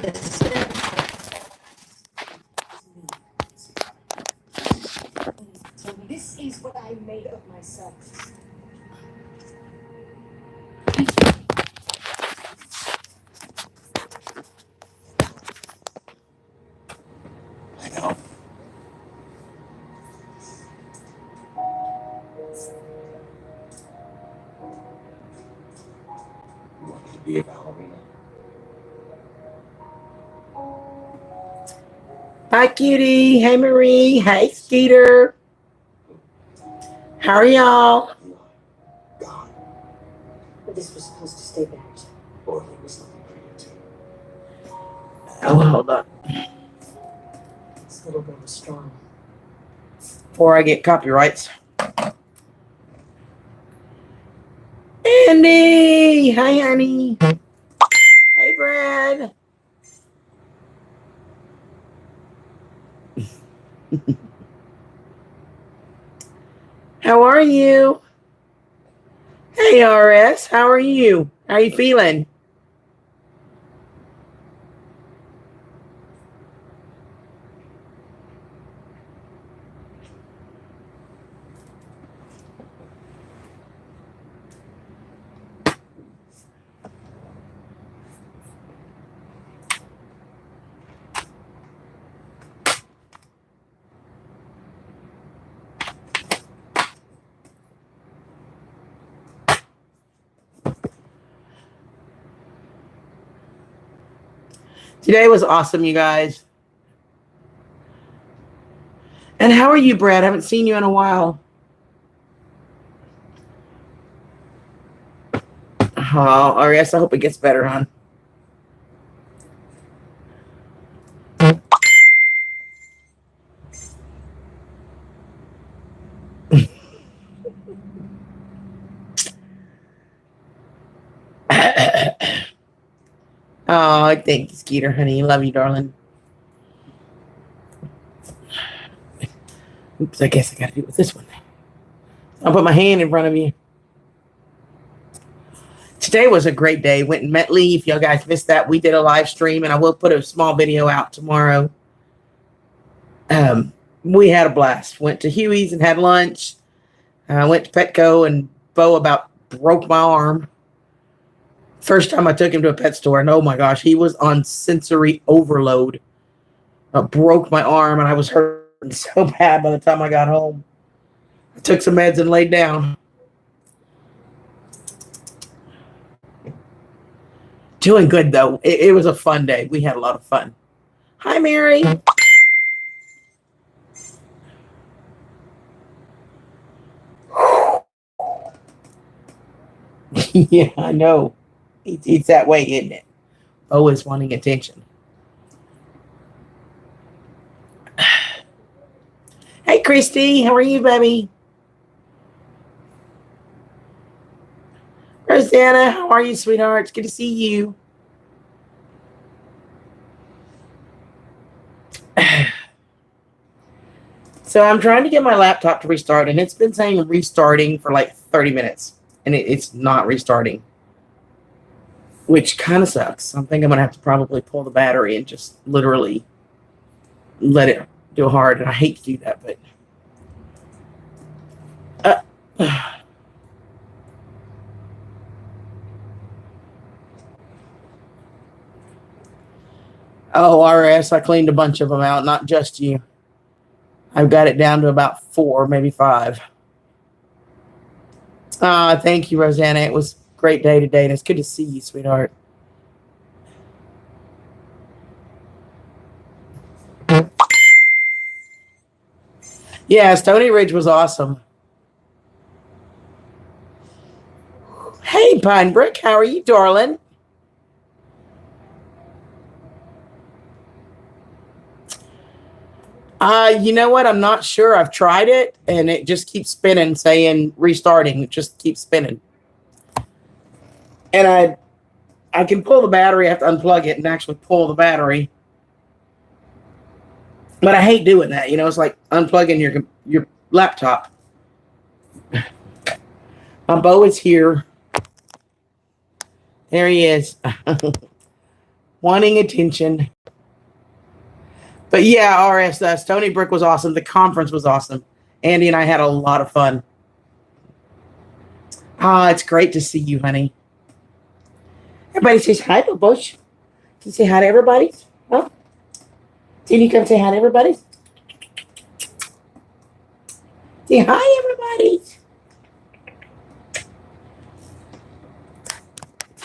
So this is what I made of myself. I know. You want me to be a ballerina? Hi, Cutie. Hey, Marie. Hey, Skeeter. How are y'all? God. But this was supposed to stay back. Or there was something for you too. Oh, hold on. This little girl was strong. Before I get copyrights. Andy. Hi, honey. Hey, Brad. How are you? Hey, RS. How are you? How are you feeling? Today was awesome, you guys. And how are you, Brad? I haven't seen you in a while. Oh, RS, I hope it gets better, hon. Oh, thank you, Skeeter, honey. Love you, darling. Oops, I guess I got to do it with this one. I'll put my hand in front of you. Today was a great day. Went and met Lee. If y'all guys missed that, we did a live stream, and I will put a small video out tomorrow. We had a blast. Went to Huey's and had lunch. Went to Petco, and Bo about broke my arm. First time I took him to a pet store, and oh my gosh, he was on sensory overload. Broke my arm, and I was hurting so bad by the time I got home. I took some meds and laid down. Doing good, though. It was a fun day. We had a lot of fun. Hi, Mary. Yeah, I know. It's that way, isn't it? Always wanting attention. Hey, Christy. How are you, baby? Rosanna, how are you, sweetheart? It's good to see you. So I'm trying to get my laptop to restart, and it's been saying restarting for like 30 minutes, and it's not restarting, which kind of sucks. I think I'm going to have to probably pull the battery and just literally let it do hard, and I hate to do that, but... Oh, RS, I cleaned a bunch of them out, not just you. I've got it down to about 4, maybe 5. Thank you, Rosanna. It was a great day today, and it's good to see you, sweetheart. Yeah, Stony Ridge was awesome. Hey, Pine Brick, how are you, darling? You know what? I'm not sure. I've tried it, and it just keeps spinning, saying restarting. It just keeps spinning. And I can pull the battery. I have to unplug it and actually pull the battery. But I hate doing that. You know, it's like unplugging your laptop. My Bo is here. There he is. wanting attention. But yeah, RSS, Tony Brick was awesome. The conference was awesome. Andy and I had a lot of fun. It's great to see you, honey. Everybody says hi to Bush. Can you say hi to everybody? Huh? Can you come say hi to everybody? Say hi, everybody.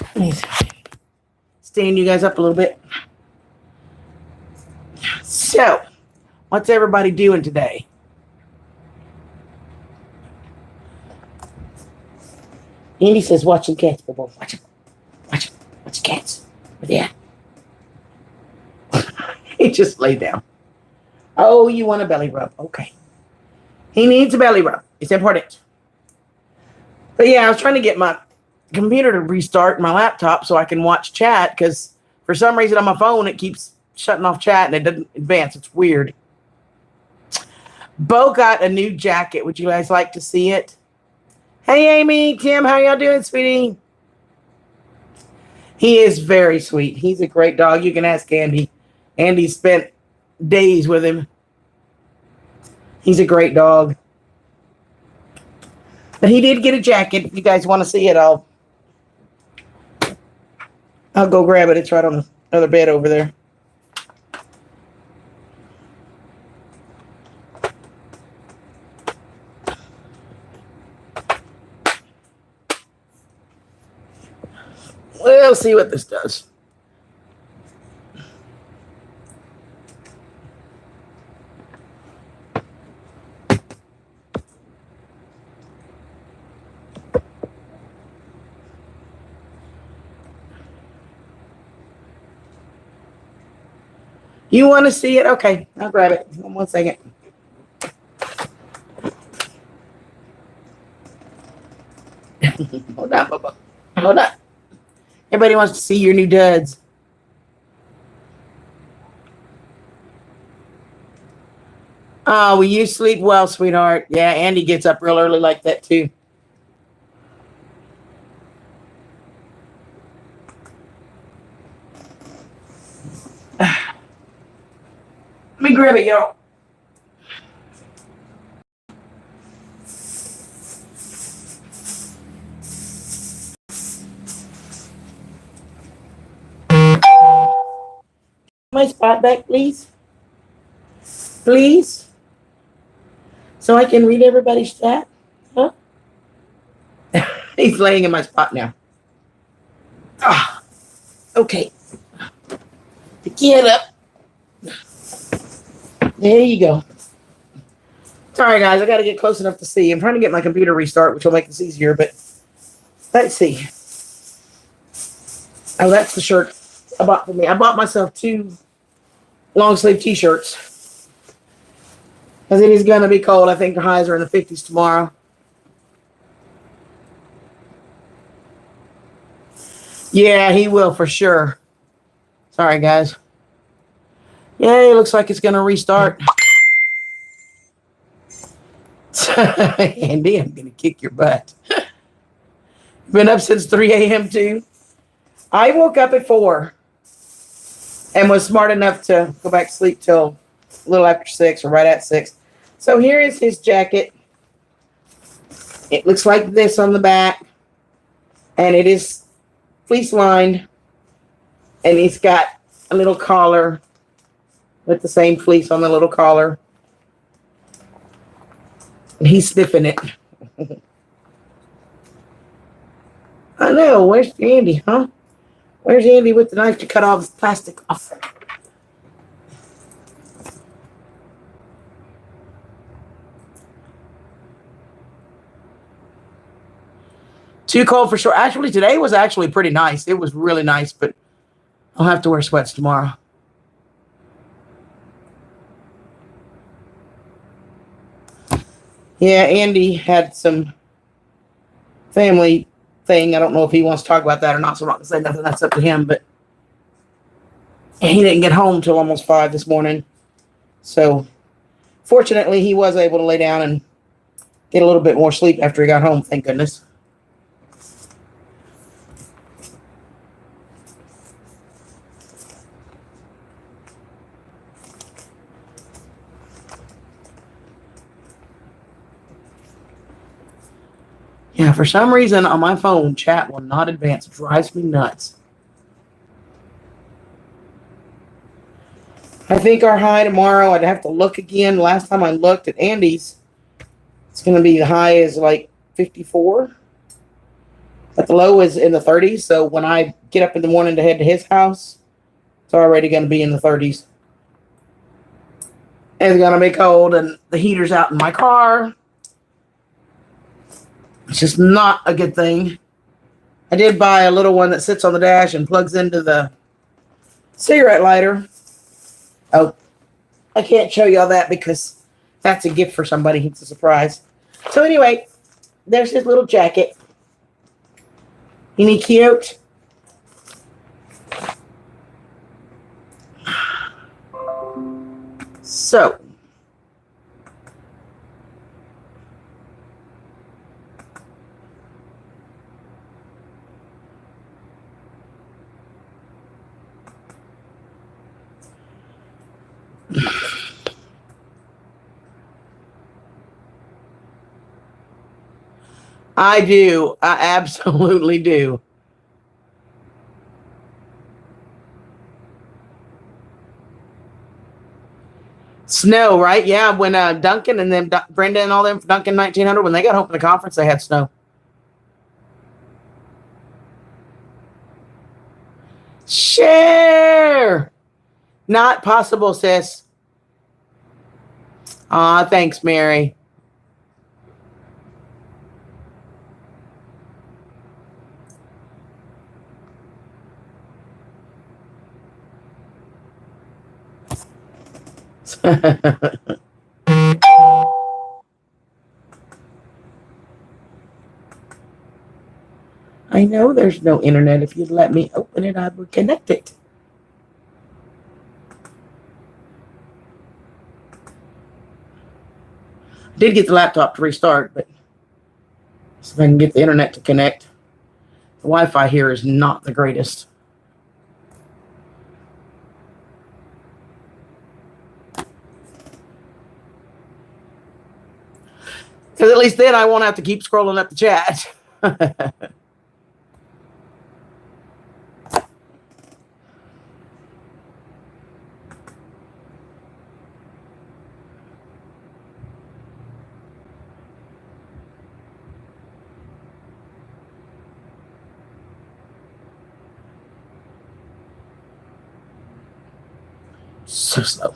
Let me stand you guys up a little bit. So, what's everybody doing today? Andy says watching cats, Bobo. Watch them. Watch them. Watch the cats. Where they at? He just laid down. Oh, you want a belly rub. Okay. He needs a belly rub. It's important. But yeah, I was trying to get my computer to restart my laptop so I can watch chat because for some reason on my phone it keeps shutting off chat and it doesn't advance. It's weird. Bo got a new jacket. Would you guys like to see it? Hey, Amy, Tim, how y'all doing, sweetie? He is very sweet. He's a great dog. You can ask Andy. Andy spent days with him. He's a great dog. But he did get a jacket. If you guys want to see it, I'll go grab it. It's right on the other bed over there. We'll see what this does. You want to see it? Okay, I'll grab it. 1 second. Hold on, Bubba. Hold on. Everybody wants to see your new duds. Oh, will you sleep well, sweetheart? Yeah, Andy gets up real early like that, too. Let me grab it, y'all. My spot back, please. Please. So I can read everybody's chat. Huh? He's laying in my spot now. Ah, okay. Get up. There you go. Sorry, guys. I got to get close enough to see. I'm trying to get my computer restart, which will make this easier, but let's see. Oh, that's the shirt I bought for me. I bought myself 2 long sleeve t-shirts because it is going to be cold. I think the highs are in the 50s tomorrow. Yeah, he will for sure. Sorry, guys. Yeah, it looks like it's going to restart. Andy, I'm going to kick your butt. Been up since 3 a.m. too. I woke up at 4 and was smart enough to go back to sleep till a little after 6 or right at 6. So here is his jacket. It looks like this on the back. And it is fleece lined. And he's got a little collar with the same fleece on the little collar. And he's sniffing it. I know. Where's Andy, huh? Where's Andy with the knife to cut all this plastic off? Too cold for sure. Actually, today was actually pretty nice. It was really nice, but I'll have to wear sweats tomorrow. Yeah, Andy had some family thing. I don't know if he wants to talk about that or not, so I'm not going to say nothing. That's up to him, but he didn't get home till almost 5 this morning. So fortunately, he was able to lay down and get a little bit more sleep after he got home, thank goodness. Yeah, for some reason on my phone, chat will not advance. It drives me nuts. I think our high tomorrow, I'd have to look again. Last time I looked at Andy's, it's going to be the high is like 54. But the low is in the 30s. So when I get up in the morning to head to his house, it's already going to be in the 30s. It's going to be cold, and the heater's out in my car. It's just not a good thing. I did buy a little one that sits on the dash and plugs into the cigarette lighter. Oh, I can't show y'all that because that's a gift for somebody. It's a surprise. So anyway, there's his little jacket. Isn't he cute? So, I do. I absolutely do. Snow, right? Yeah, when Duncan and then Brenda and all them, Duncan 1900, when they got home from the conference, they had snow. Share. Not possible, sis. Aw, thanks, Mary. I know there's no internet. If you'd let me open it, I would connect it. I did get the laptop to restart, but see if I can get the internet to connect. The Wi-Fi here is not the greatest. Because at least then I won't have to keep scrolling up the chat. So slow.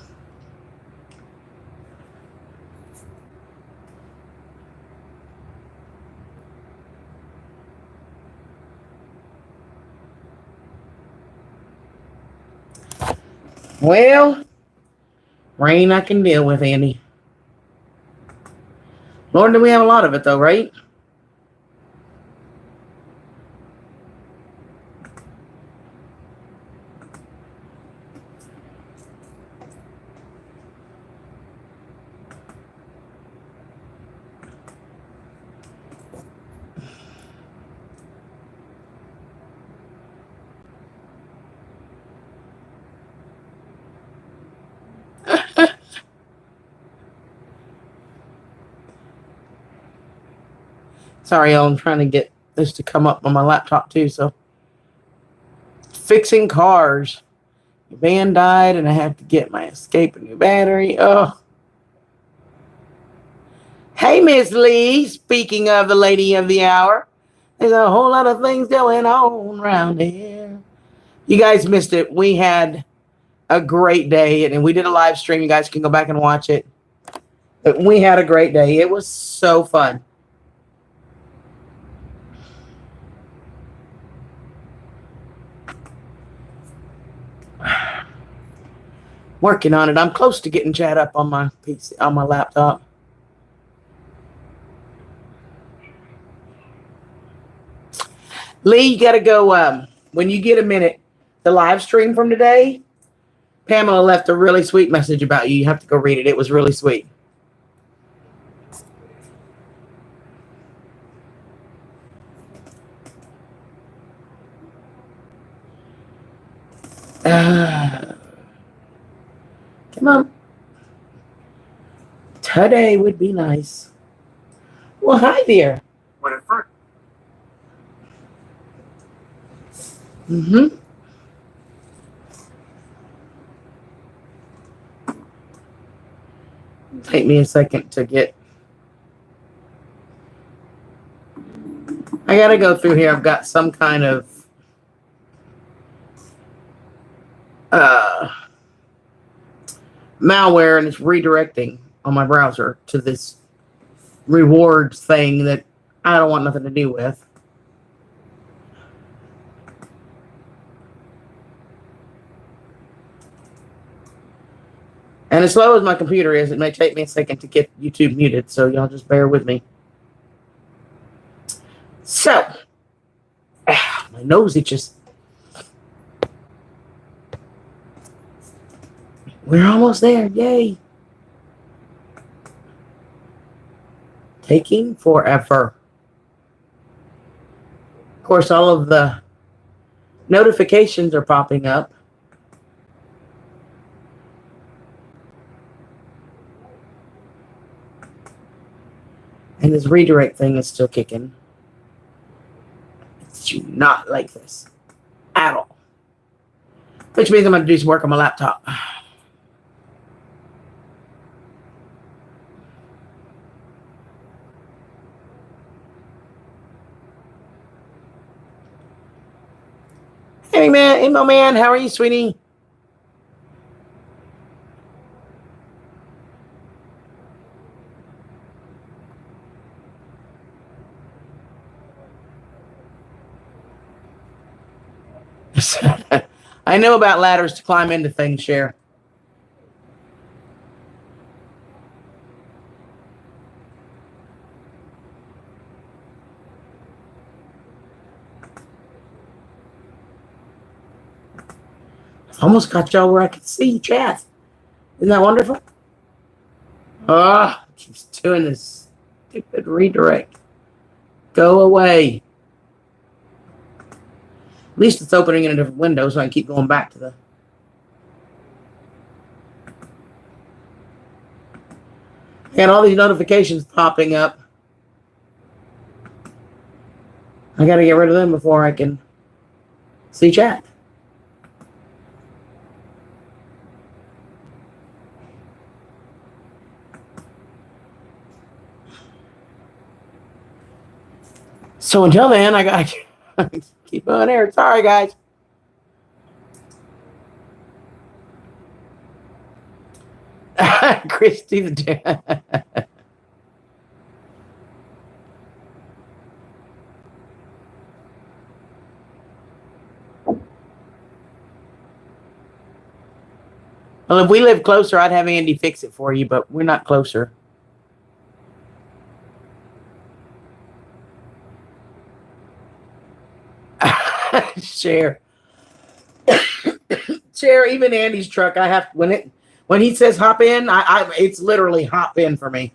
Well, rain I can deal with, Andy. Lord, do we have a lot of it, though, right? Sorry, y'all. I'm trying to get this to come up on my laptop, too. So, fixing cars. Your van died, and I have to get my escape a new battery. Oh. Hey, Miss Lee. Speaking of the lady of the hour, there's a whole lot of things going on around here. You guys missed it. We had a great day, and we did a live stream. You guys can go back and watch it. But we had a great day. It was so fun. Working on it. I'm close to getting chat up on my PC, on my laptop. Lee, you got to go, when you get a minute, the live stream from today, Pamela left a really sweet message about you. You have to go read it. It was really sweet. Come on. Today would be nice. Well, hi there. When it first Mm-hmm. Take me a second to get. I gotta go through here. I've got some kind of malware, and it's redirecting on my browser to this rewards thing that I don't want nothing to do with. And as slow as my computer is, it may take me a second to get YouTube muted, so y'all just bear with me. So, my nose itches. We're almost there. Yay. Taking forever. Of course, all of the notifications are popping up. And this redirect thing is still kicking. I do not like this at all. Which means I'm going to do some work on my laptop. Hey man, Emo man, how are you, sweetie? I know about ladders to climb into things, Cher. Almost got y'all where I could see chat. Isn't that wonderful? Ah, keeps doing this stupid redirect. Go away. At least it's opening in a different window so I can keep going back to the... And all these notifications popping up. I gotta get rid of them before I can see chat. So until then, I gotta keep on there. Sorry, guys. Christy the Well, if we lived closer, I'd have Andy fix it for you, but we're not closer. Share. Share, even Andy's truck, I have when he says hop in, it's literally hop in for me.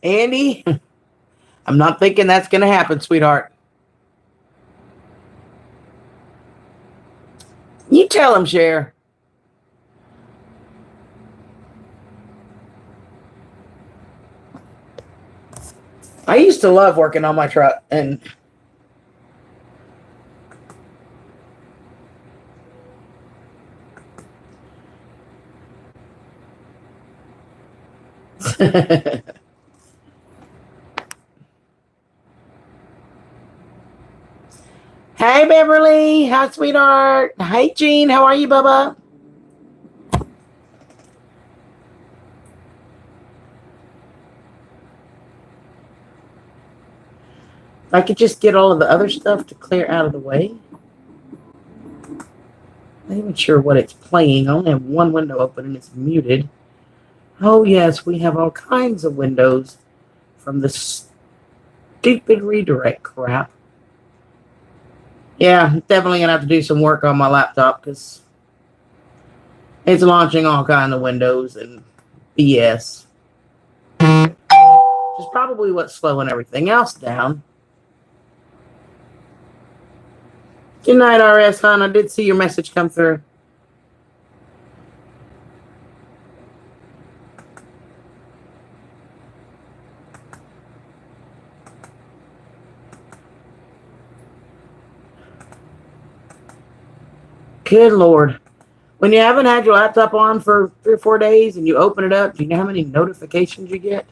Andy, I'm not thinking that's going to happen, sweetheart. You tell him, Cher. I used to love working on my truck, and Hey, Beverly. Hi, sweetheart. Hey, Jean. How are you, Bubba? If I could just get all of the other stuff to clear out of the way. I'm not even sure what it's playing. I only have one window open and it's muted. Oh, yes. We have all kinds of windows from the stupid redirect crap. Yeah, definitely going to have to do some work on my laptop because it's launching all kinds of windows and BS. which is probably what's slowing everything else down. Good night, RS, hon. I did see your message come through. Good Lord. When you haven't had your laptop on for 3 or 4 days and you open it up, do you know how many notifications you get?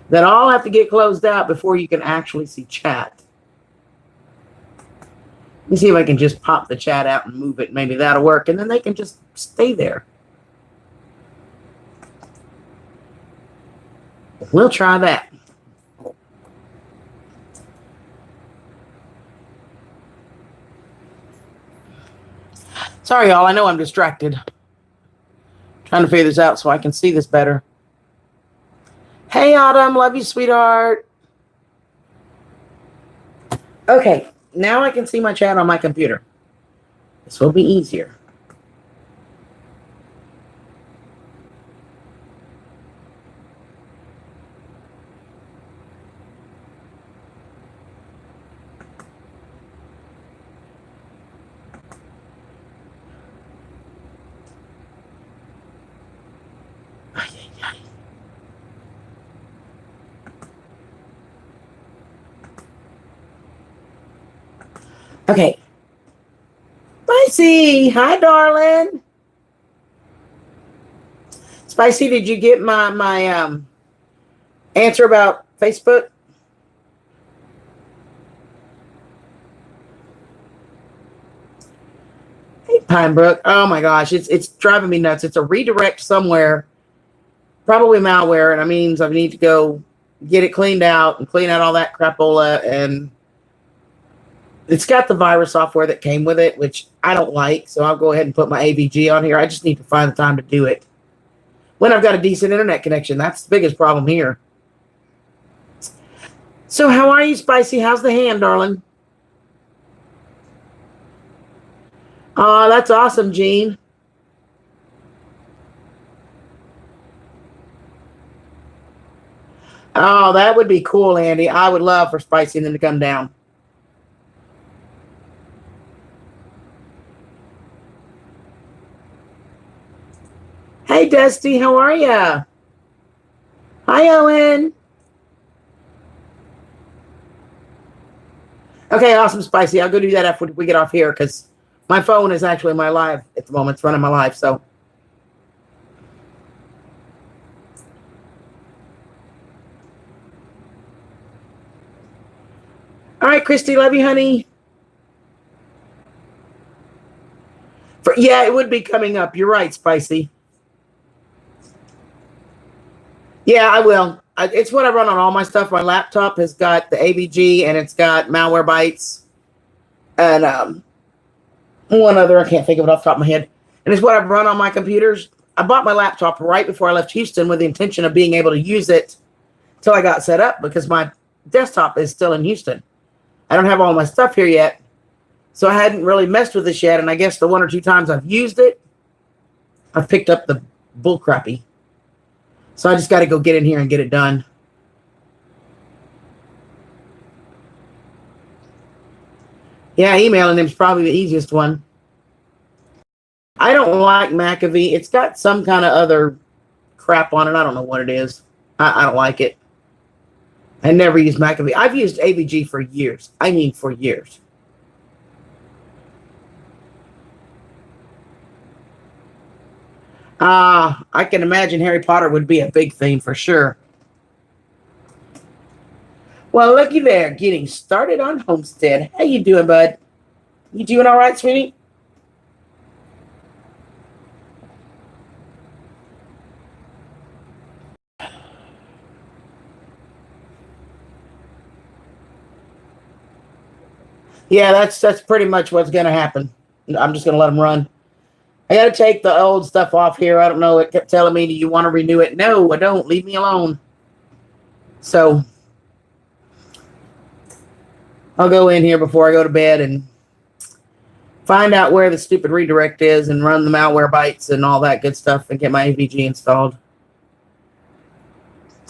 That all have to get closed out before you can actually see chat. Let me see if I can just pop the chat out and move it. Maybe that'll work. And then they can just stay there. We'll try that. Sorry, y'all. I know I'm distracted. Trying to figure this out so I can see this better. Hey, Autumn. Love you, sweetheart. Okay. Now I can see my chat on my computer. This will be easier. Okay. Spicy. Hi, darling. Spicy, did you get my answer about Facebook? Hey, Pinebrook. Oh my gosh, it's driving me nuts. It's a redirect somewhere, probably malware, and that means I need to go get it cleaned out and clean out all that crapola, and it's got the virus software that came with it, which I don't like, so I'll go ahead and put my AVG on here. I just need to find the time to do it when I've got a decent internet connection. That's the biggest problem here. So how are you, Spicy? How's the hand, darling? Oh, that's awesome, Jean. Oh, that would be cool, Andy. I would love for Spicy and them to come down. Hey, Dusty, how are ya? Hi, Owen. Okay, awesome, Spicy. I'll go do that after we get off here because my phone is actually my live at the moment. It's running my live, so. All right, Christy, love you, honey. Yeah, it would be coming up. You're right, Spicy. Yeah, I will. It's what I run on all my stuff. My laptop has got the AVG and it's got Malwarebytes and one other. I can't think of it off the top of my head. And it's what I've run on my computers. I bought my laptop right before I left Houston with the intention of being able to use it until I got set up because my desktop is still in Houston. I don't have all my stuff here yet. So I hadn't really messed with this yet. And I guess the 1 or 2 times I've used it, I've picked up the bullcrappy. So I just got to go get in here and get it done. Yeah, emailing him is probably the easiest one. I don't like McAfee. It's got some kind of other crap on it. I don't know what it is. I don't like it. I never used McAfee. I've used AVG for years. I mean, for years. I can imagine Harry Potter would be a big theme for sure. Well, looky there, getting started on Homestead. How you doing, bud? You doing all right, sweetie? Yeah, that's pretty much what's going to happen. I'm just going to let them run. I got to take the old stuff off here. I don't know. It kept telling me, do you want to renew it? No, I don't. Leave me alone. So I'll go in here before I go to bed and find out where the stupid redirect is and run the Malwarebytes and all that good stuff and get my AVG installed.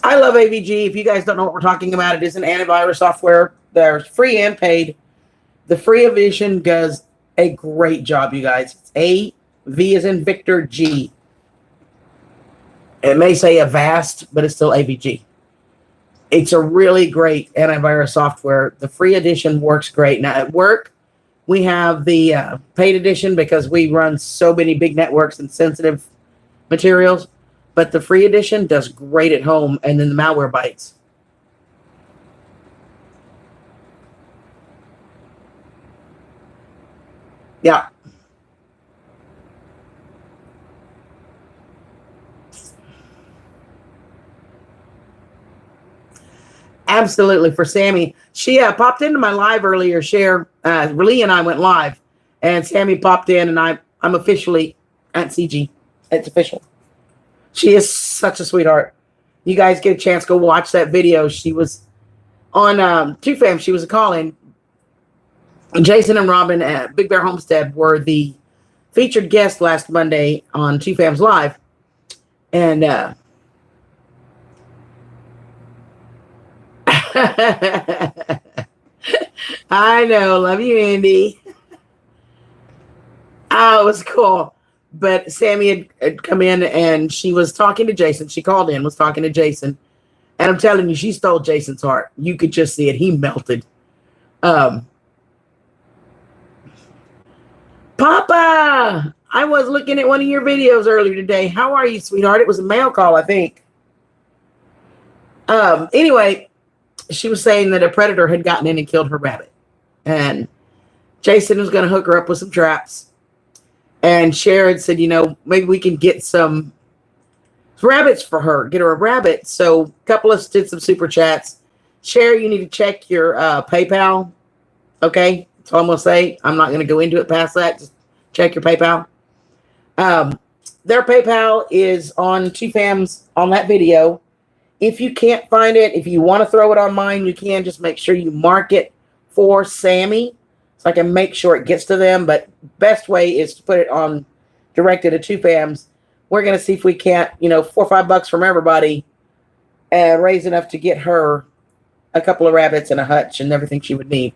I love AVG. If you guys don't know what we're talking about, it is an antivirus software. There's free and paid. The free edition does a great job, you guys. It's AV as in Victor G. It may say Avast, but it's still AVG. It's a really great antivirus software. The free edition works great. Now, at work, we have the paid edition because we run so many big networks and sensitive materials. But the free edition does great at home, and then the malware bites. Yeah. Absolutely. For Sammy, she popped into my live earlier. Lee and I went live, and Sammy popped in, and I'm officially at CG. It's official. She is such a sweetheart. You guys get a chance, go watch that video. She was on 2 Fam. She was a call-in. Jason and Robin at Big Bear Homestead were the featured guests last Monday on 2 Fam's Live. And I know. Love you, Andy. Oh, it was cool. But Sammy had come in and she was talking to Jason. She called in, was talking to Jason. And I'm telling you, she stole Jason's heart. You could just see it. He melted. Papa, I was looking at one of your videos earlier today. How are you, sweetheart? It was a mail call, I think. Anyway, she was saying that a predator had gotten in and killed her rabbit. And Jason was going to hook her up with some traps. And Sharon said, maybe we can get some rabbits for her. Get her a rabbit. So a couple of us did some super chats. Sharon, you need to check your PayPal. Okay? That's all I'm going to say. I'm not going to go into it past that. Just check your PayPal. Their PayPal is on 2 Fams on that video. If you can't find it, if you want to throw it on mine, you can. Just make sure you mark it for Sammy so I can make sure it gets to them. But best way is to put it on directed to 2 Fams. We're going to see if we can't, $4 or $5 from everybody and raise enough to get her a couple of rabbits and a hutch and everything she would need.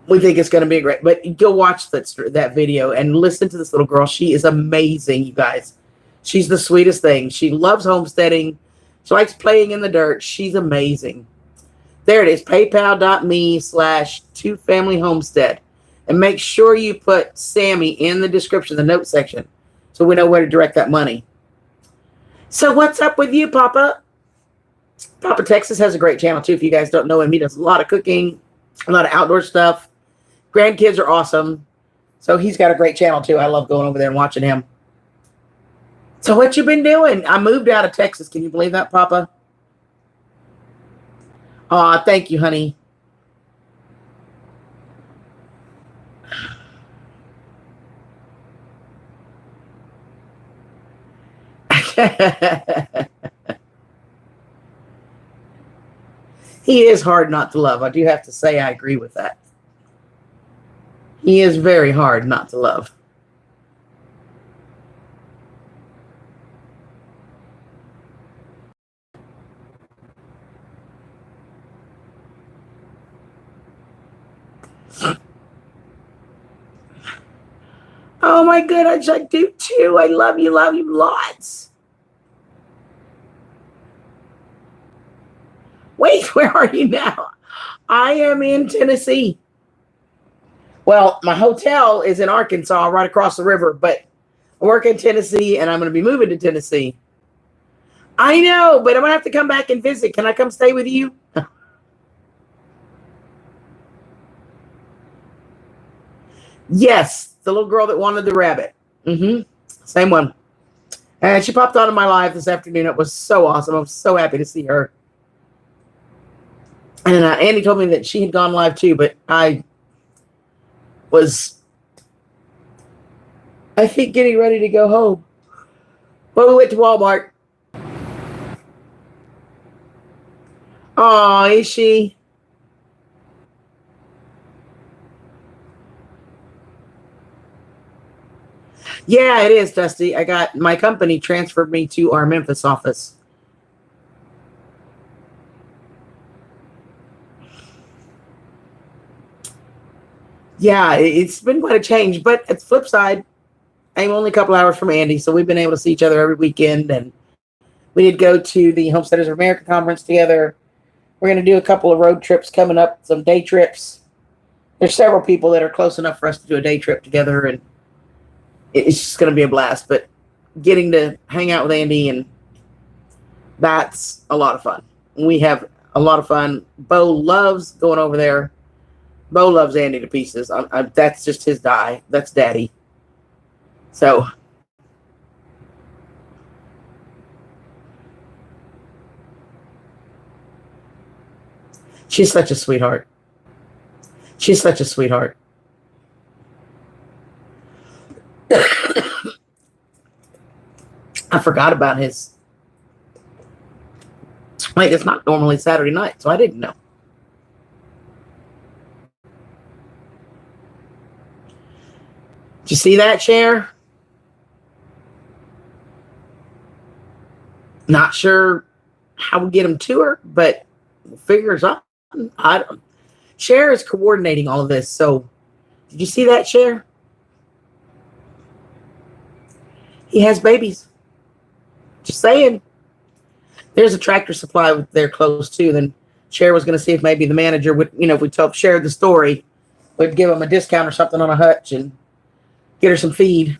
We think it's going to be great. But go watch that video and listen to this little girl. She is amazing, you guys. She's the sweetest thing. She loves homesteading. She likes playing in the dirt. She's amazing. There it is, paypal.me/2familyhomestead. And make sure you put Sammy in the description, the note section, so we know where to direct that money. So what's up with you, Papa? Papa Texas has a great channel, too. If you guys don't know him, he does a lot of cooking, a lot of outdoor stuff. Grandkids are awesome. So he's got a great channel, too. I love going over there and watching him. So what you been doing? I moved out of Texas. Can you believe that, Papa? Aw, thank you, honey. He is hard not to love. I do have to say I agree with that. He is very hard not to love. Oh my goodness, I do too. I love you lots. Wait, where are you now? I am in Tennessee. Well, my hotel is in Arkansas, right across the river, but I work in Tennessee and I'm going to be moving to Tennessee. I know, but I'm going to have to come back and visit. Can I come stay with you? Yes, the little girl that wanted the rabbit. Same one. And she popped onto my live this afternoon. It was so awesome. I'm so happy to see her. And Andy told me that she had gone live too, but I think, getting ready to go home. Well, we went to Walmart. Oh, is she? Yeah, it is, Dusty. My company transferred me to our Memphis office. Yeah, it's been quite a change. But at the flip side, I'm only a couple hours from Andy, so we've been able to see each other every weekend. And we did go to the Homesteaders of America conference together. We're going to do a couple of road trips coming up, some day trips. There's several people that are close enough for us to do a day trip together, and it's just going to be a blast. But getting to hang out with Andy, and that's a lot of fun. We have a lot of fun. Bo loves going over there. Bo loves Andy to pieces. That's just his die. That's daddy. So she's such a sweetheart. She's such a sweetheart. I forgot about his. Wait, it's not normally Saturday night, so I didn't know. Did you see that, Cher? Not sure how we get him to her, but we'll figure it out. Cher is coordinating all of this. So, did you see that, Cher? He has babies. Just saying. There's a Tractor Supply there close too. Then Cher was going to see if maybe the manager would, if we shared the story, would give him a discount or something on a hutch and get her some feed.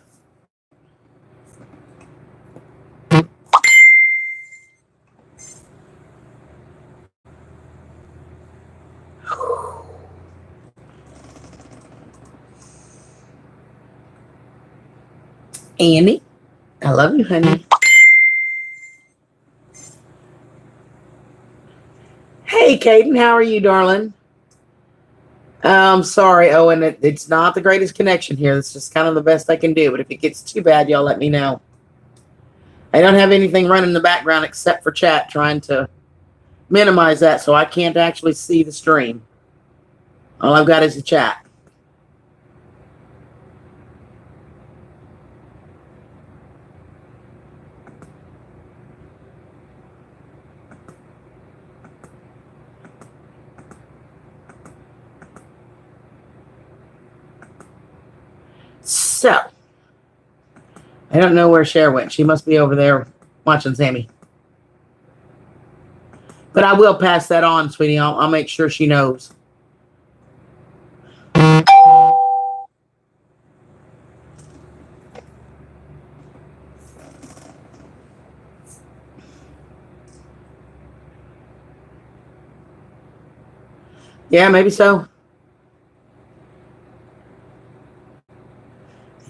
Annie, I love you, honey. Hey, Caden, how are you, darling? I'm sorry, Owen. It's not the greatest connection here. It's just kind of the best I can do. But if it gets too bad, y'all let me know. I don't have anything running in the background except for chat, trying to minimize that so I can't actually see the stream. All I've got is the chat. So, I don't know where Cher went. She must be over there watching Sammy. But I will pass that on, sweetie. I'll make sure she knows. Yeah, maybe so.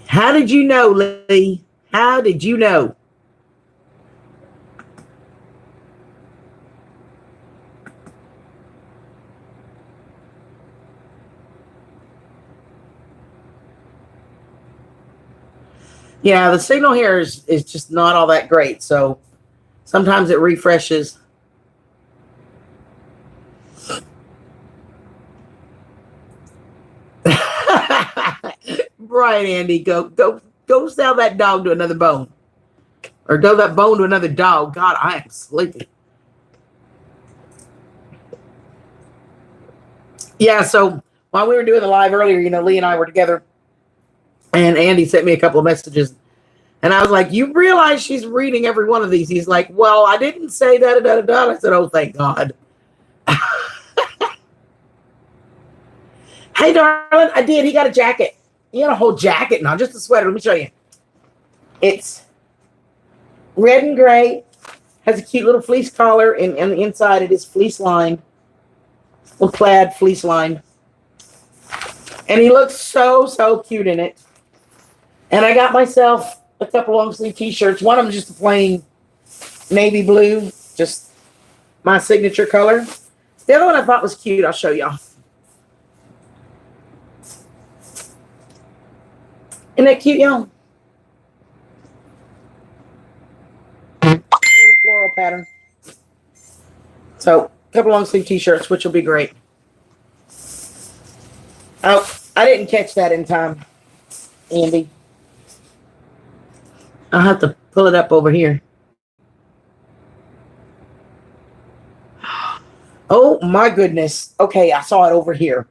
How did you know, Lee? How did you know? Yeah, the signal here is just not all that great. So sometimes it refreshes. Right, Andy, go sell that dog to another bone, or go that bone to another dog. God, I am sleepy. Yeah, so while we were doing the live earlier, Lee and I were together, and Andy sent me a couple of messages, and I was like, "You realize she's reading every one of these?" He's like, "Well, I didn't say da. I said, "Oh, thank God." Hey, darling, I did. He got a jacket. He got a whole jacket now, just a sweater. Let me show you. It's red and gray. Has a cute little fleece collar, and on the inside it is fleece lined. Little plaid fleece lined. And he looks so cute in it. And I got myself a couple long sleeve t-shirts. One of them is just a plain navy blue, just my signature color. The other one I thought was cute. I'll show y'all. Isn't that cute, y'all? Little floral pattern. So, a couple long sleeve t-shirts, which will be great. Oh, I didn't catch that in time, Andy. I'll have to pull it up over here. Oh my goodness. Okay, I saw it over here.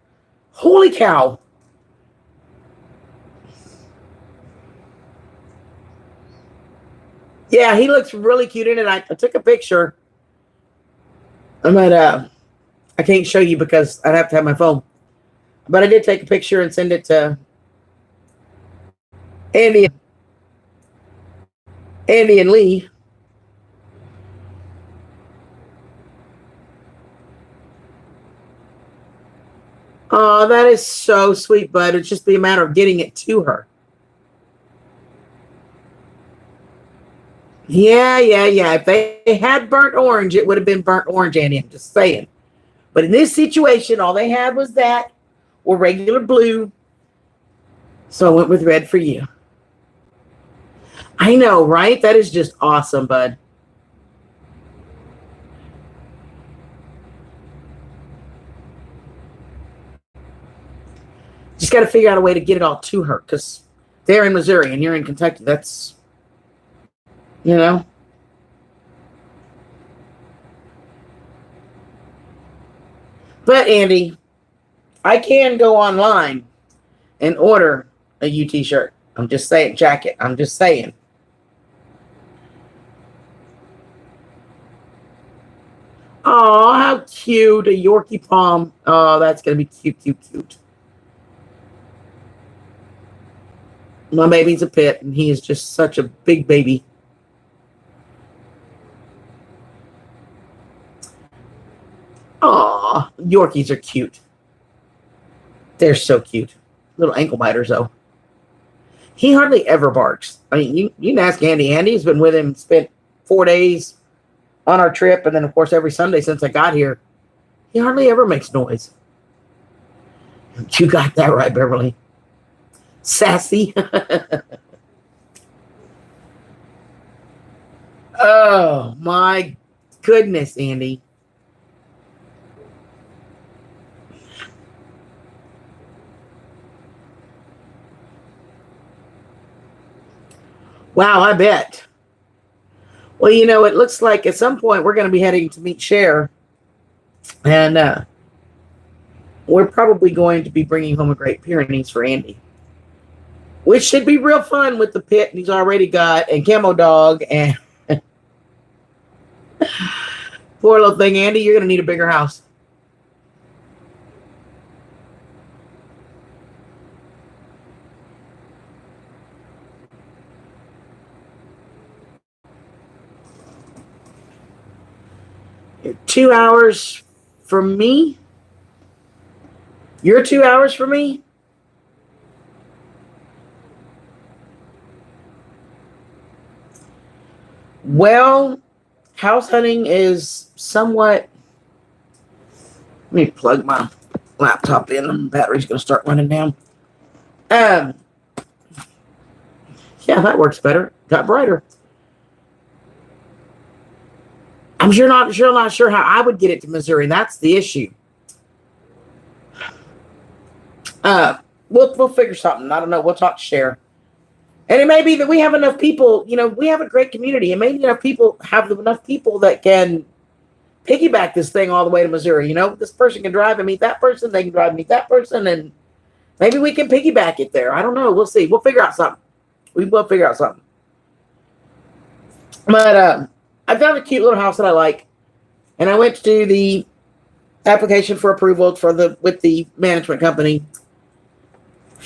Holy cow. Yeah, he looks really cute in it. I took a picture. I can't show you because I'd have to have my phone. But I did take a picture and send it to Andy, Andy and Lee. Oh, that is so sweet, bud. It's just be a matter of getting it to her. Yeah, yeah, yeah. If they had burnt orange, it would have been burnt orange, Andy. I'm just saying. But in this situation, all they had was that or regular blue. So I went with red for you. I know, right? That is just awesome, bud. Just got to figure out a way to get it all to her because they're in Missouri and you're in Kentucky. That's, you know. But Andy, I can go online and order a UT shirt. I'm just saying, jacket. I'm just saying. Oh, how cute. A Yorkie Palm. Oh, that's going to be cute, cute, cute. My baby's a pit, and he is just such a big baby. Aw, Yorkies are cute. They're so cute. Little ankle biters, though. He hardly ever barks. I mean, you can ask Andy. Andy's been with him, spent 4 days on our trip, and then, of course, every Sunday since I got here. He hardly ever makes noise. You got that right, Beverly. Sassy. Oh, my goodness, Andy. Wow, I bet. Well, you know, it looks like at some point we're going to be heading to meet Cher. And we're probably going to be bringing home a Great Pyrenees for Andy. Which should be real fun with the pit he's already got and Camo Dog. And poor little thing, Andy, you're going to need a bigger house. You're 2 hours from me. You're 2 hours from me. Well, house hunting is somewhat. Let me plug my laptop in. The battery's going to start running down. Yeah, that works better. Got brighter. I'm not sure how I would get it to Missouri. That's the issue. We'll figure something. I don't know. We'll talk to Cher. And it may be that we have enough people, you know, we have a great community. It may be enough people that can piggyback this thing all the way to Missouri. You know, this person can drive and meet that person. They can drive and meet that person. And maybe we can piggyback it there. I don't know. We'll see. We'll figure out something. We will figure out something. But I found a cute little house that I like. And I went to do the application for approval with the management company.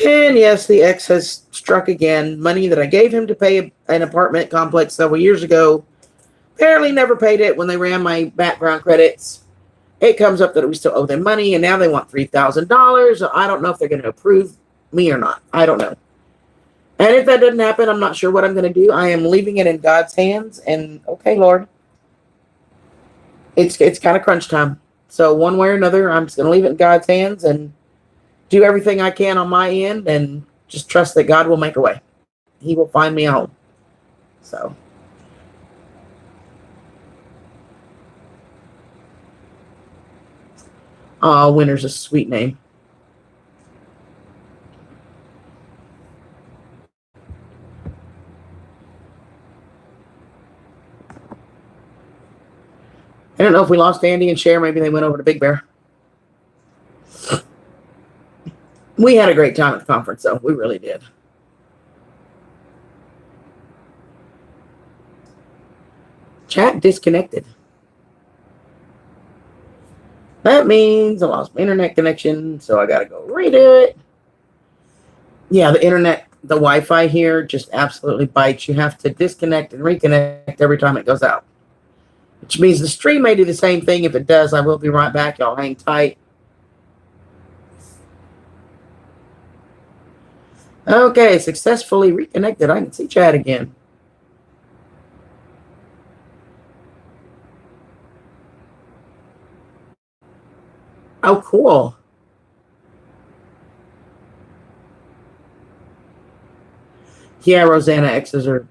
And yes, the ex has struck again. Money that I gave him to pay an apartment complex several years ago. Apparently never paid it when they ran my background credits. It comes up that we still owe them money, and now they want $3,000. I don't know if they're going to approve me or not. I don't know. And if that doesn't happen, I'm not sure what I'm going to do. I am leaving it in God's hands. And okay, Lord, it's kind of crunch time. So one way or another, I'm just going to leave it in God's hands and do everything I can on my end and just trust that God will make a way. He will find me a home. So. Winter's a sweet name. I don't know if we lost Andy and Cher. Maybe they went over to Big Bear. We had a great time at the conference, though. We really did. Chat disconnected. That means I lost my internet connection, so I gotta go redo it. Yeah, the internet, the Wi-Fi here just absolutely bites. You have to disconnect and reconnect every time it goes out. Which means the stream may do the same thing. If it does, I will be right back. Y'all hang tight. Okay, successfully reconnected. I can see chat again. Oh, cool. Yeah, Rosanna X's are.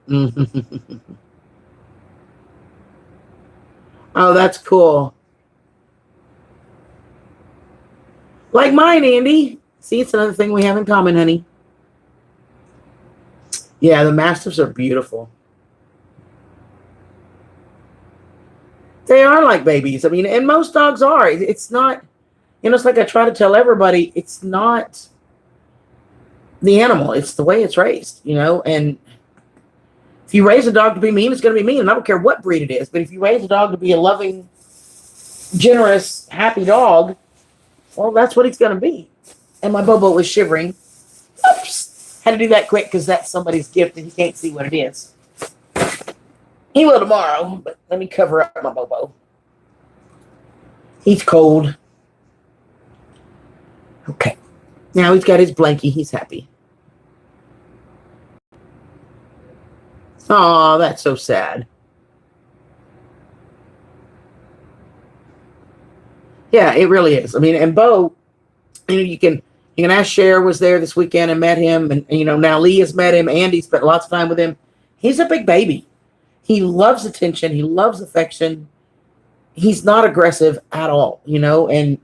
Oh, that's cool. Like mine, Andy. See, it's another thing we have in common, honey. Yeah, the Mastiffs are beautiful. They are like babies. I mean, and most dogs are. It's not, it's like I try to tell everybody, it's not the animal. It's the way it's raised, and if you raise a dog to be mean, it's going to be mean. And I don't care what breed it is. But if you raise a dog to be a loving, generous, happy dog, well, that's what he's going to be. And my Bobo was shivering. Oops. Had to do that quick because that's somebody's gift and he can't see what it is. He will tomorrow, but let me cover up my Bobo. He's cold. Okay. Now he's got his blankie. He's happy. Oh, that's so sad. Yeah, it really is. I mean, and Bo, you can ask Cher was there this weekend and met him, and now Lee has met him. Andy spent lots of time with him. He's a big baby. He loves attention. He loves affection. He's not aggressive at all, and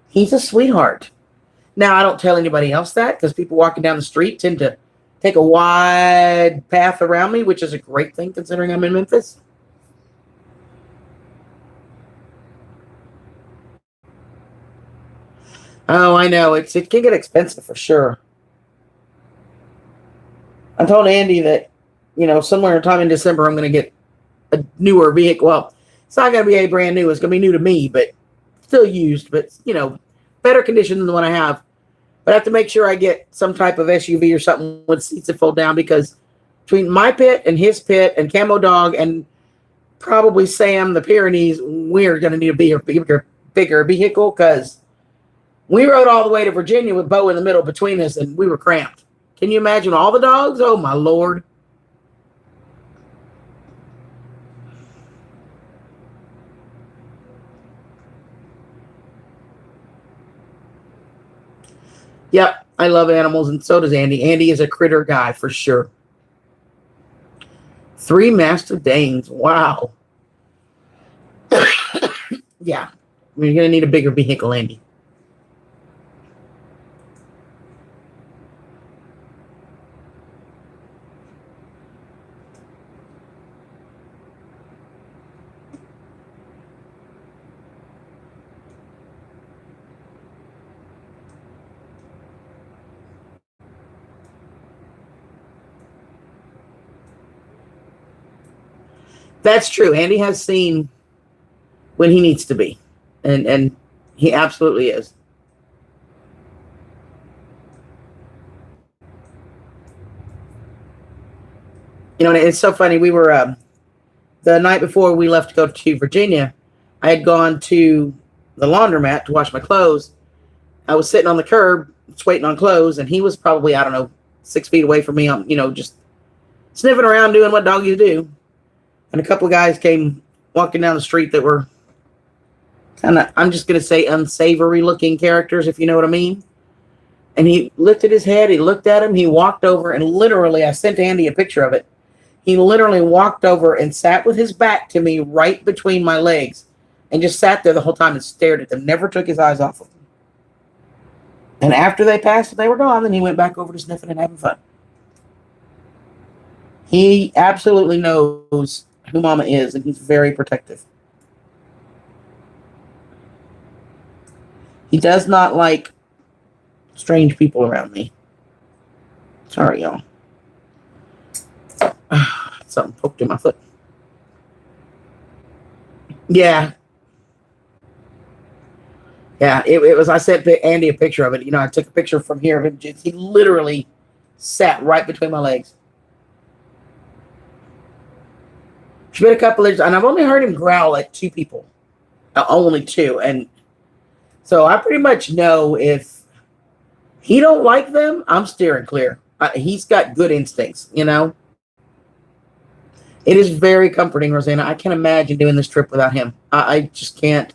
he's a sweetheart. Now, I don't tell anybody else that because people walking down the street tend to take a wide path around me, which is a great thing considering I'm in Memphis. Oh, I know. It can get expensive for sure. I told Andy that, somewhere in time in December, I'm going to get a newer vehicle. Well, it's not going to be a brand new. It's going to be new to me, but still used, but, better condition than the one I have. But I have to make sure I get some type of SUV or something with seats that fold down because between my pit and his pit and Camo Dog and probably Sam, the Pyrenees, we're going to need a bigger vehicle because we rode all the way to Virginia with Bo in the middle between us and we were cramped. Can you imagine all the dogs? Oh, my Lord. Yep, I love animals, and so does Andy. Andy is a critter guy for sure. 3 Mastiff Danes. Wow. Yeah, you're going to need a bigger vehicle, Andy. That's true. Andy has seen when he needs to be. And he absolutely is. And it's so funny. We were, the night before we left to go to Virginia, I had gone to the laundromat to wash my clothes. I was sitting on the curb, just waiting on clothes, and he was probably, 6 feet away from me, just sniffing around doing what doggies do. And a couple of guys came walking down the street that were kind of, I'm just going to say unsavory looking characters, if you know what I mean. And he lifted his head, he looked at him, he walked over, and literally, I sent Andy a picture of it. He literally walked over and sat with his back to me right between my legs and just sat there the whole time and stared at them, never took his eyes off of them. And after they passed and they were gone, then he went back over to sniffing and having fun. He absolutely knows who Mama is, and he's very protective. He does not like strange people around me. Sorry, y'all. Something poked in my foot. Yeah. Yeah. It was, I sent Andy a picture of it. You know, I took a picture from here of him. He literally sat right between my legs. It's been a couple of years, and I've only heard him growl at two people. Only two. And so I pretty much know if he don't like them, I'm steering clear. He's got good instincts, you know. It is very comforting, Rosanna. I can't imagine doing this trip without him. I just can't.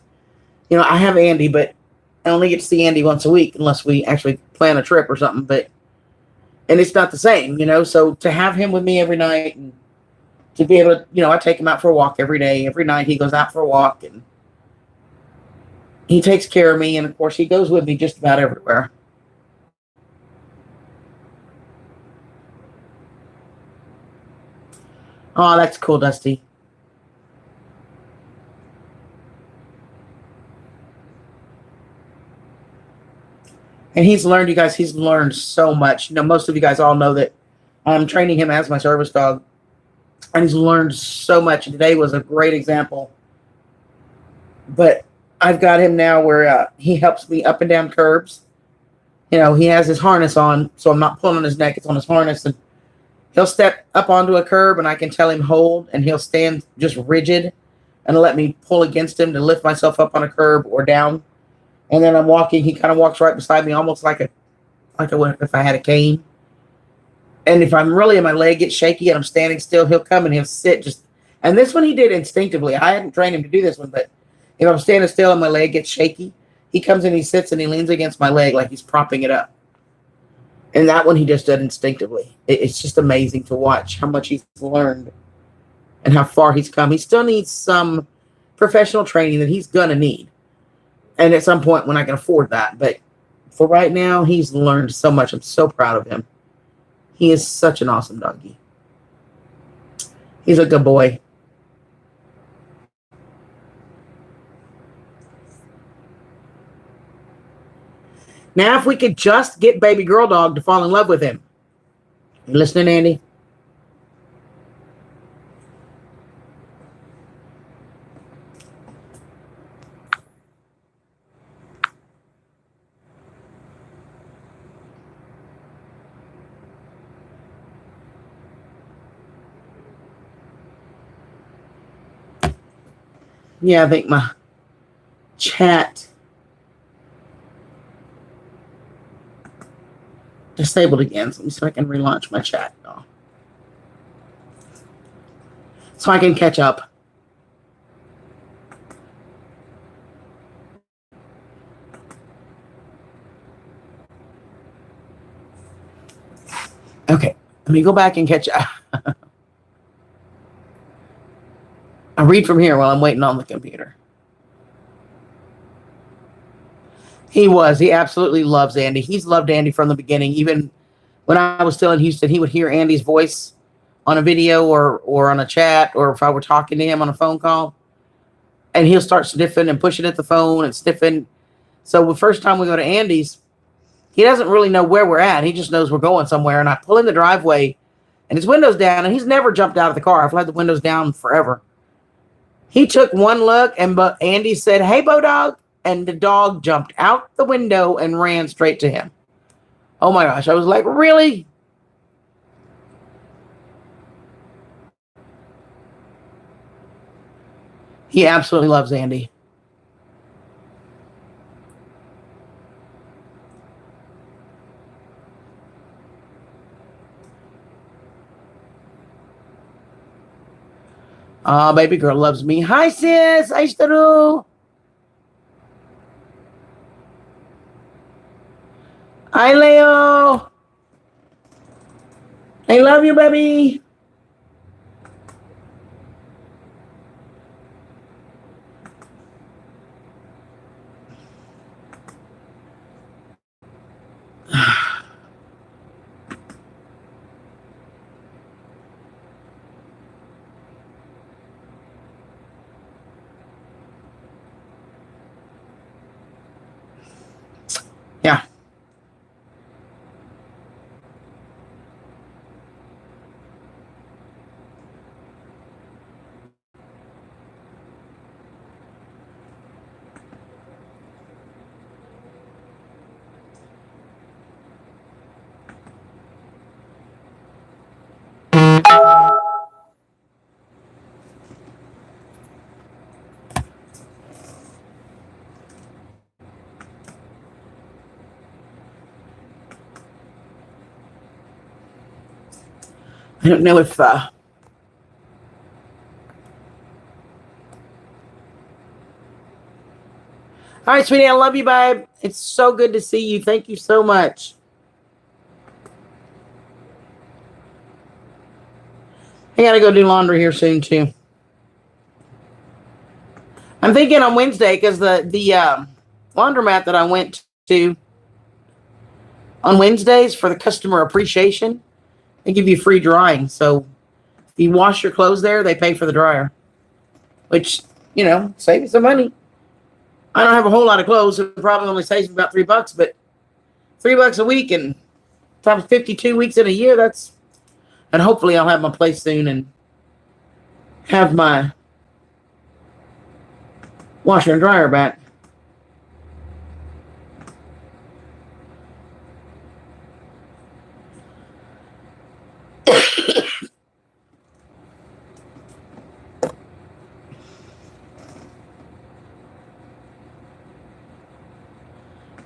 You know, I have Andy, but I only get to see Andy once a week unless we actually plan a trip or something. And it's not the same, you know. So to have him with me every night and to be able to, you know, I take him out for a walk every day. Every night he goes out for a walk and he takes care of me. And of course, he goes with me just about everywhere. Oh, that's cool, Dusty. And he's learned, you guys, he's learned so much. You know, most of you guys all know that I'm training him as my service dog. And he's learned so much. Today was a great example. But I've got him now where he helps me up and down curbs. You know, he has his harness on, so I'm not pulling on his neck. It's on his harness. And he'll step up onto a curb, and I can tell him hold, and he'll stand just rigid and let me pull against him to lift myself up on a curb or down. And then I'm walking. He kind of walks right beside me, almost like if I had a cane. And if I'm really, my leg gets shaky and I'm standing still, he'll come and he'll sit just. And this one he did instinctively. I hadn't trained him to do this one, but if I'm standing still and my leg gets shaky, he comes and he sits and he leans against my leg like he's propping it up. And that one he just did instinctively. It's just amazing to watch how much he's learned and how far he's come. He still needs some professional training that he's going to need. And at some point when I can afford that. But for right now, he's learned so much. I'm so proud of him. He is such an awesome doggy. He's a good boy. Now, if we could just get baby girl dog to fall in love with him. You listening, Andy? Yeah, I think my chat disabled again. So let me see if I can relaunch my chat. So I can catch up. Okay, let me go back and catch up. I read from here while I'm waiting on the computer. He absolutely loves Andy. He's loved Andy from the beginning. Even when I was still in Houston, he would hear Andy's voice on a video or on a chat, or if I were talking to him on a phone call, and he'll start sniffing and pushing at the phone and sniffing. So the first time we go to Andy's, he doesn't really know where we're at. He just knows we're going somewhere. And I pull in the driveway and his window's down, and he's never jumped out of the car. I've had the windows down forever. He took one look, and Andy said, "Hey, Bo Dog." And the dog jumped out the window and ran straight to him. Oh my gosh. I was like, really? He absolutely loves Andy. Baby girl loves me. Hi, sis. Aishtaru. Hi, Leo. I love you, baby. Yeah. I don't know if all right, sweetie, I love you, babe. It's so good to see you. Thank you so much. I gotta go do laundry here soon too. I'm thinking on Wednesday because the laundromat that I went to on Wednesdays for the customer appreciation, they give you free drying. So if you wash your clothes there, they pay for the dryer, which, saves you some money. I don't have a whole lot of clothes. So it probably only saves me about $3, but $3 a week and times 52 weeks in a year, and hopefully I'll have my place soon and have my washer and dryer back.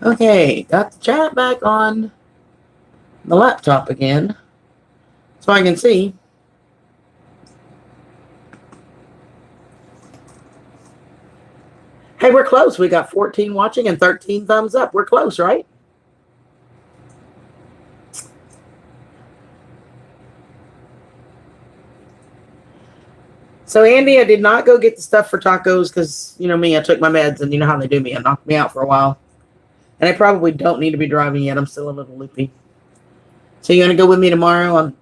Okay, got the chat back on the laptop again so I can see. Hey, we're close. We got 14 watching and 13 thumbs up. We're close, right? So, Andy, I did not go get the stuff for tacos because, me, I took my meds and you know how they do me. It knocked me out for a while. And I probably don't need to be driving yet. I'm still a little loopy. So, you going to go with me tomorrow and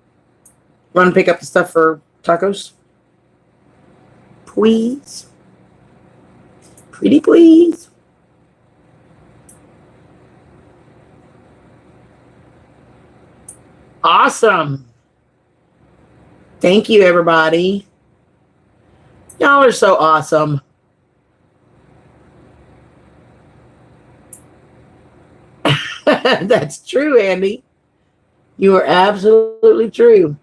run pick up the stuff for tacos? Please? Pretty please? Awesome. Thank you, everybody. Y'all are so awesome. That's true, Andy. You are absolutely true.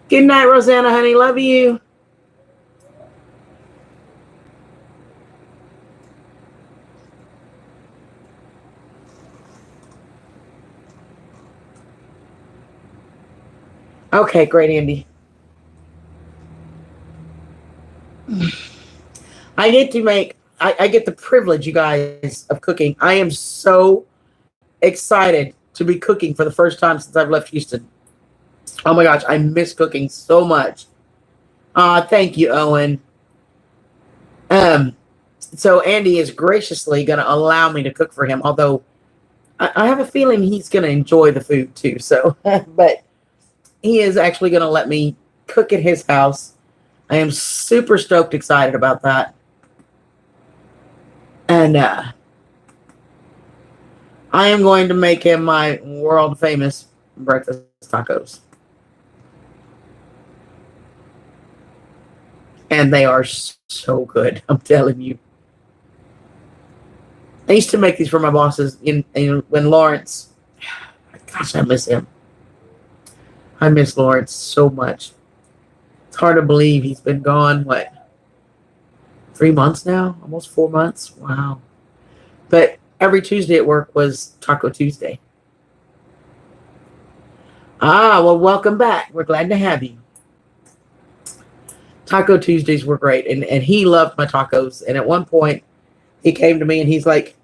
Good night, Rosanna, honey. Love you. Okay, great, Andy. I get the privilege, you guys, of cooking. I am so excited to be cooking for the first time since I've left Houston. Oh my gosh, I miss cooking so much. Thank you, Owen. So Andy is graciously going to allow me to cook for him, although I have a feeling he's going to enjoy the food too. So, but he is actually going to let me cook at his house. I am super stoked, excited about that. And I am going to make him my world famous breakfast tacos. And they are so good, I'm telling you. I used to make these for my bosses when Lawrence, gosh, I miss him. I miss Lawrence so much. It's hard to believe he's been gone, 3 months now? Almost 4 months? Wow. But every Tuesday at work was Taco Tuesday. Well, welcome back. We're glad to have you. Taco Tuesdays were great, and he loved my tacos. And at one point, he came to me and he's like,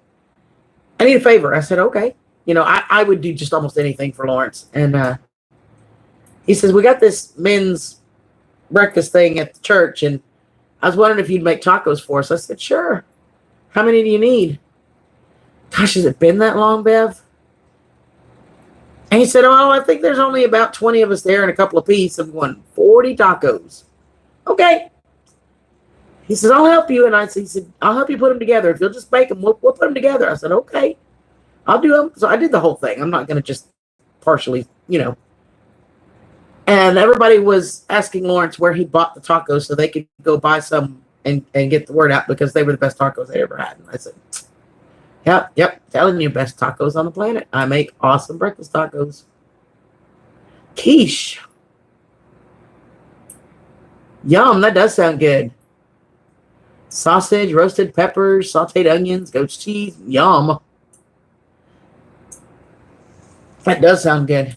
I need a favor. I said, okay. I would do just almost anything for Lawrence. And he says, we got this men's breakfast thing at the church, and I was wondering if you'd make tacos for us. I said, sure. How many do you need? Gosh, has it been that long, Bev? And he said, oh, I think there's only about 20 of us there and a couple of pieces. I'm going, 40 tacos. Okay. He says, I'll help you. And he said, I'll help you put them together. If you'll just bake them, we'll put them together. I said, okay, I'll do them. So I did the whole thing. I'm not going to just partially, And everybody was asking Lawrence where he bought the tacos so they could go buy some and get the word out because they were the best tacos they ever had. And I said, yep, telling you, best tacos on the planet. I make awesome breakfast tacos. Quiche. Yum, that does sound good. Sausage, roasted peppers, sauteed onions, goat's cheese. Yum. That does sound good.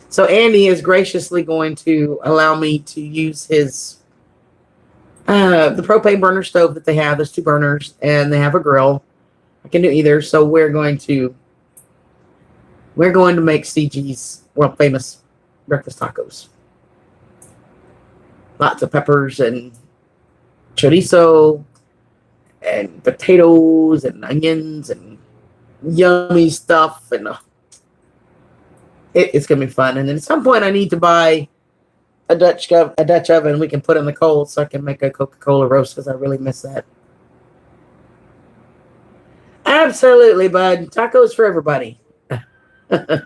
So Andy is graciously going to allow me to use his the propane burner stove that they have. There's 2 burners and they have a grill. I can do either. So we're going to make CG's world famous breakfast tacos. Lots of peppers and chorizo and potatoes and onions and yummy stuff, and it's gonna be fun. And then at some point I need to buy a Dutch oven we can put in the cold so I can make a Coca-Cola roast, because I really miss that. Absolutely, bud. Tacos for everybody. And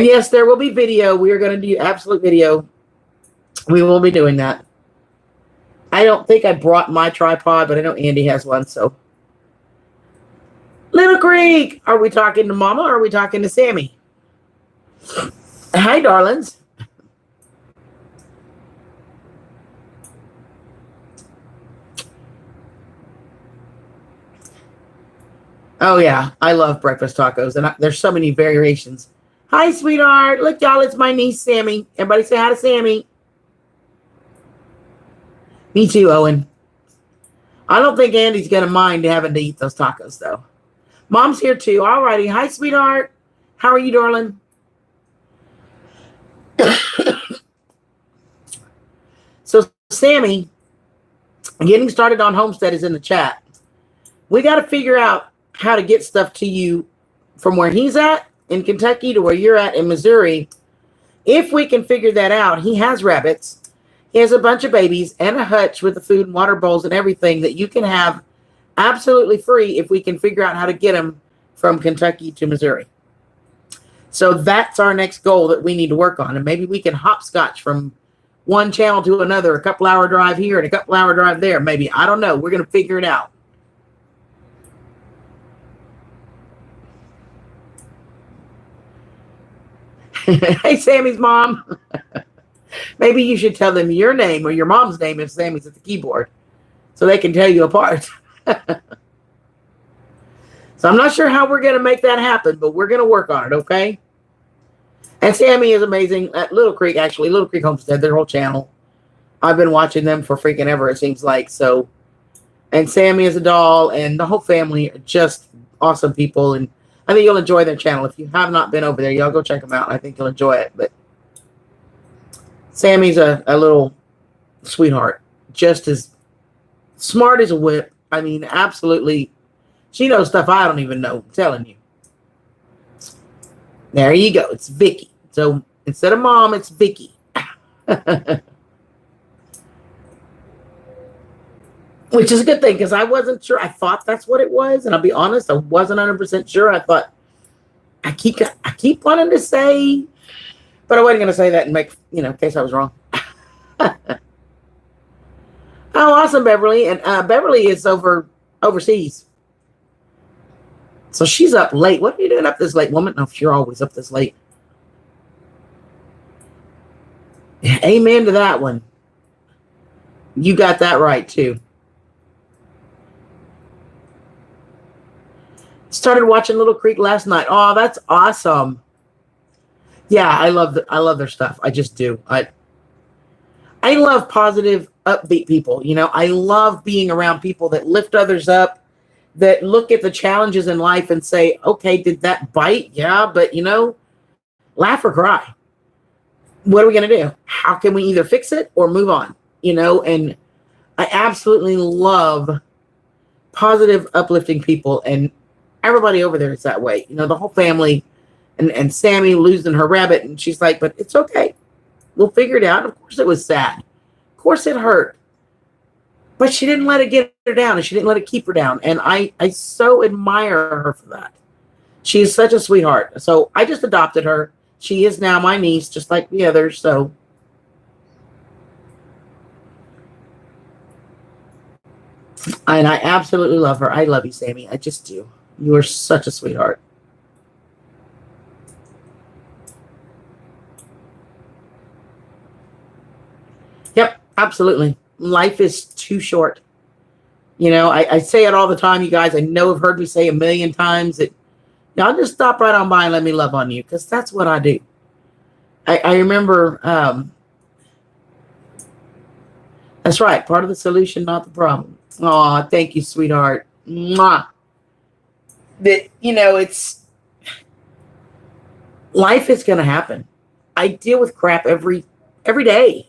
yes, there will be video. We are going to do absolute video. We will be doing that. I don't think I brought my tripod, but I know Andy has one. So, Little Creek, are we talking to Mama or are we talking to Sammy? Hi, darlings. Oh, yeah. I love breakfast tacos. And there's so many variations. Hi, sweetheart. Look, y'all, it's my niece, Sammy. Everybody say hi to Sammy. Me too, Owen. I don't think Andy's going to mind having to eat those tacos, though. Mom's here, too. All righty. Hi, sweetheart. How are you, darling? So, Sammy, getting started on Homestead is in the chat. We got to figure out how to get stuff to you from where he's at in Kentucky to where you're at in Missouri. If we can figure that out, he has rabbits. He has a bunch of babies and a hutch with the food and water bowls and everything that you can have absolutely free if we can figure out how to get them from Kentucky to Missouri. So that's our next goal that we need to work on. And maybe we can hopscotch from one channel to another, a couple hour drive here and a couple hour drive there. Maybe, I don't know. We're going to figure it out. Hey, Sammy's mom. Maybe you should tell them your name or your mom's name if Sammy's at the keyboard so they can tell you apart. So I'm not sure how we're going to make that happen, but we're going to work on it, okay? And Sammy is amazing at Little Creek, actually. Little Creek Homestead, their whole channel. I've been watching them for freaking ever, it seems like. So, and Sammy is a doll, and the whole family are just awesome people, and I think you'll enjoy their channel. If you have not been over there, y'all go check them out. I think you'll enjoy it. But Sammy's a little sweetheart. Just as smart as a whip. I mean, absolutely. She knows stuff I don't even know. I'm telling you. There you go. It's Vicky. So instead of mom, it's Vicky. Which is a good thing, because I wasn't sure. I thought that's what it was, and I'll be honest, I wasn't 100% sure. I thought I keep wanting to say, but I wasn't going to say that and make, in case I was wrong. Oh, awesome, Beverly. And Beverly is overseas, so she's up late. What are you doing up this late, woman? No, you're always up this late. Amen to that one. You got that right too. Started watching Little Creek last night. Oh, that's awesome. Yeah, I love their stuff. I just do. I love positive, upbeat people. I love being around people that lift others up, that look at the challenges in life and say, okay, did that bite? Yeah, but laugh or cry. What are we going to do? How can we either fix it or move on? And I absolutely love positive, uplifting people, and everybody over there is that way. The whole family, and Sammy losing her rabbit, and she's like, but it's okay. We'll figure it out. Of course it was sad. Of course it hurt. But she didn't let it get her down, and she didn't let it keep her down. And I so admire her for that. She is such a sweetheart. So I just adopted her. She is now my niece, just like the others. So and I absolutely love her. I love you, Sammy. I just do. You are such a sweetheart. Absolutely. Life is too short. You know, I say it all the time, you guys. I know have heard me say a million times that y'all just stop right on by and let me love on you, because that's what I do. I remember, that's right, part of the solution, not the problem. Oh, thank you, sweetheart. Mwah. That, you know, it's life is going to happen. I deal with crap every day.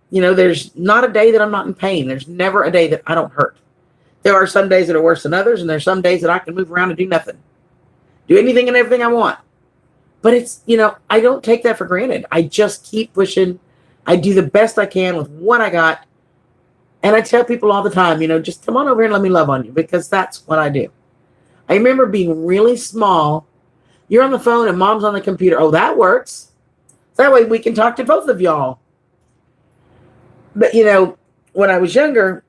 You know, there's not a day that I'm not in pain. There's never a day that I don't hurt. There are some days that are worse than others, and there's some days that I can move around and do nothing. Do anything and everything I want. But it's, you know, I don't take that for granted. I just keep pushing. I do the best I can with what I got. And I tell people all the time, you know, just come on over here and let me love on you, because that's what I do. I remember being really small. You're on the phone and mom's on the computer. Oh, that works. That way we can talk to both of y'all. But, you know, when I was younger,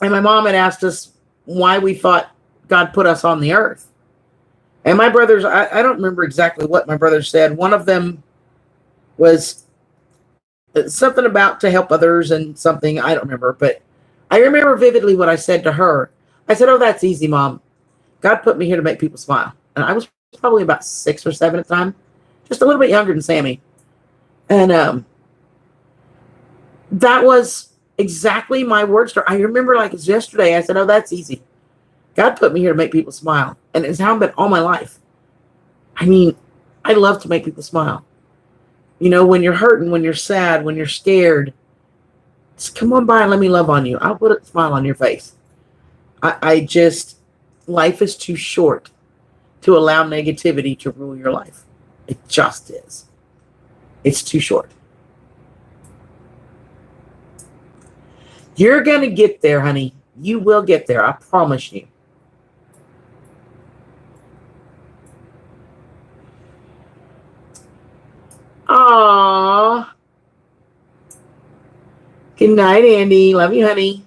and my mom had asked us why we thought God put us on the earth. And my brothers, I don't remember exactly what my brothers said. One of them was something about to help others and something, I don't remember. But I remember vividly what I said to her. I said, oh, that's easy, Mom. God put me here to make people smile. And I was probably about 6 or 7 at the time. Just a little bit younger than Sammy. And that was exactly my word story. I remember like it's yesterday. I said, oh, that's easy. God put me here to make people smile. And it's how I've been all my life. I mean, I love to make people smile. You know, when you're hurting, when you're sad, when you're scared, just come on by and let me love on you. I'll put a smile on your face. I just, life is too short to allow negativity to rule your life. It just is. It's too short. You're going to get there, honey. You will get there. I promise you. Aww. Good night, Andy. Love you, honey.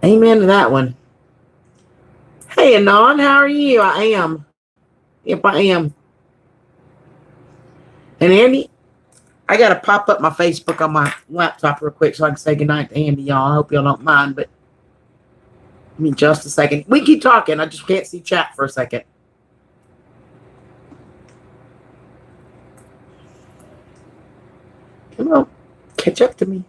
Amen to that one. Hey, Anon, how are you? I am. Yep, I am. And Andy, I got to pop up my Facebook on my laptop real quick so I can say goodnight to Andy, y'all. I hope y'all don't mind, but give me just a second. We keep talking. I just can't see chat for a second. Come on. Catch up to me.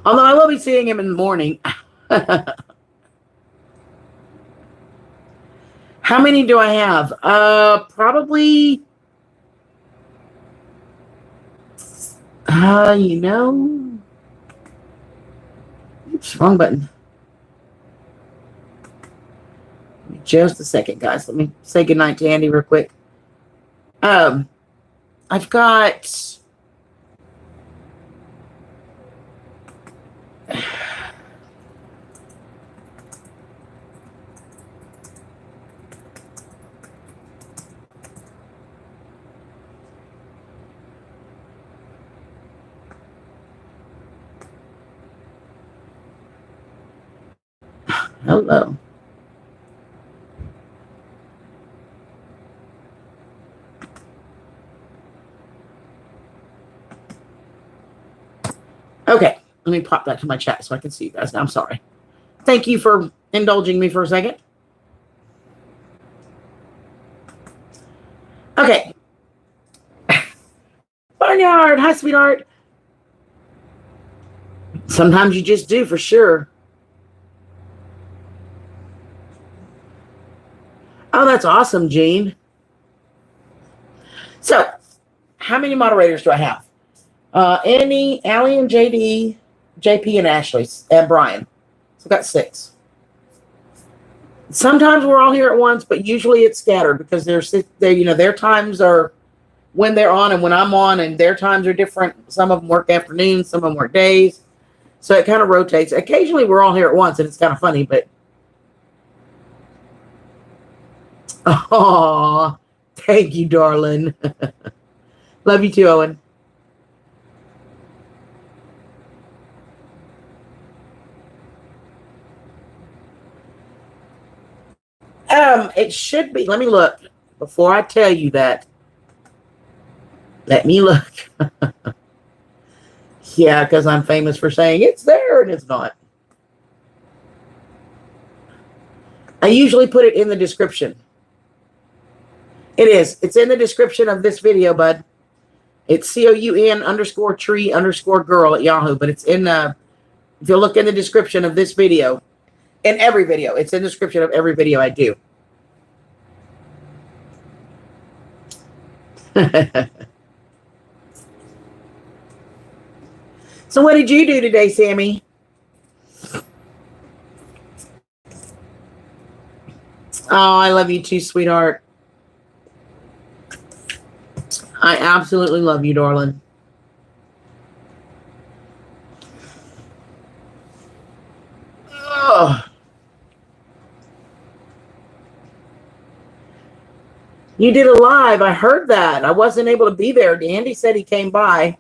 Although I will be seeing him in the morning. How many do I have? Probably, you know, oops, wrong button. Just a second, guys. Let me say goodnight to Andy real quick. I've got hello. Okay, let me pop that to my chat so I can see you guys now. I'm sorry. Thank you for indulging me for a second. Okay. Barnyard, hi, sweetheart. Sometimes you just do, for sure. Oh, that's awesome, Gene. So, how many moderators do I have? Annie, Allie, and JD, JP, and Ashley, and Brian. So I've got 6. Sometimes we're all here at once, but usually it's scattered because their times are when they're on and when I'm on, and their times are different. Some of them work afternoons, some of them work days. So it kind of rotates. Occasionally we're all here at once and it's kind of funny, but oh, thank you, darling. Love you too, Owen. It should be. Let me look. Before I tell you that, let me look. Yeah, because I'm famous for saying it's there and it's not. I usually put it in the description. It is. It's in the description of this video, bud. It's COUN_tree_girl at Yahoo, but it's in if you look in the description of this video, in every video, it's in the description of every video I do. So what did you do today, Sammy? Oh, I love you too, sweetheart. I absolutely love you, darling. Oh. You did a live. I heard that. I wasn't able to be there. Andy said he came by.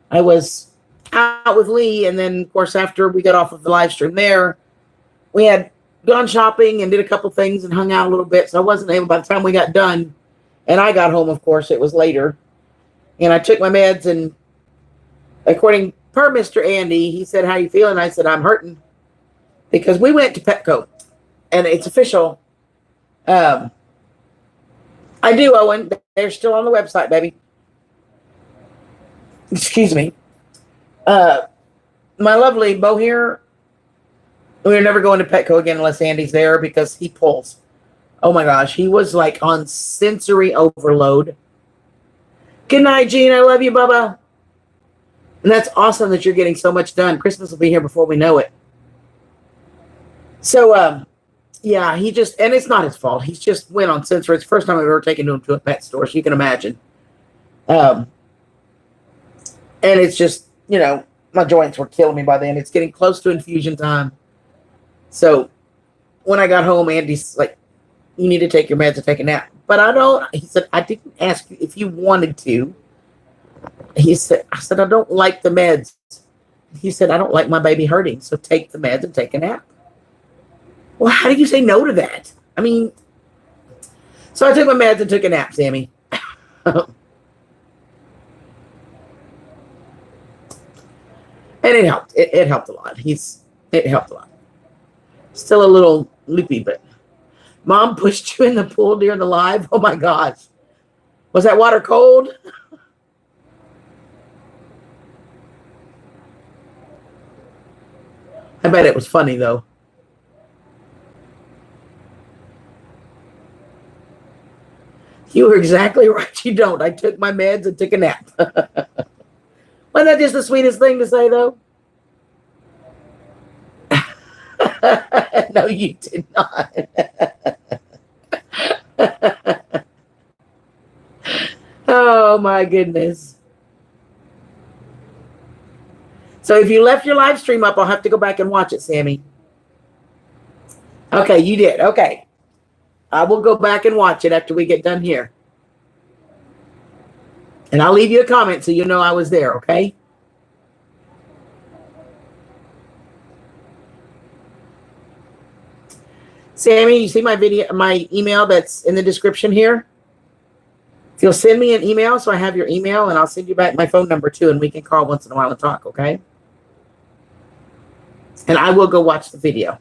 I was out with Lee, and then, of course, after we got off of the live stream there, we had gone shopping and did a couple things and hung out a little bit, so I wasn't able, by the time we got done, and I got home, of course, it was later, and I took my meds, and according per Mr. Andy, he said, how you feeling? I said, I'm hurting, because we went to Petco, and it's official. I do, Owen. They're still on the website, baby. Excuse me. My lovely Bo here, we're never going to Petco again unless Andy's there because he pulls. Oh my gosh, he was like on sensory overload. Good night, Gene. I love you, Bubba. And that's awesome that you're getting so much done. Christmas will be here before we know it. So, yeah, he just, and it's not his fault. He's just went on sensory. It's the first time I've ever taken him to a pet store, so you can imagine. And it's just, you know, my joints were killing me by then. It's getting close to infusion time. So when I got home, Andy's like, you need to take your meds and take a nap. But I don't, he said, I didn't ask you if you wanted to. I said, I don't like the meds. He said, I don't like my baby hurting, so take the meds and take a nap. Well, how do you say no to that? I mean, so I took my meds and took a nap, Sammy. And it helped. It helped a lot. It helped a lot. Still a little loopy, but Mom pushed you in the pool during the live. Oh my gosh. Was that water cold? I bet it was funny though. You were exactly right. You don't. I took my meds and took a nap. Wasn't that just the sweetest thing to say, though? No, you did not. Oh, my goodness. So if you left your live stream up, I'll have to go back and watch it, Sammy. Okay, you did. Okay. I will go back and watch it after we get done here. And I'll leave you a comment so you know I was there, okay? Sammy, you see my video, my email that's in the description here? If you'll send me an email, so I have your email, and I'll send you back my phone number too, and we can call once in a while and talk, okay? And I will go watch the video.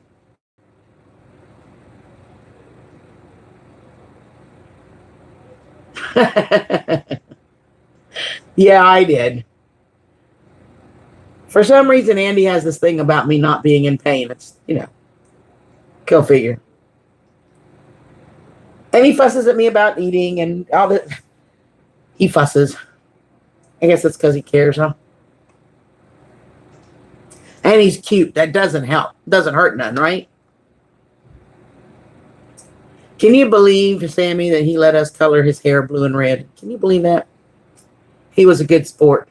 Yeah, I did. For some reason, Andy has this thing about me not being in pain. It's, you know, go figure. And he fusses at me about eating and all that. He fusses. I guess that's because he cares, huh? And he's cute. That doesn't help. Doesn't hurt none, right? Can you believe, Sammy, that he let us color his hair blue and red? Can you believe that? He was a good sport.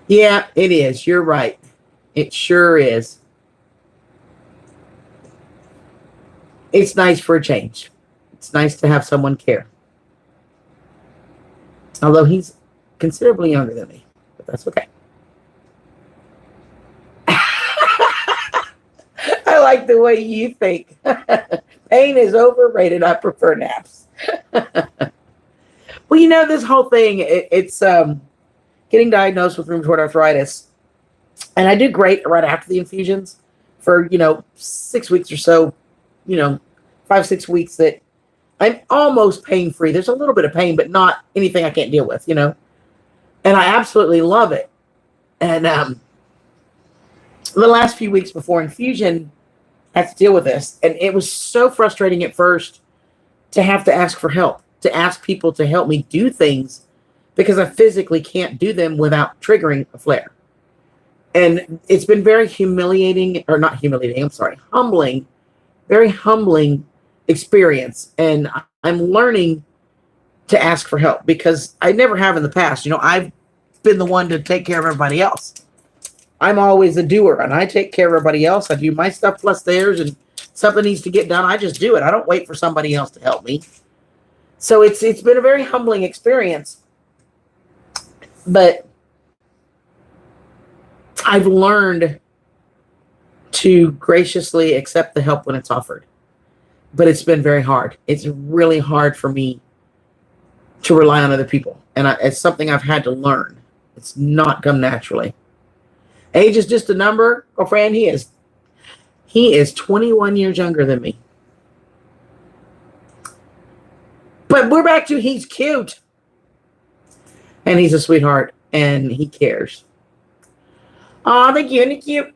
Yeah, it is. You're right. It sure is. It's nice for a change. It's nice to have someone care. Although he's considerably younger than me, but that's okay. I like the way you think. Pain is overrated. I prefer naps. Well, this whole thing, it's getting diagnosed with rheumatoid arthritis. And I do great right after the infusions for, 6 weeks or so, 5, 6 weeks that I'm almost pain free. There's a little bit of pain, but not anything I can't deal with. And I absolutely love it. And the last few weeks before infusion, I had to deal with this. And it was so frustrating at first to have to ask for help, to ask people to help me do things because I physically can't do them without triggering a flare. And it's been very humiliating, or not humiliating, I'm sorry, humbling, very humbling experience. And I'm learning to ask for help because I never have in the past. I've been the one to take care of everybody else. I'm always a doer and I take care of everybody else. I do my stuff plus theirs, and something needs to get done, I just do it. I don't wait for somebody else to help me. So it's been a very humbling experience. But I've learned to graciously accept the help when it's offered. But it's been very hard. It's really hard for me to rely on other people. And it's something I've had to learn. It's not come naturally. Age is just a number, girlfriend. He is 21 years younger than me. But we're back to he's cute. And he's a sweetheart. And he cares. Oh, thank you. Isn't it cute?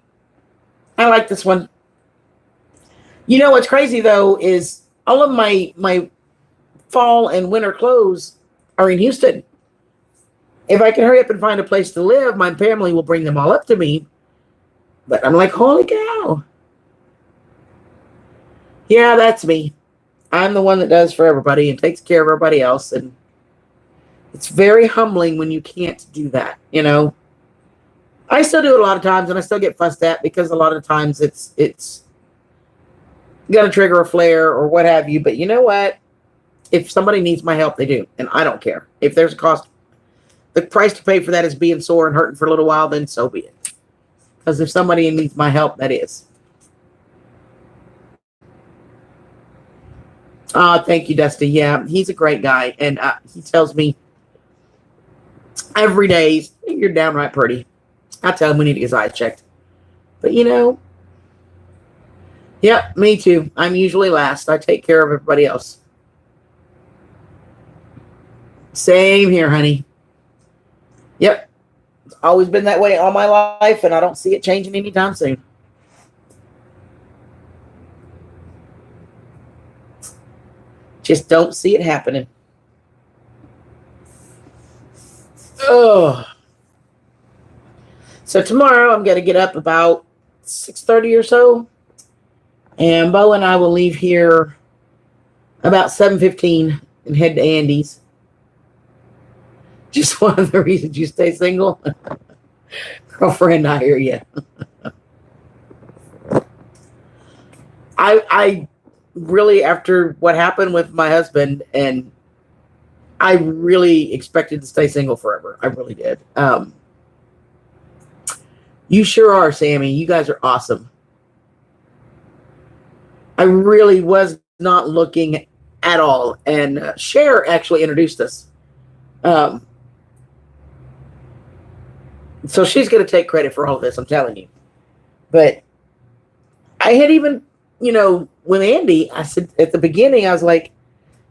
I like this one. What's crazy, though, is all of my fall and winter clothes are in Houston. If I can hurry up and find a place to live, my family will bring them all up to me. But I'm like, holy cow. Yeah, that's me. I'm the one that does for everybody and takes care of everybody else. And it's very humbling when you can't do that, I still do it a lot of times, and I still get fussed at because a lot of times it's going to trigger a flare or what have you. But you know what? If somebody needs my help, they do. And I don't care. If there's a cost, the price to pay for that is being sore and hurting for a little while, then so be it. Because if somebody needs my help, that is. Thank you, Dusty. Yeah, he's a great guy. And he tells me every day, you're downright pretty. I tell him we need to get his eyes checked. But yep, me too. I'm usually last. I take care of everybody else. Same here, honey. Yep. It's always been that way all my life, and I don't see it changing anytime soon. Just don't see it happening. Oh. So tomorrow I'm going to get up about 6:30 or so. And Bo and I will leave here about 7:15 and head to Andy's. Just one of the reasons you stay single. Girlfriend, I hear you. I really, after what happened with my husband, and I really expected to stay single forever. I really did. You sure are, Sammy. You guys are awesome. I really was not looking at all. And Cher actually introduced us. So she's going to take credit for all of this, I'm telling you. But I had even, with Andy, I said at the beginning, I was like,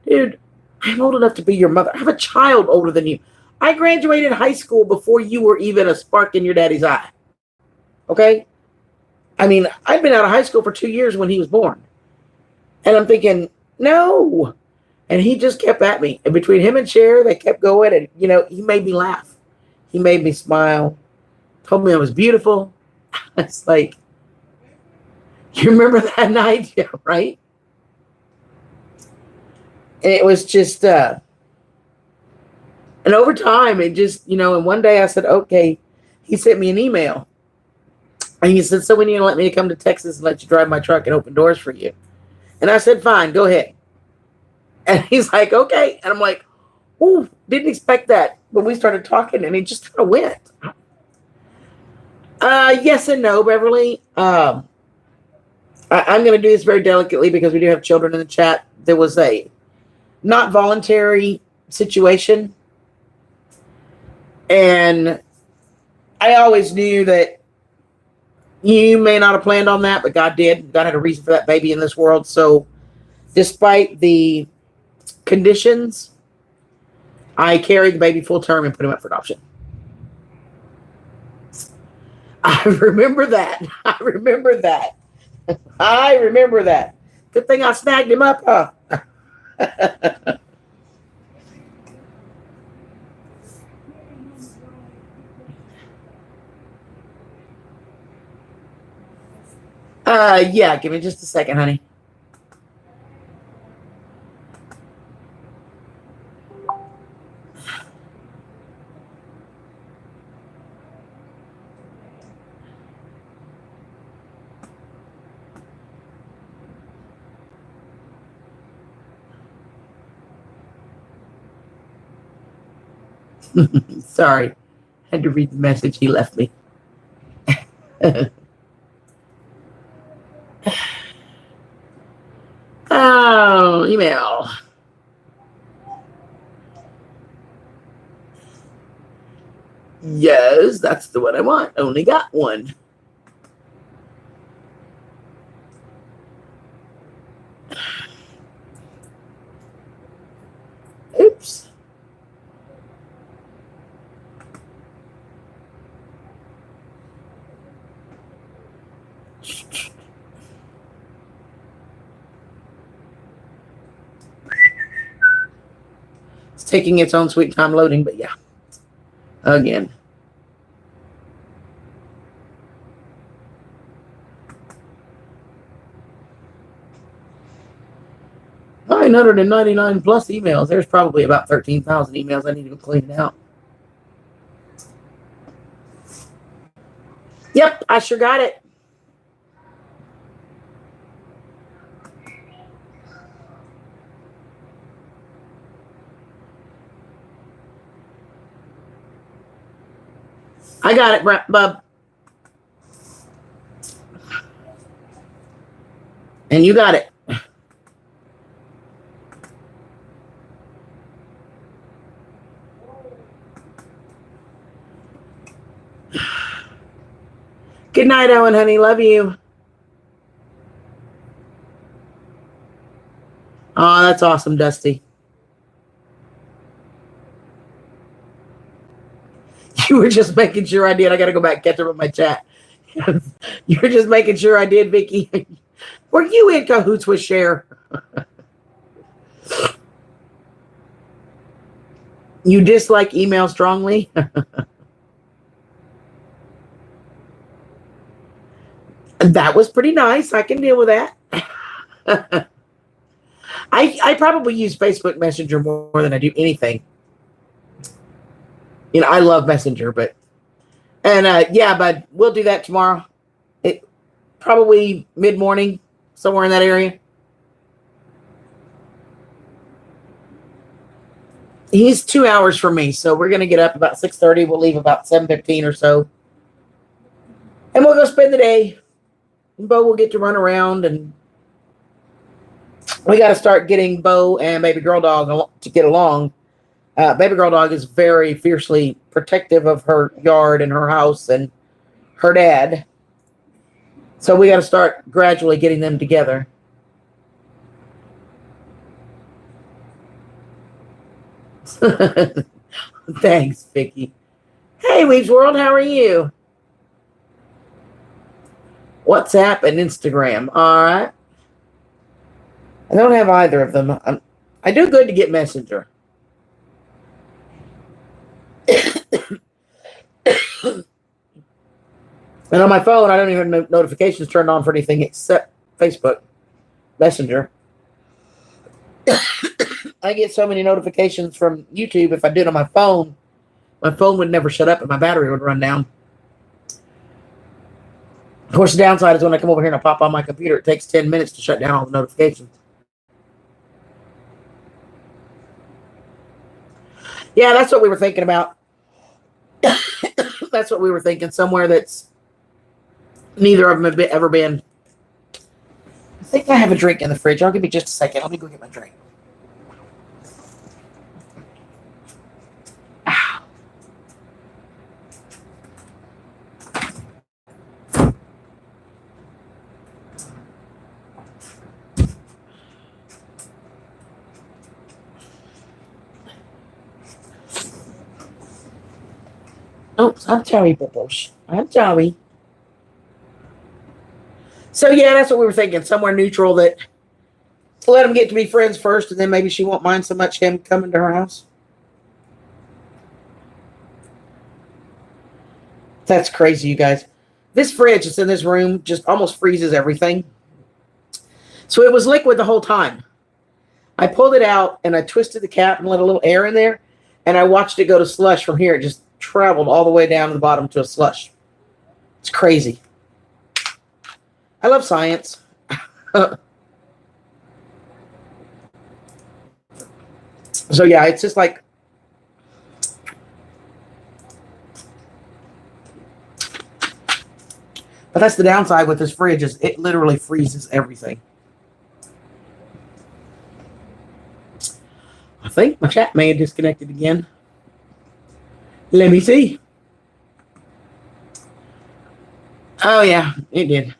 dude, I'm old enough to be your mother. I have a child older than you. I graduated high school before you were even a spark in your daddy's eye. Okay? I mean, I'd been out of high school for 2 years when he was born. And I'm thinking, no. And he just kept at me. And between him and Cher, they kept going. And, he made me laugh. He made me smile. Told me I was beautiful. It's like, you remember that night? Yeah, right? And it was just, and over time, it just, and one day I said, okay, he sent me an email. And he said, so when you let me come to Texas and let you drive my truck and open doors for you? And I said, fine, go ahead. And he's like, okay. And I'm like, ooh, didn't expect that. But we started talking and he just kind of went. Yes and no, Beverly. I'm going to do this very delicately because we do have children in the chat. There was a not voluntary situation. And I always knew that you may not have planned on that, but God did. God had a reason for that baby in this world. So despite the conditions, I carried the baby full term and put him up for adoption. I remember that. I remember that. I remember that. Good thing I snagged him up, huh? Yeah, give me just a second, honey. Sorry. Had to read the message he left me. Oh, email. Yes, that's the one I want. Only got one. Oops. It's taking its own sweet time loading, but yeah. Again. $999 plus emails. There's probably about 13,000 emails I need to clean out. Yep, I sure got it. I got it, bub. And you got it. Good night, Owen, honey. Love you. Oh, that's awesome, Dusty. You were just making sure I did. I got to go back and catch up with my chat. You were just making sure I did, Vicky. Were you in cahoots with Cher? You dislike email strongly? That was pretty nice. I can deal with that. I probably use Facebook Messenger more than I do anything. You know, I love Messenger, but yeah, but we'll do that tomorrow. It probably mid-morning, somewhere in that area. He's 2 hours from me, so we're gonna get up about 6:30. We'll leave about 7:15 or so, and we'll go spend the day. And Bo will get to run around, and we got to start getting Bo and baby girl dog to get along. Baby girl dog is very fiercely protective of her yard and her house and her dad. So we got to start gradually getting them together. Thanks, Vicky. Hey, Weaves World, how are you? WhatsApp and Instagram. All right. I don't have either of them. I do good to get Messenger. And on my phone, I don't even have notifications turned on for anything except Facebook Messenger. I get so many notifications from YouTube. If I did it on my phone would never shut up and my battery would run down. Of course, the downside is when I come over here and I pop on my computer, it takes 10 minutes to shut down all the notifications. Yeah, that's what we were thinking about. That's what we were thinking. Somewhere that's neither of them have ever been. I think I have a drink in the fridge. I'll give you just a second. Let me go get my drink. Oh, I'm sorry, Bubbles. I'm sorry. So, yeah, that's what we were thinking. Somewhere neutral that let them get to be friends first, and then maybe she won't mind so much him coming to her house. That's crazy, you guys. This fridge that's in this room just almost freezes everything. So it was liquid the whole time. I pulled it out, and I twisted the cap and let a little air in there, and I watched it go to slush from here. It just traveled all the way down to the bottom to a slush. It's crazy. I love science. So yeah, it's just like but that's the downside with this fridge is it literally freezes everything. I think my chat may have disconnected again. Let me see. Oh, yeah, it did.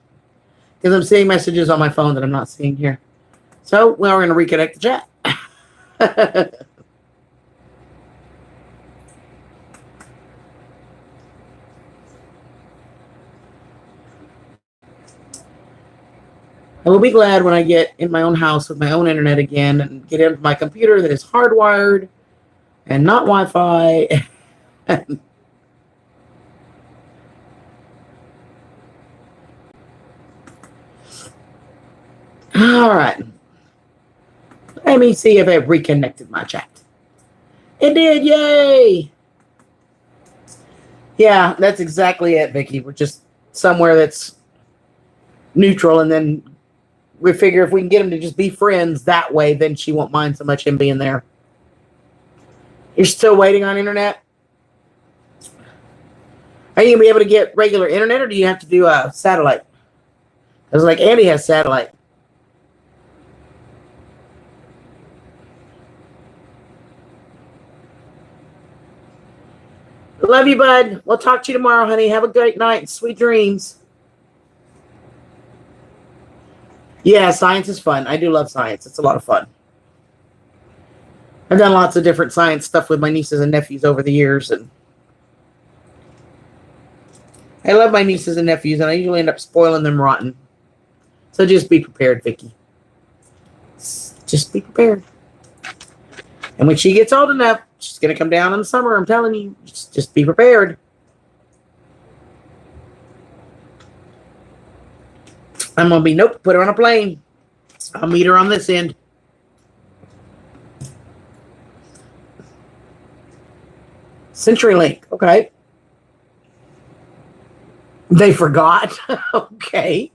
Because I'm seeing messages on my phone that I'm not seeing here. So, well, we're going to reconnect the chat. I will be glad when I get in my own house with my own internet again and get into my computer that is hardwired and not Wi-Fi. All right. Let me see if I've reconnected my chat. It did. Yay. Yeah, that's exactly it, Vicky. We're just somewhere that's neutral, and then we figure if we can get them to just be friends that way, then she won't mind so much him being there. You're still waiting on internet? Are you going to be able to get regular internet, or do you have to do a satellite? Because like Andy has satellite. Love you, bud. We'll talk to you tomorrow, honey. Have a great night. Sweet dreams. Yeah, science is fun. I do love science. It's a lot of fun. I've done lots of different science stuff with my nieces and nephews over the years, and I love my nieces and nephews, and I usually end up spoiling them rotten. So just be prepared, Vicky. Just be prepared. And when she gets old enough, she's going to come down in the summer. I'm telling you, just be prepared. I'm going to be, nope, put her on a plane. I'll meet her on this end. CenturyLink, okay. They forgot. Okay.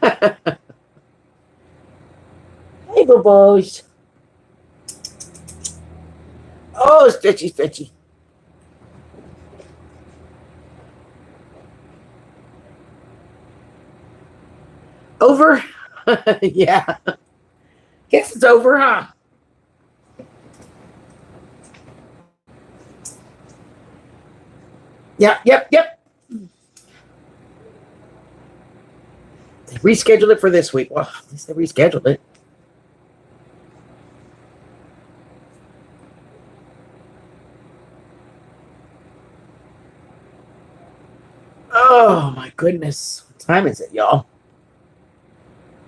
Hey, good boys. Oh, stitchy, stitchy. Over? Yeah. Guess it's over, huh? Yep. They rescheduled it for this week. Well, at least they rescheduled it. Oh, my goodness. What time is it, y'all?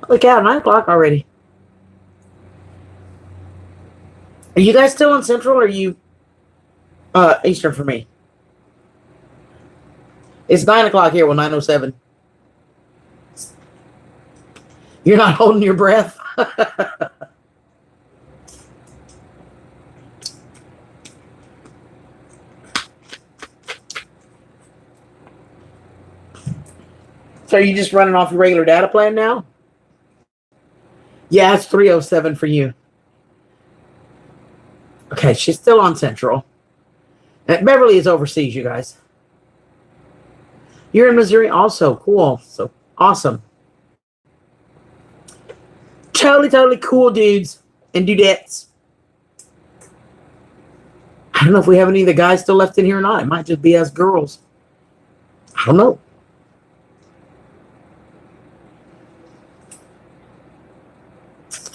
Look out, 9 o'clock already. Are you guys still on Central, or are you Eastern for me? It's 9 o'clock here. Well, 9:07. You're not holding your breath? So are you just running off your regular data plan now? Yeah, it's 307 for you. Okay, she's still on Central. And Beverly is overseas, you guys. You're in Missouri also. Cool. So awesome. Totally cool dudes and dudettes. I don't know if we have any of the guys still left in here or not. It might just be us girls. I don't know.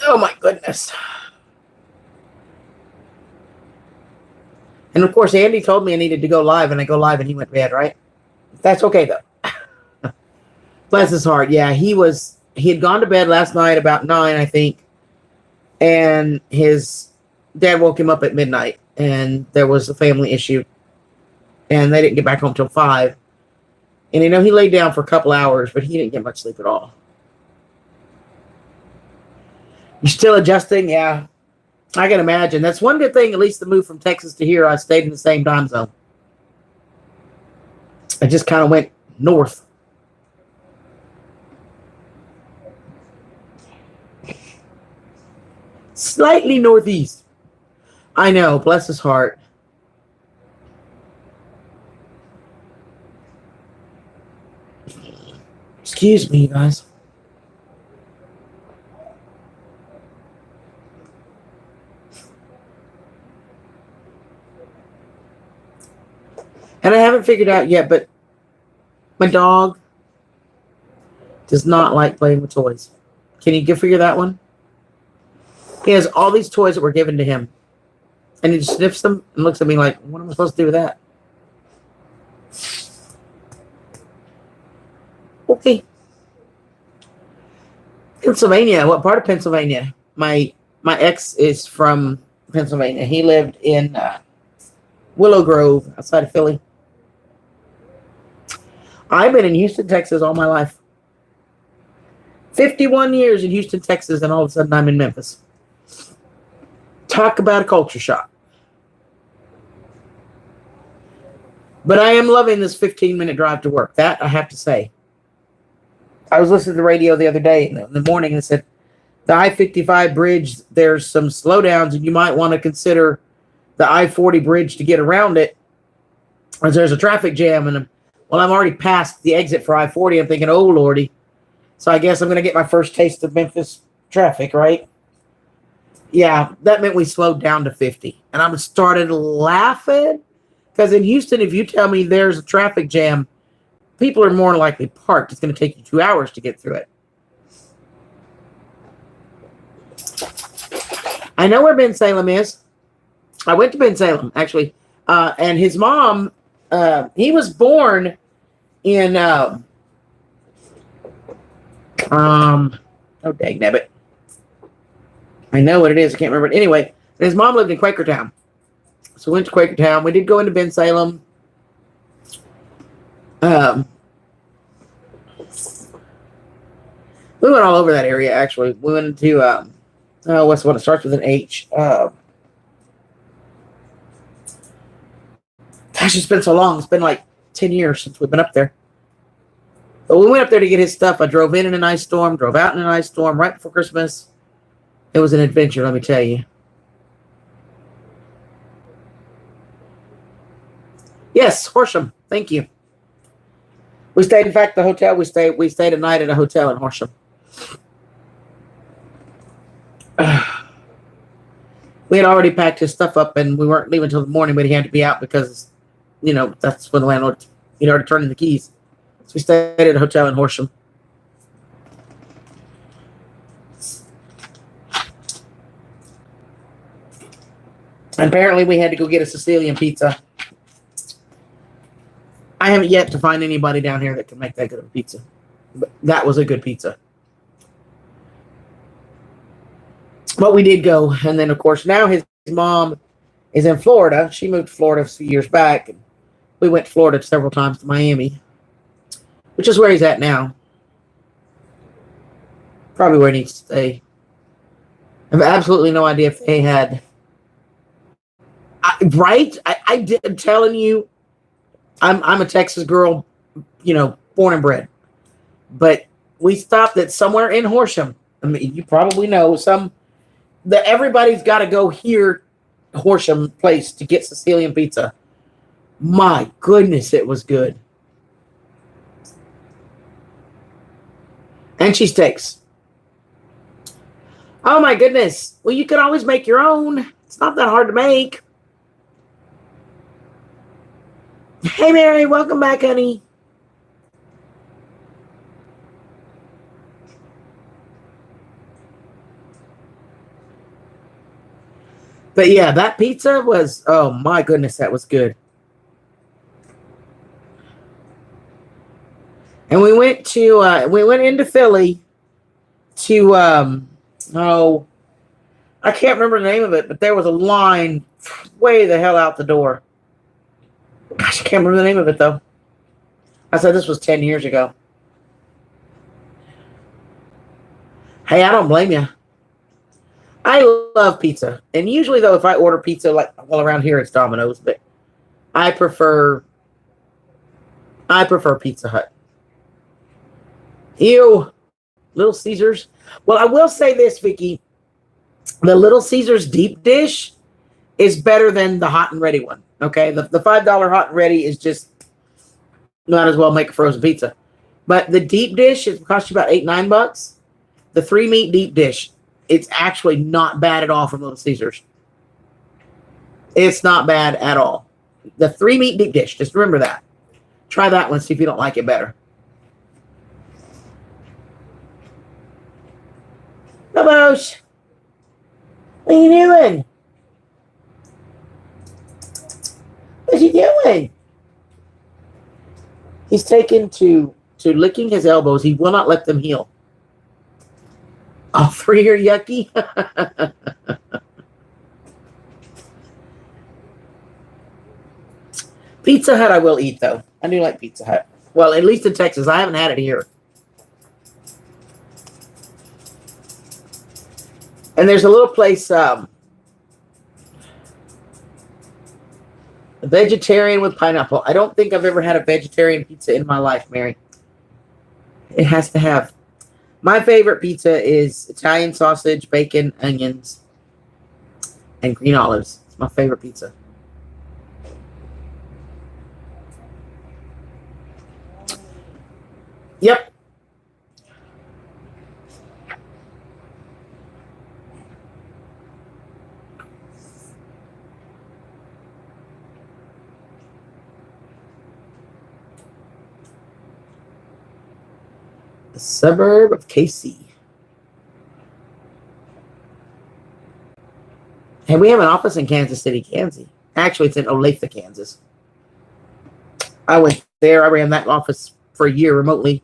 Oh my goodness. And of course, Andy told me I needed to go live, and I go live and he went bad, right? That's okay though. Bless his heart. Yeah, he had gone to bed last night about 9, I think. And his dad woke him up at midnight, and there was a family issue. And they didn't get back home till 5. And he laid down for a couple hours, but he didn't get much sleep at all. You're still adjusting? Yeah. I can imagine. That's one good thing, at least the move from Texas to here, I stayed in the same time zone. I just kind of went north. Slightly northeast. I know. Bless his heart. Excuse me, guys. And I haven't figured out yet, but my dog does not like playing with toys. Can you figure that one? He has all these toys that were given to him. And he just sniffs them and looks at me like, what am I supposed to do with that? Okay. Pennsylvania. What part of Pennsylvania? My ex is from Pennsylvania. He lived in Willow Grove outside of Philly. I've been in Houston, Texas all my life. 51 years in Houston, Texas, and all of a sudden I'm in Memphis. Talk about a culture shock. But I am loving this 15-minute drive to work. That I have to say. I was listening to the radio the other day in the morning, and it said, the I-55 bridge, there's some slowdowns, and you might want to consider the I-40 bridge to get around it, as there's a traffic jam. And I'm already past the exit for I-40. I'm thinking, oh, Lordy. So I guess I'm going to get my first taste of Memphis traffic, right? Yeah, that meant we slowed down to 50. And I started laughing. Because in Houston, if you tell me there's a traffic jam, people are more likely parked. It's going to take you 2 hours to get through it. I know where Ben Salem is. I went to Ben Salem, actually. And his mom, he was born in, oh, dang nabbit. I know what it is. I can't remember it. Anyway, his mom lived in Quakertown. So we went to Quakertown. We did go into Ben Salem. We went all over that area, actually. We went into, what's the one that starts with an H? Gosh, it's been so long. It's been like 10 years since we've been up there. But we went up there to get his stuff. I drove in an ice storm, drove out in an ice storm right before Christmas. It was an adventure, let me tell you. Yes, Horsham. Thank you. We stayed, in fact, the hotel, we stayed a night at a hotel in Horsham. We had already packed his stuff up, and we weren't leaving until the morning, but he had to be out because, that's when the landlord, already turned in the keys. So we stayed at a hotel in Horsham. And apparently we had to go get a Sicilian pizza. I haven't yet to find anybody down here that can make that good of a pizza. But that was a good pizza. But we did go. And then, of course, now his mom is in Florida. She moved to Florida a few years back. And we went to Florida several times to Miami, which is where he's at now. Probably where he needs to stay. I have absolutely no idea if they had... right? I'm telling you, I'm a Texas girl, born and bred. But we stopped at somewhere in Horsham. I mean, you probably know everybody's got to go here, Horsham place, to get Sicilian pizza. My goodness, it was good. And cheesesteaks. Oh my goodness. Well, you could always make your own. It's not that hard to make. Hey, Mary, welcome back, honey. But yeah, that pizza was, oh my goodness, that was good. And we went into Philly to, I can't remember the name of it, but there was a line way the hell out the door. Gosh, I can't remember the name of it, though. I said this was 10 years ago. Hey, I don't blame you. I love pizza. And usually, though, if I order pizza, around here it's Domino's, but I prefer Pizza Hut. Ew. Little Caesars. Well, I will say this, Vicky. The Little Caesars deep dish is better than the hot and ready one. Okay? The $5 hot and ready is just not as well make a frozen pizza. But the deep dish, it costs you about $8-9. The 3-meat deep dish, it's actually not bad at all from Little Caesars. It's not bad at all. The 3-meat deep dish, just remember that. Try that one, see if you don't like it better. Babosh, what are you doing? What's he doing? He's taken to licking his elbows. He will not let them heal. All 3 are yucky. Pizza Hut I will eat, though. I do like Pizza Hut. Well, at least in Texas. I haven't had it here. And there's a little place, vegetarian with pineapple. I don't think I've ever had a vegetarian pizza in my life, Mary. It has to have. My favorite pizza is Italian sausage, bacon, onions, and green olives. It's my favorite pizza. Yep. The suburb of KC. And we have an office in Kansas City, Kansas. Actually, it's in Olathe, Kansas. I went there. I ran that office for a year remotely.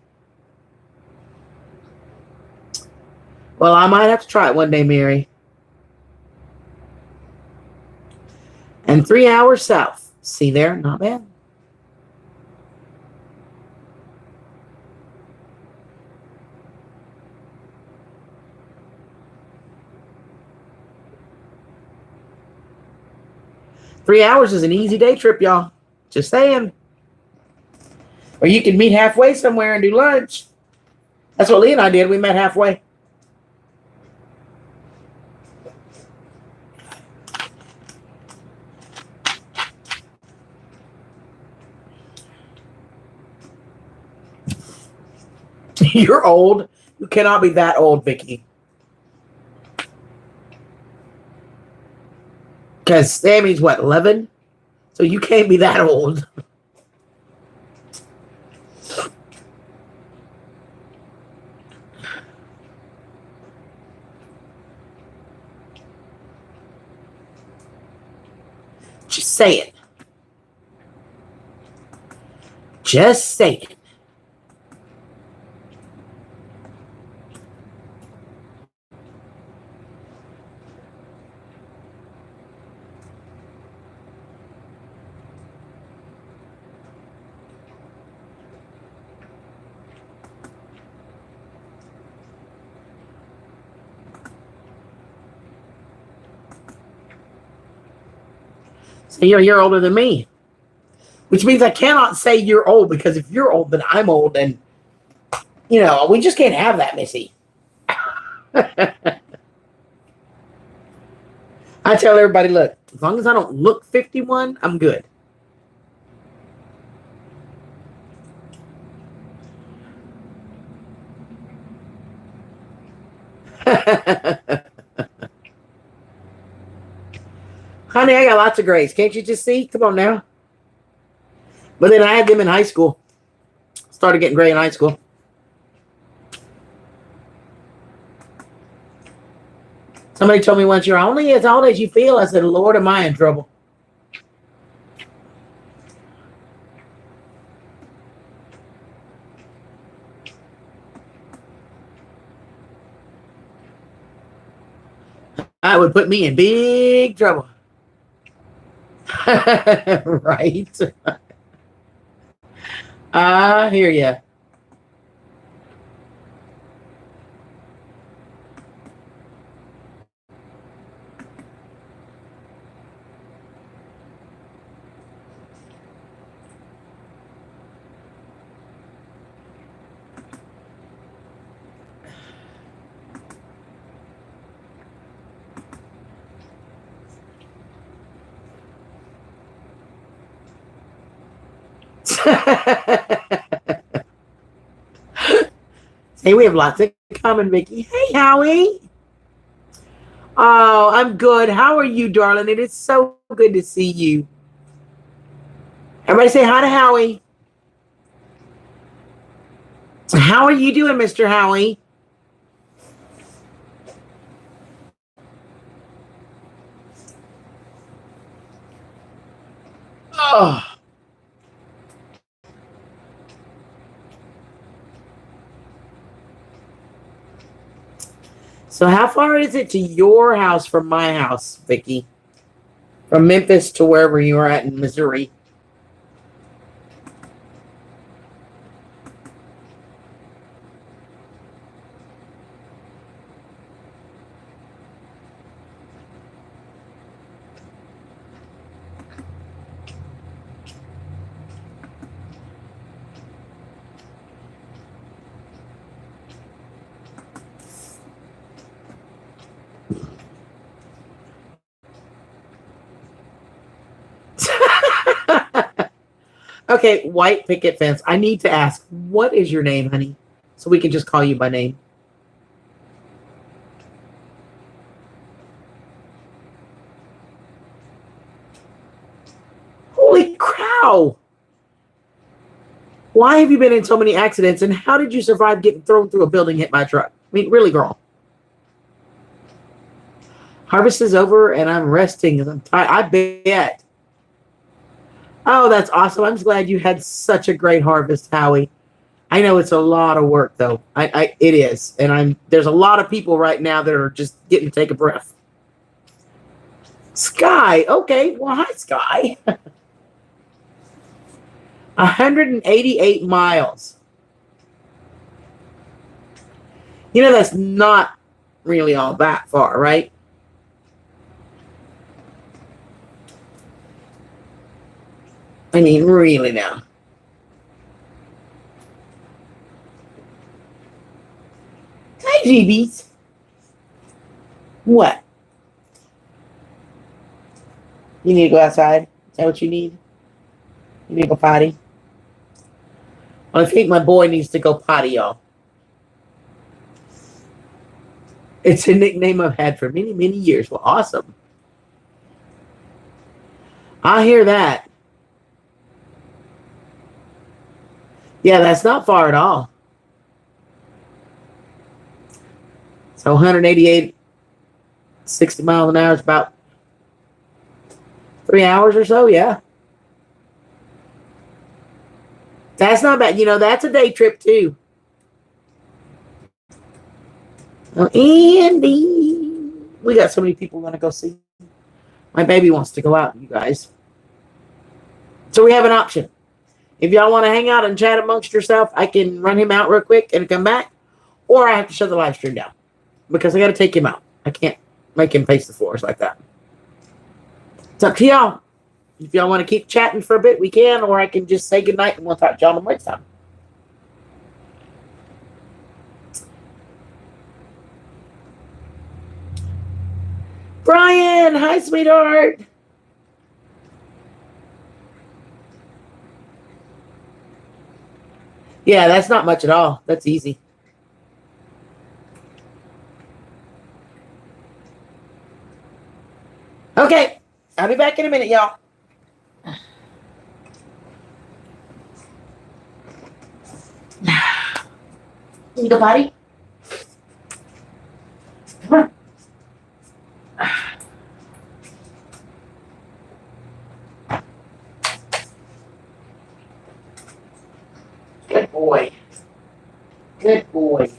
Well, I might have to try it one day, Mary. And 3 hours south. See there? Not bad. Three hours is an easy day trip, y'all. Just saying. Or you can meet halfway somewhere and do lunch. That's what Lee and I did. We met halfway. You're old. You cannot be that old, Vicky. Because Sammy's what, 11? So you can't be that old. Just say it. Just say it. So you're a year older than me. Which means I cannot say you're old, because if you're old, then I'm old, and You know, we just can't have that, Missy. I tell everybody, look, as long as I don't look 51, I'm good. Honey, I got lots of grays. Can't you just see? Come on now. But then I had them in high school. Started getting gray in high school. Somebody told me once, you're only as old as you feel. I said, Lord, am I in trouble? That would put me in big trouble. Right? I hear ya. Hey, we have lots in common, Vicky. Hey, Howie. Oh, I'm good. How are you, darling? It is so good to see you. Everybody say hi to Howie. How are you doing, Mr. Howie? Oh. So how far is it to your house from my house, Vicky? From Memphis to wherever you are at in Missouri? Okay, white picket fence. I need to ask, what is your name, honey? So we can just call you by name. Holy cow! Why have you been in so many accidents, and how did you survive getting thrown through a building hit by a truck? I mean, really, girl. Harvest is over, and I'm resting. I'm tired. I bet. Oh, that's awesome. I'm glad you had such a great harvest, Howie. I know it's a lot of work, though. It is. And there's a lot of people right now that are just getting to take a breath. Sky. Okay. Well, hi, Sky. 188 miles. You know, that's not really all that far, right? I mean, really now. Hi, GBs. What? You need to go outside? Is that what you need? You need to go potty? Well, I think my boy needs to go potty, y'all. It's a nickname I've had for many, many years. Well, awesome. I hear that. Yeah, that's not far at all. So 188, 60 miles an hour is about 3 hours or so, yeah. That's not bad. You know, that's a day trip, too. Oh, Andy. We got so many people want to go see. My baby wants to go out, you guys. So we have an option. If y'all want to hang out and chat amongst yourself, I can run him out real quick and come back. Or I have to shut the live stream down. Because I got to take him out. I can't make him face the floors like that. It's up to y'all. If y'all want to keep chatting for a bit, we can. Or I can just say goodnight and we'll talk to y'all next time. Brian, hi, sweetheart. Yeah, that's not much at all. That's easy. Okay, I'll be back in a minute, y'all. Can you go potty? Come on. Good boy. Good boy.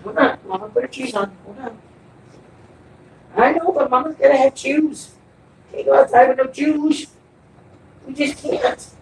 Hold on. Mama put her shoes on. Hold on. I know, but Mama's gonna have shoes. Can't go outside with no shoes. We just can't.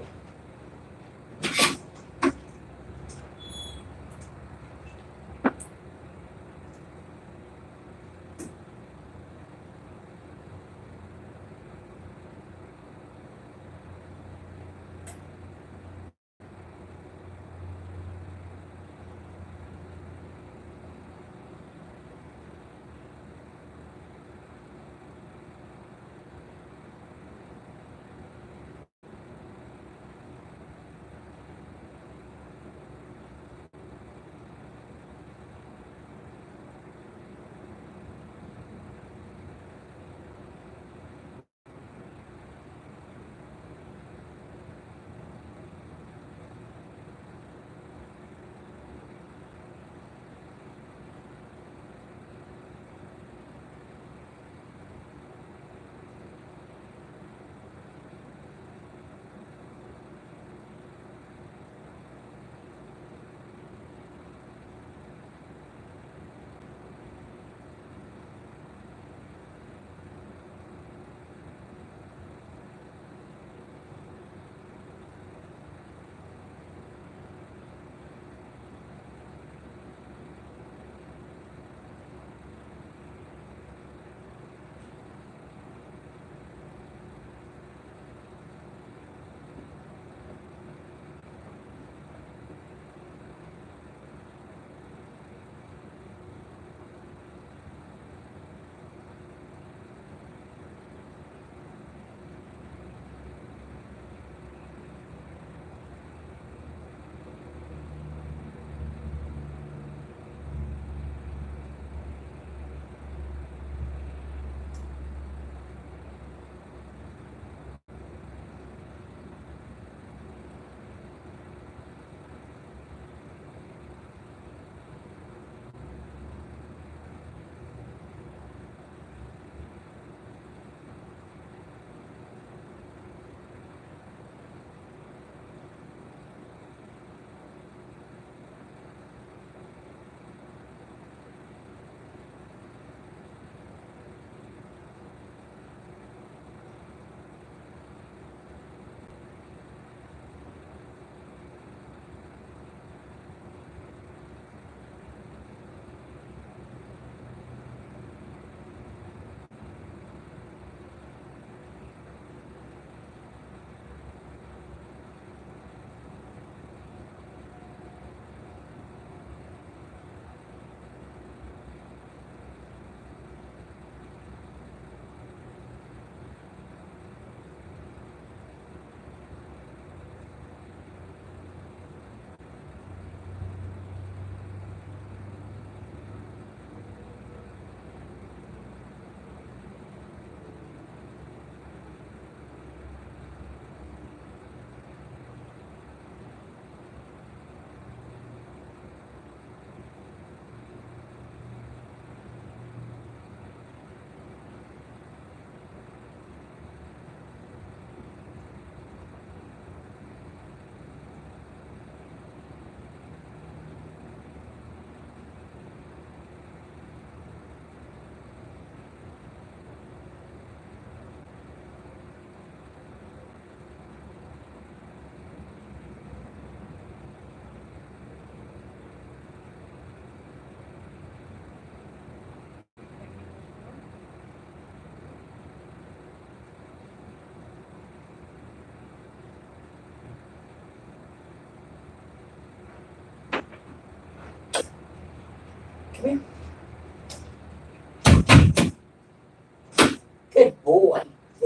Come here.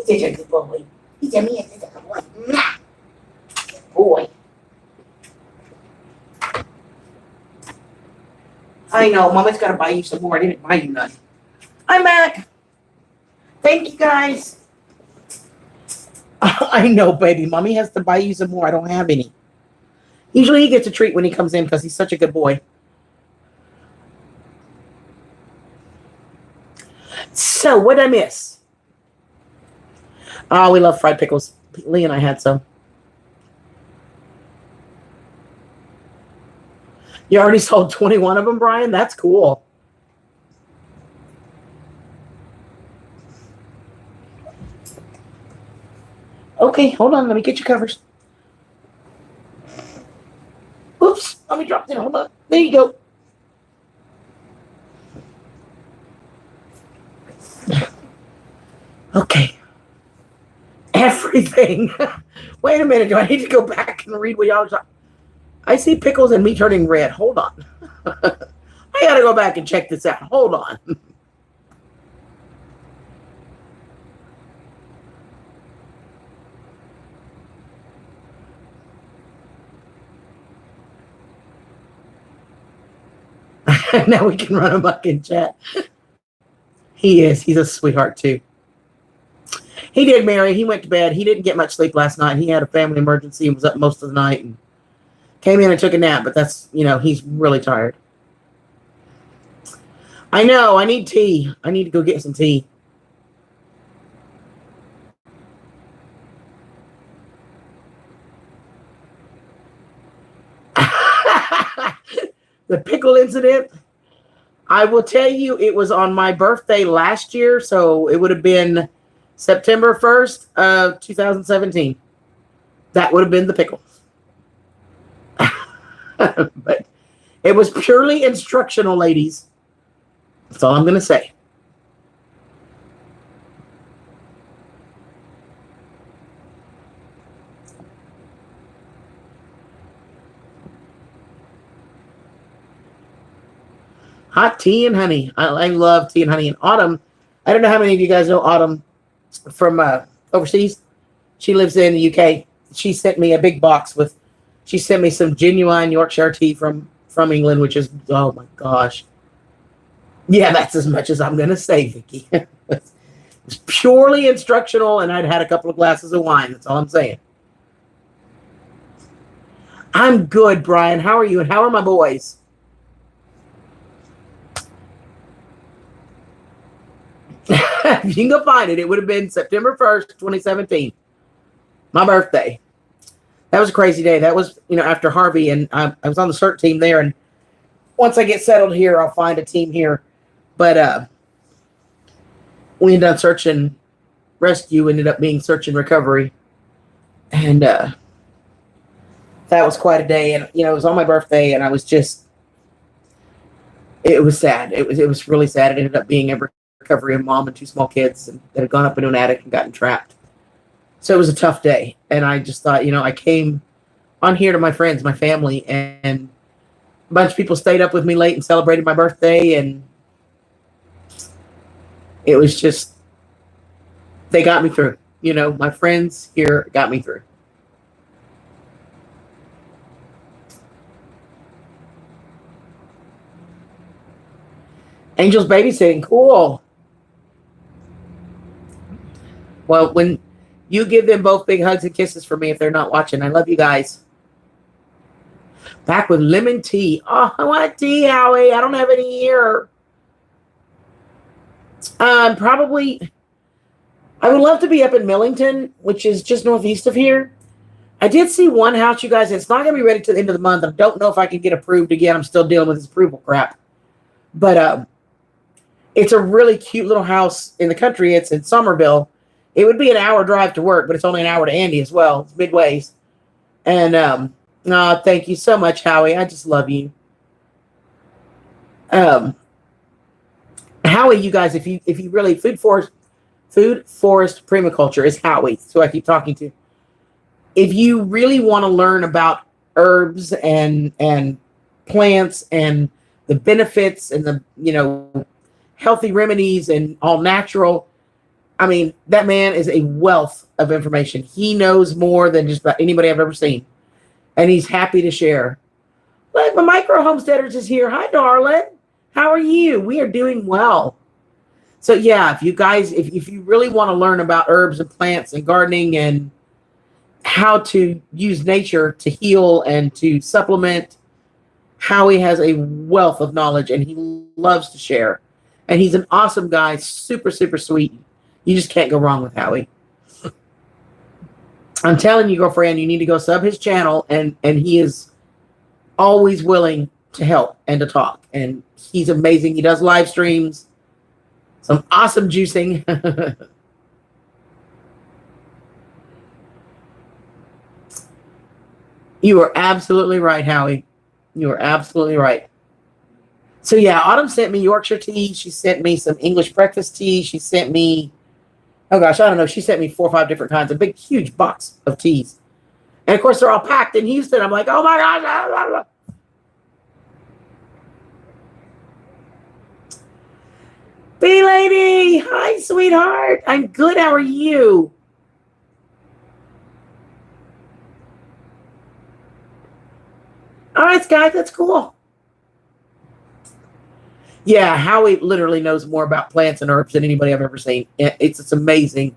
such a good boy. He's a man, such a good boy. Mwah. Good boy. I know, Mama's got to buy you some more. I didn't buy you none. I'm back. Thank you, guys. I know, baby. Mommy has to buy you some more. I don't have any. Usually he gets a treat when he comes in because he's such a good boy. So, what did I miss? Oh, we love fried pickles. Lee and I had some. You already sold 21 of them, Brian? That's cool. Okay, hold on. Let me get your covers. Oops. Let me drop it. Hold on. There you go. Okay. Everything. Wait a minute. Do I need to go back and read what y'all are talking? I see pickles and me turning red. Hold on. I gotta go back and check this out. Hold on. Now we can run amok in chat. He is. He's a sweetheart too. He did marry. He went to bed. He didn't get much sleep last night. He had a family emergency and was up most of the night and came in and took a nap, but that's, he's really tired. I know. I need tea. I need to go get some tea. The pickle incident. I will tell you, it was on my birthday last year, so it would have been September 1st of 2017. That would have been the pickle. But it was purely instructional, ladies. That's all I'm going to say. Hot tea and honey. I love tea and honey. And Autumn, I don't know how many of you guys know Autumn from overseas. She lives in the UK. She sent me a big box she sent me some genuine Yorkshire tea from England, which is, oh my gosh. Yeah, that's as much as I'm going to say, Vicky. It's purely instructional, and I'd had a couple of glasses of wine. That's all I'm saying. I'm good, Brian. How are you? And how are my boys? If you can go find it, it would have been September 1st, 2017. My birthday. That was a crazy day. That was, after Harvey, and I was on the CERT team there. And once I get settled here, I'll find a team here. But we ended up search and rescue, ended up being search and recovery. And that was quite a day. And, it was on my birthday, and I was just, it was sad. It was really sad. It ended up being a recovery of mom and two small kids that had gone up into an attic and gotten trapped. So it was a tough day. And I just thought, I came on here to my friends, my family, and a bunch of people stayed up with me late and celebrated my birthday. And it was just, they got me through. My friends here got me through. Angel's babysitting. Cool. Well, when you give them both big hugs and kisses for me if they're not watching. I love you guys. Back with lemon tea. Oh, I want tea, Howie. I don't have any here. Probably, I would love to be up in Millington, which is just northeast of here. I did see one house, you guys. It's not going to be ready to the end of the month. I don't know if I can get approved again. I'm still dealing with this approval crap. But it's a really cute little house in the country. It's in Somerville. It would be an hour drive to work, but it's only an hour to Andy as well. It's midways. And thank you so much, Howie. I just love you. Howie, you guys, if you really food forest permaculture is Howie, so I keep talking to. If you really want to learn about herbs and plants and the benefits and the healthy remedies and all natural, I mean, that man is a wealth of information. He knows more than just about anybody I've ever seen. And he's happy to share. Look, my micro homesteaders is here. Hi, darling. How are you? We are doing well. So yeah, if you guys, if you really want to learn about herbs and plants and gardening and how to use nature to heal and to supplement, Howie has a wealth of knowledge and he loves to share. And he's an awesome guy, super, super sweet. You just can't go wrong with Howie. I'm telling you, girlfriend, you need to go sub his channel, and he is always willing to help and to talk. And he's amazing. He does live streams, some awesome juicing. You are absolutely right, Howie. You are absolutely right. So yeah, Autumn sent me Yorkshire tea. She sent me some English breakfast tea. She sent me, oh gosh, I don't know. She sent me 4 or 5 different kinds, a big, huge box of teas. And of course, they're all packed in Houston. I'm like, oh my gosh. Blah, blah, blah. Bee lady, hi, sweetheart. I'm good. How are you? All right, guys, that's cool. Yeah, Howie literally knows more about plants and herbs than anybody I've ever seen. It's amazing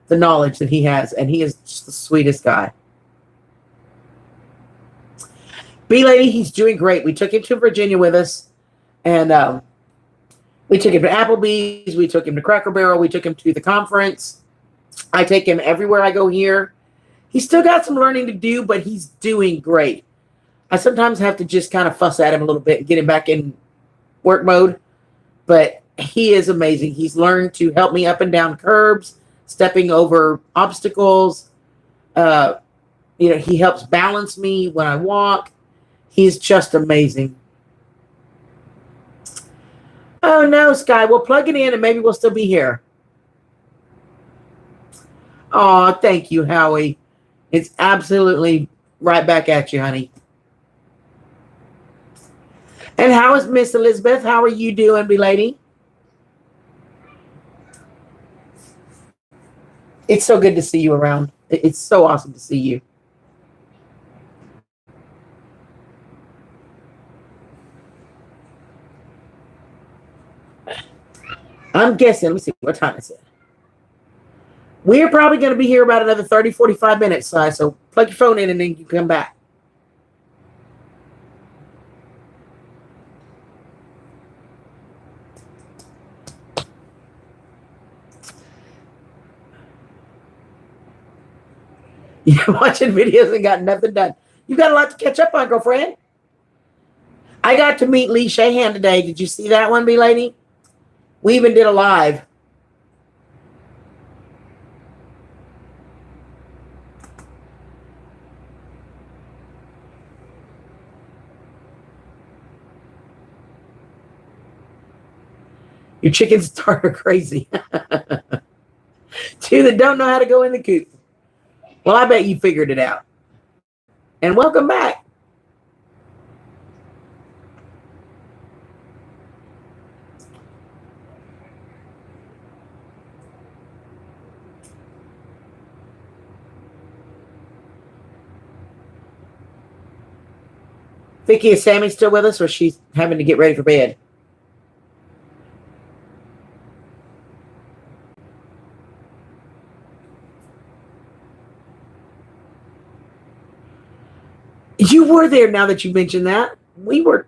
the knowledge that he has, and he is just the sweetest guy. Bee lady, he's doing great. We took him to Virginia with us, and we took him to Applebee's. We took him to Cracker Barrel. We took him to the conference. I take him everywhere I go here. He's still got some learning to do, but he's doing great. I sometimes have to just kind of fuss at him a little bit and get him back in work mode, but he is amazing. He's learned to help me up and down curbs, stepping over obstacles. He helps balance me when I walk. He's just amazing. Oh no, Sky, we'll plug it in and maybe we'll still be here. Oh, thank you, Howie. It's absolutely right back at you, honey. And how is Miss Elizabeth? How are you doing, Bee lady? It's so good to see you around. It's so awesome to see you. I'm guessing, let me see what time is it. We're probably going to be here about another 30, 45 minutes, so plug your phone in and then you can come back. You're watching videos and got nothing done. You've got a lot to catch up on, girlfriend. I got to meet Lee Shahan today. Did you see that one, Bee lady? We even did a live. Your chickens are crazy. Two that don't know how to go in the coop. Well, I bet you figured it out. And welcome back. Vicky, is Sammy still with us, or she's having to get ready for bed? You were there now that you mentioned that. We were.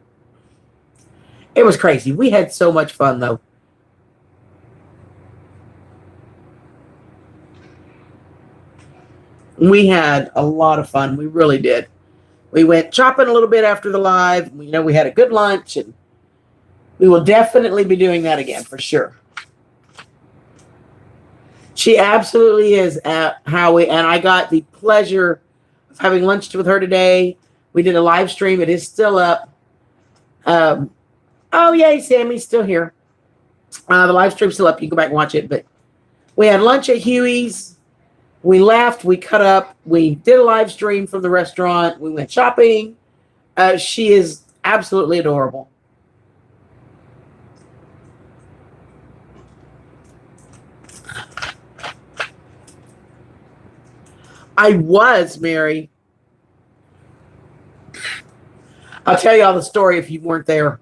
It was crazy. We had so much fun, though. We had a lot of fun. We really did. We went shopping a little bit after the live. We had a good lunch, and we will definitely be doing that again for sure. She absolutely is, Howie, and I got the pleasure of having lunch with her today. We did a live stream. It is still up. Oh, yay, Sammy's still here. The live stream's still up. You can go back and watch it. But we had lunch at Huey's. We left. We cut up. We did a live stream from the restaurant. We went shopping. She is absolutely adorable. I was, Mary. I'll tell y'all the story if you weren't there.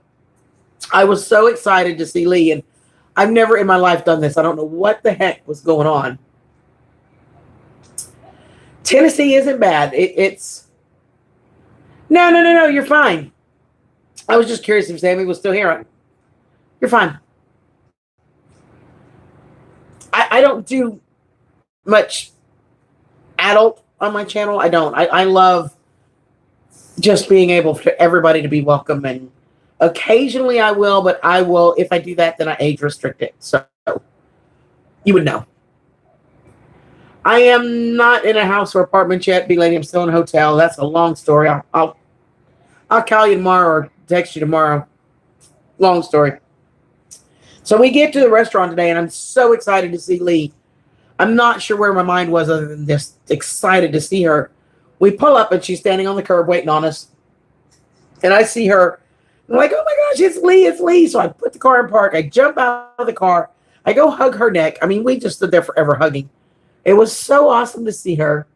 I was so excited to see Lee, and I've never in my life done this. I don't know what the heck was going on. Tennessee isn't bad. It's no. You're fine. I was just curious if Sammy was still here. You're fine. I don't do much adult on my channel. I don't. I love just being able for everybody to be welcome, and occasionally I will, but I will, if I do that, then I age restrict it. So you would know. I am not in a house or apartment yet, B-Lady. I'm still in a hotel. That's a long story. I'll call you tomorrow or text you tomorrow. Long story. So we get to the restaurant today, and I'm so excited to see Lee. I'm not sure where my mind was other than just excited to see her. We pull up, and she's standing on the curb waiting on us. And I see her. I'm like, oh, my gosh, it's Lee. It's Lee. So I put the car in park. I jump out of the car. I go hug her neck. I mean, we just stood there forever hugging. It was so awesome to see her.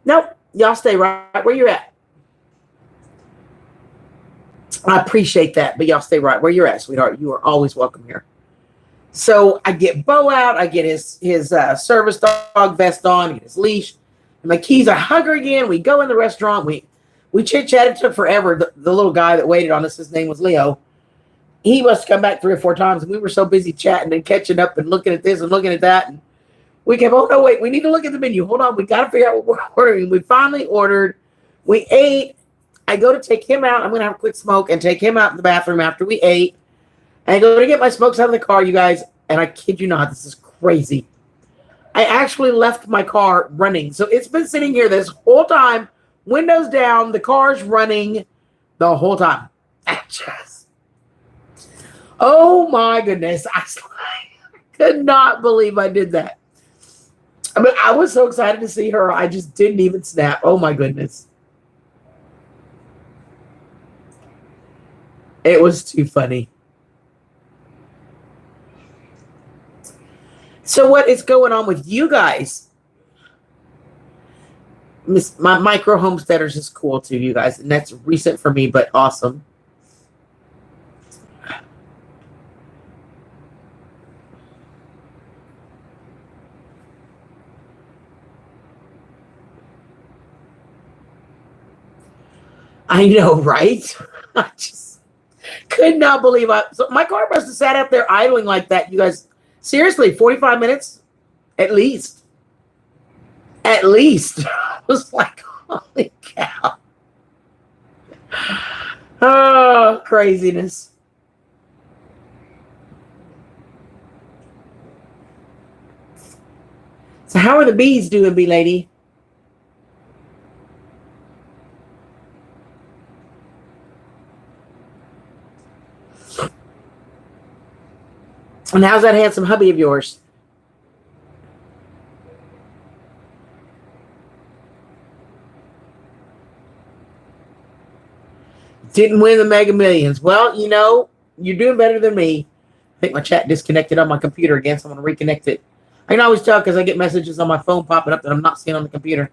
Nope. Y'all stay right where you're at. I appreciate that, but y'all stay right where you're at, sweetheart. You are always welcome here. So I get Bo out. I get his service dog vest on, get his leash, and my keys. I hug her again. We go in the restaurant. We chit-chatted. It took forever. The little guy that waited on us, his name was Leo. He must have come back 3 or 4 times, and we were so busy chatting and catching up and looking at this and looking at that. And we kept, oh, no, wait, we need to look at the menu. Hold on. We got to figure out what we're ordering. We finally ordered. We ate. I go to take him out. I'm going to have a quick smoke and take him out in the bathroom after we ate. And I go to get my smokes out of the car, you guys. And I kid you not, this is crazy. I actually left my car running. So it's been sitting here this whole time, windows down, the car's running the whole time. Oh, my goodness. I could not believe I did that. I mean, I was so excited to see her. I just didn't even snap. Oh, my goodness. It was too funny. So what is going on with you guys? My micro homesteaders is cool too, you guys. And that's recent for me, but awesome. I know, right? I just could not believe so my car must have sat out there idling like that, you guys. Seriously, 45 minutes at least. At least. I was like, holy cow. Oh, craziness. So how are the bees doing, B-Lady? And how's that handsome hubby of yours? Didn't win the Mega Millions. Well, you know, you're doing better than me. I think my chat disconnected on my computer again, so I'm going to reconnect it. I can always tell because I get messages on my phone popping up that I'm not seeing on the computer.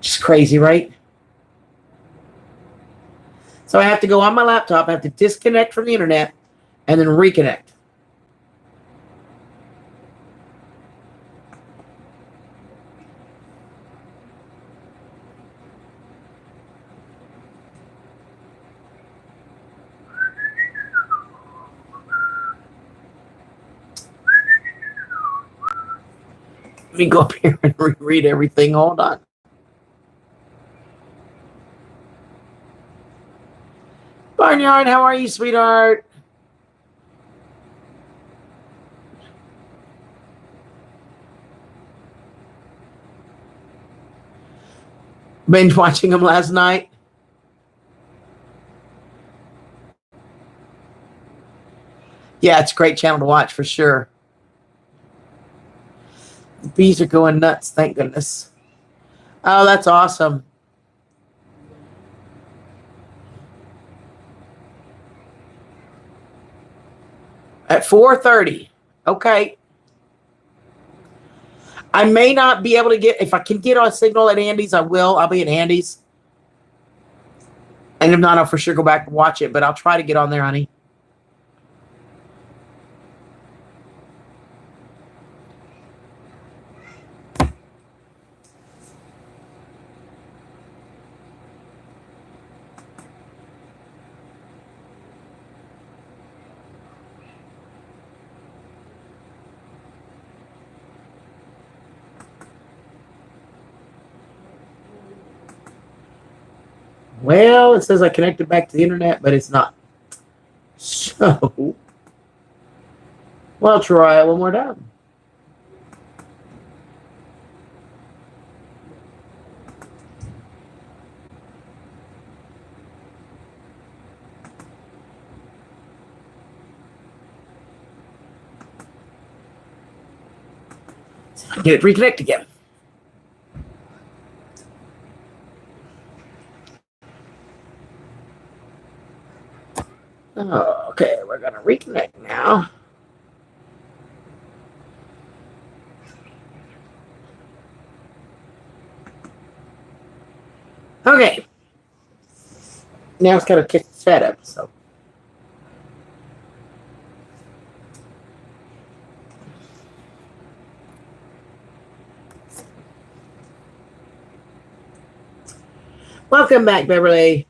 Just crazy, right? So I have to go on my laptop. I have to disconnect from the internet and then reconnect. Let me go up here and reread everything. Hold on. Barnyard, how are you, sweetheart? Binge watching them last night. Yeah, it's a great channel to watch for sure. The bees are going nuts, thank goodness. Oh, that's awesome. At 4:30. Okay. I may not be able to get, if I can get on a signal at Andy's, I will. I'll be at Andy's. And if not, I'll for sure go back and watch it, but I'll try to get on there, honey. Well, it says I connected back to the internet, but it's not. So, well, try it one more time. See if I can get it reconnect again. Oh, okay, we're going to reconnect now. Okay. Now it's got to kick the setup, so. Welcome back, Beverly.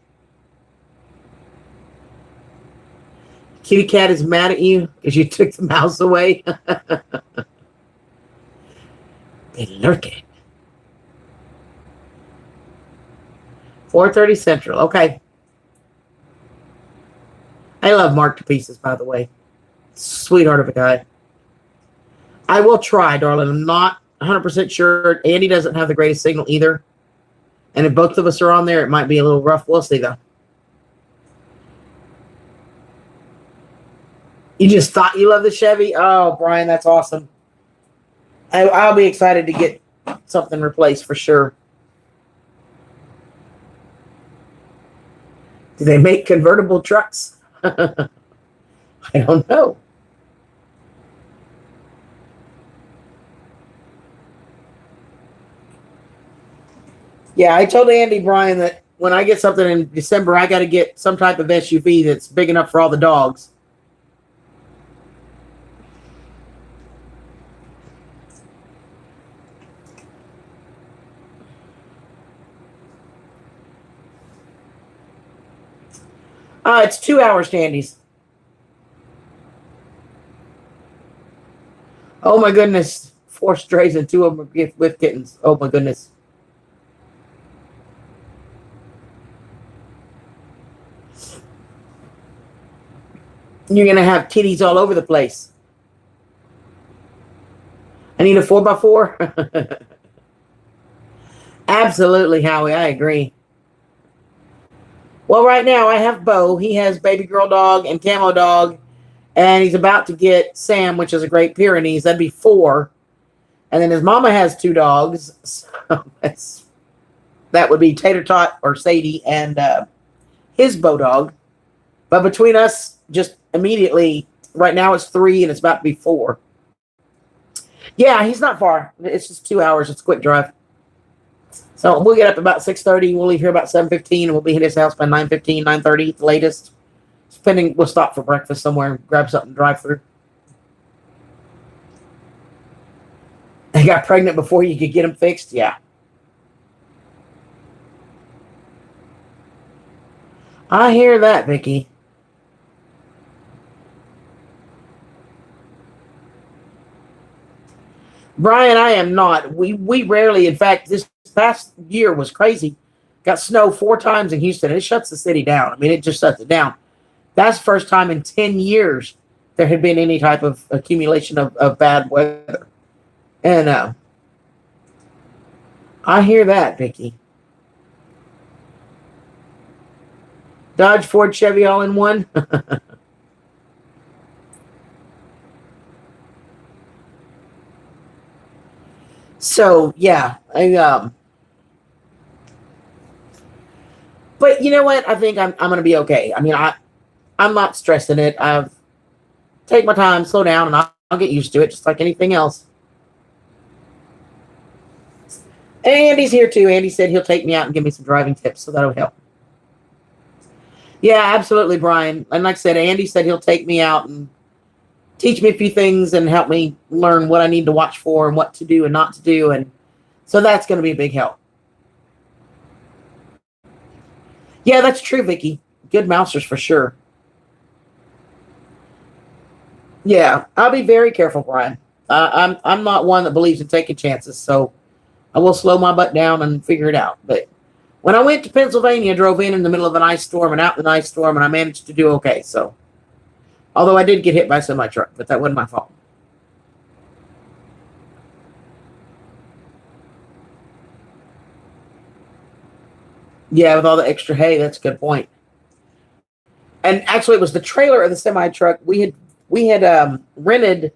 Kitty cat is mad at you because you took the mouse away. They lurking. 4:30 Central. Okay. I love Mark to pieces, by the way. Sweetheart of a guy. I will try, darling. I'm not 100% sure. Andy doesn't have the greatest signal either. And if both of us are on there, it might be a little rough. We'll see, though. You just thought you loved the Chevy? Oh, Brian, that's awesome. I'll be excited to get something replaced for sure. Do they make convertible trucks? I don't know. Yeah, I told Andy, Brian, that when I get something in December, I got to get some type of SUV that's big enough for all the dogs. It's 2 hours to Andy's. Oh my goodness. 4 strays and 2 of them are with kittens. Oh my goodness. You're going to have kitties all over the place. I need a 4x4. Absolutely, Howie. I agree. Well, right now I have Bo. He has baby girl dog and camo dog. And he's about to get Sam, which is a Great Pyrenees. That'd be 4. And then his mama has 2 dogs. So that would be Tater Tot or Sadie and his Bo dog. But between us, just immediately, right now it's 3 and it's about to be 4. Yeah, he's not far. It's just 2 hours. It's a quick drive. So we'll get up about 6:30. We'll leave here about 7:15, and we'll be at his house by 9:15, 9:30 at the latest. Depending, we'll stop for breakfast somewhere and grab something, drive through. They got pregnant before you could get them fixed? Yeah. I hear that, Vicky. Brian, I am not. We rarely, in fact, this past year was crazy. Got snow 4 times in Houston. It shuts the city down. I mean, it just shuts it down. That's the first time in 10 years there had been any type of accumulation of bad weather. And I hear that, Vicky. Dodge, Ford, Chevy all in one. So, yeah. But you know what? I think I'm going to be okay. I mean, I'm not stressing it. I've take my time, slow down, and I'll get used to it, just like anything else. And Andy's here too. Andy said he'll take me out and give me some driving tips, so that'll help. Yeah, absolutely, Brian. And like I said, Andy said he'll take me out and teach me a few things and help me learn what I need to watch for and what to do and not to do. And so that's going to be a big help. Yeah, that's true, Vicky. Good mousers for sure. Yeah, I'll be very careful, Brian. I'm not one that believes in taking chances, so I will slow my butt down and figure it out. But when I went to Pennsylvania, I drove in the middle of an ice storm and out in the ice storm, and I managed to do okay. So, although I did get hit by a semi truck, but that wasn't my fault. Yeah, with all the extra hay, that's a good point. And actually, it was the trailer of the semi truck. We had rented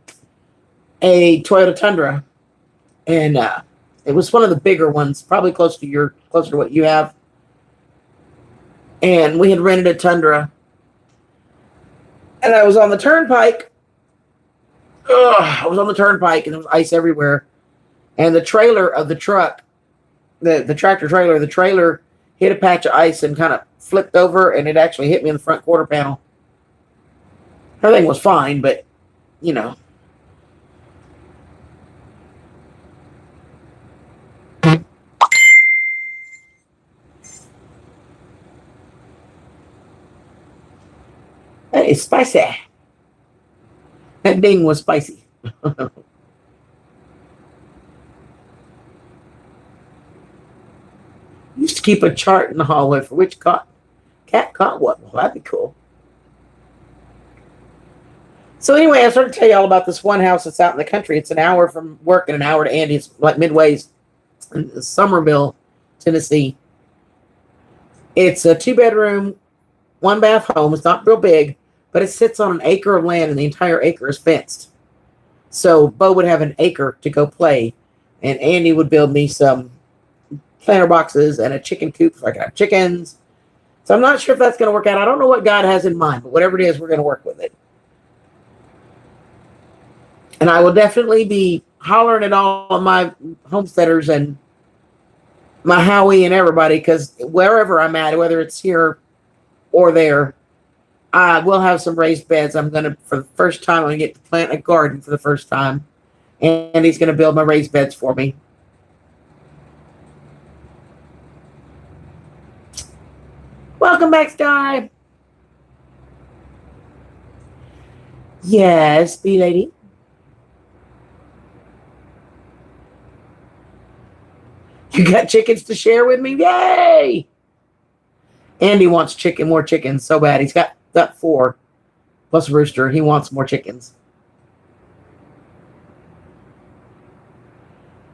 a Toyota Tundra, and it was one of the bigger ones, probably closer to what you have. And we had rented a Tundra, and I was on the turnpike. I was on the turnpike, and there was ice everywhere. And the trailer of the truck, the tractor trailer, the trailer hit a patch of ice and kind of flipped over, and it actually hit me in the front quarter panel. Everything was fine, but, you know. That is spicy. That ding was spicy. Used to keep a chart in the hallway for which cat caught what. Well, that'd be cool. So anyway, I started to tell you all about this one house that's out in the country. It's an hour from work and an hour to Andy. It's like Midway's in Somerville, Tennessee. It's a 2-bedroom, 1-bath home. It's not real big, but it sits on an acre of land, and the entire acre is fenced. So Bo would have an acre to go play, and Andy would build me some planter boxes and a chicken coop so I can have chickens. So I'm not sure if that's going to work out. I don't know what God has in mind, but whatever it is, we're going to work with it. And I will definitely be hollering at all of my homesteaders and my Howie and everybody, because wherever I'm at, whether it's here or there, I will have some raised beds. I'm going to, for the first time, I'm going to get to plant a garden for the first time. And he's going to build my raised beds for me. Welcome back, Sky. Yes, B-Lady. You got chickens to share with me? Yay! Andy wants more chickens so bad. He's got 4 plus a rooster. He wants more chickens.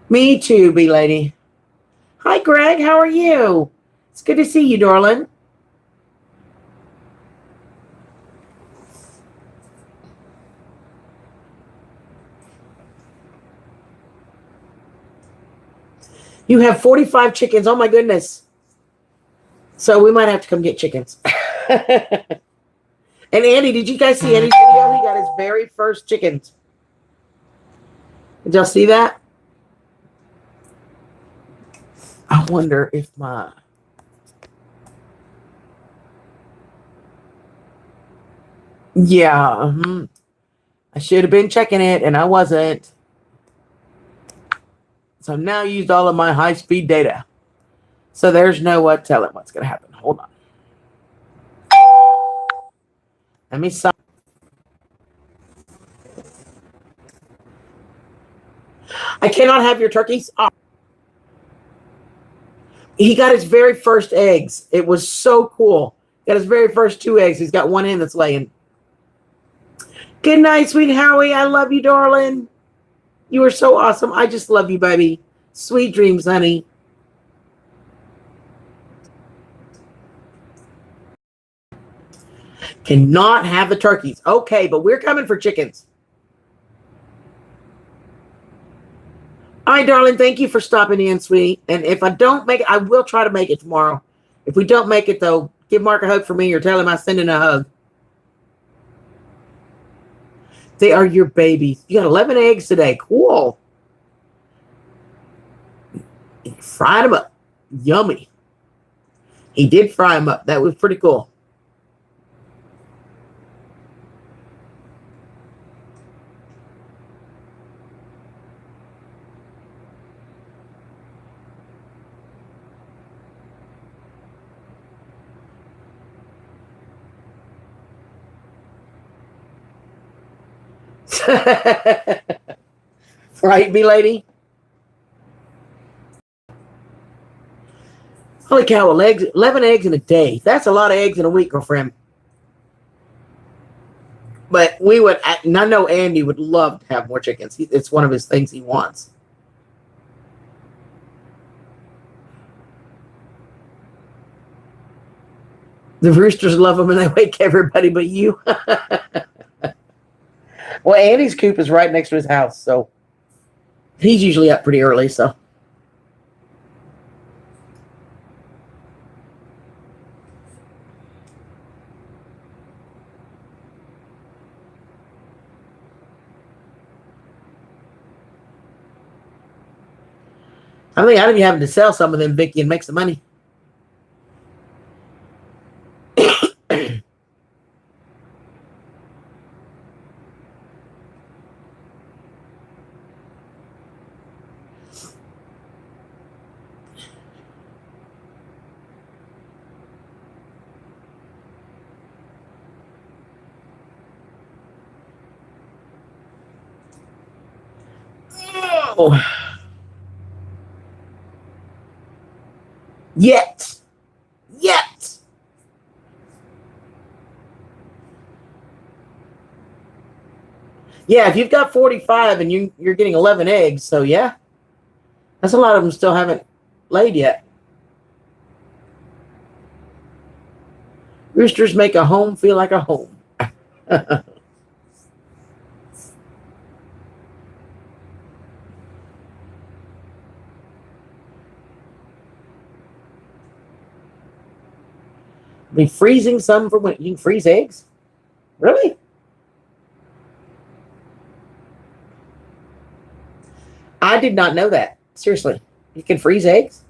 Me too, B-Lady. Hi, Greg. How are you? It's good to see you, darling. You have 45 chickens. Oh, my goodness. So we might have to come get chickens. And Andy, did you guys see Andy's video? He got his very first chickens. Did y'all see that? I wonder if my... Yeah. I should have been checking it, and I wasn't. So I've now used all of my high-speed data. So there's no telling what's going to happen. Hold on. Let me sign. I cannot have your turkeys. Oh. He got his very first eggs. It was so cool. Got his very first 2 eggs. He's got 1 hen that's laying. Good night, sweet Howie. I love you, darling. You are so awesome. I just love you, baby. Sweet dreams, honey. Cannot have the turkeys. Okay, but we're coming for chickens. All right, darling. Thank you for stopping in, sweetie. And if I don't make it, I will try to make it tomorrow. If we don't make it, though, give Mark a hug for me or tell him I send him a hug. They are your babies. You got 11 eggs today. Cool. He fried them up. Yummy. He did fry them up. That was pretty cool. Right, B-Lady? Holy cow, 11 eggs in a day. That's a lot of eggs in a week, girlfriend. But we would, and I know Andy would love to have more chickens. It's one of his things he wants. The roosters love them and they wake everybody but you. Well, Andy's coop is right next to his house, so he's usually up pretty early, so. I think I'd be having to sell some of them, Vicky, and make some money. Oh. Yet. Yeah, if you've got 45 and you're getting 11 eggs, so yeah. That's a lot of them still haven't laid yet. Roosters make a home feel like a home. Be freezing some for when you can freeze eggs? Really? I did not know that. Seriously. You can freeze eggs?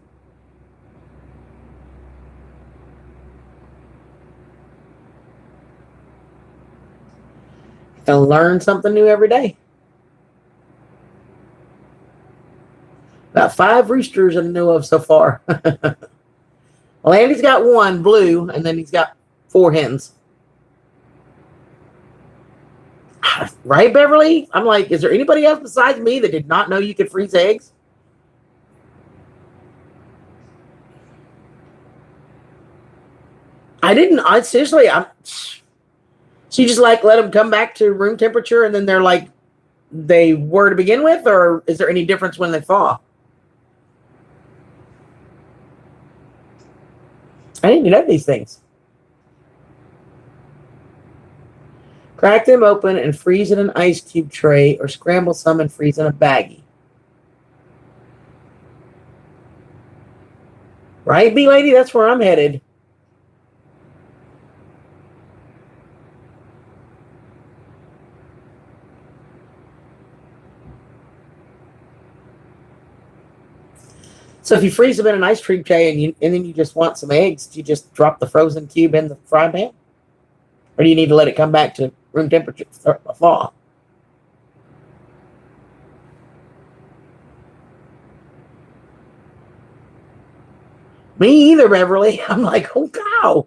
I learn something new every day. About 5 roosters I know of so far. Well, Andy's got 1 blue, and then he's got 4 hens. Right, Beverly? I'm like, is there anybody else besides me that did not know you could freeze eggs? I didn't. I seriously, so you just like let them come back to room temperature, and then they're like they were to begin with, or is there any difference when they thaw? I didn't know these things. Crack them open and freeze in an ice cube tray, or scramble some and freeze in a baggie. Right, B-Lady? That's where I'm headed. So if you freeze them in an ice cream tray and then you just want some eggs, do you just drop the frozen cube in the frying pan? Or do you need to let it come back to room temperature or thaw? Me either, Beverly. I'm like, oh cow.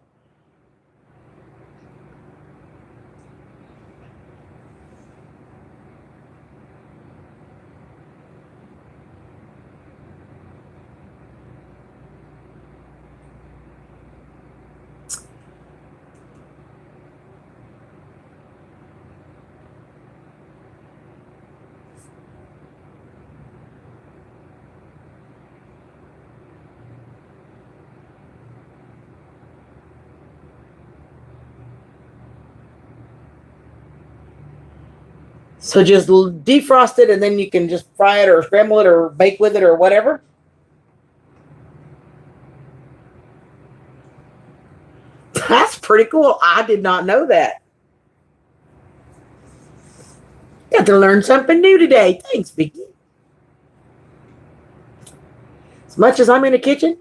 So just defrost it and then you can just fry it or scramble it or bake with it or whatever. That's pretty cool. I did not know that. Got to learn something new today. Thanks, Vicky. As much as I'm in the kitchen.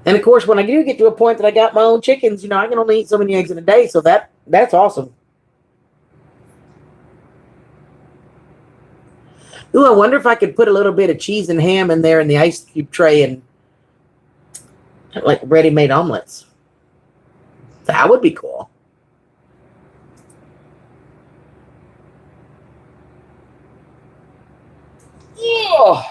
And of course, when I do get to a point that I got my own chickens, I can only eat so many eggs in a day. So that's awesome. Ooh, I wonder if I could put a little bit of cheese and ham in there in the ice cube tray and like ready-made omelets. That would be cool. Yeah.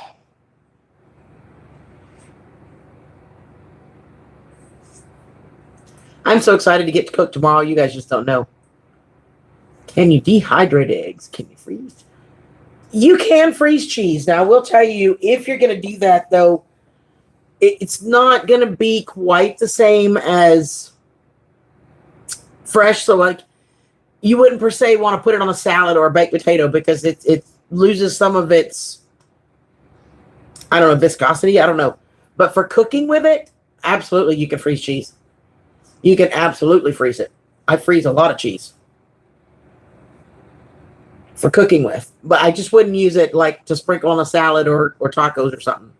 I'm so excited to get to cook tomorrow. You guys just don't know. Can you dehydrate eggs? Can you freeze? You can freeze cheese. Now, I will tell you, if you're going to do that, though, it's not going to be quite the same as fresh. So, like, you wouldn't per se want to put it on a salad or a baked potato because it loses some of its, I don't know, viscosity. I don't know. But for cooking with it, absolutely, you can freeze cheese. You can absolutely freeze it. I freeze a lot of cheese for cooking with, but I just wouldn't use it like to sprinkle on a salad or tacos or something.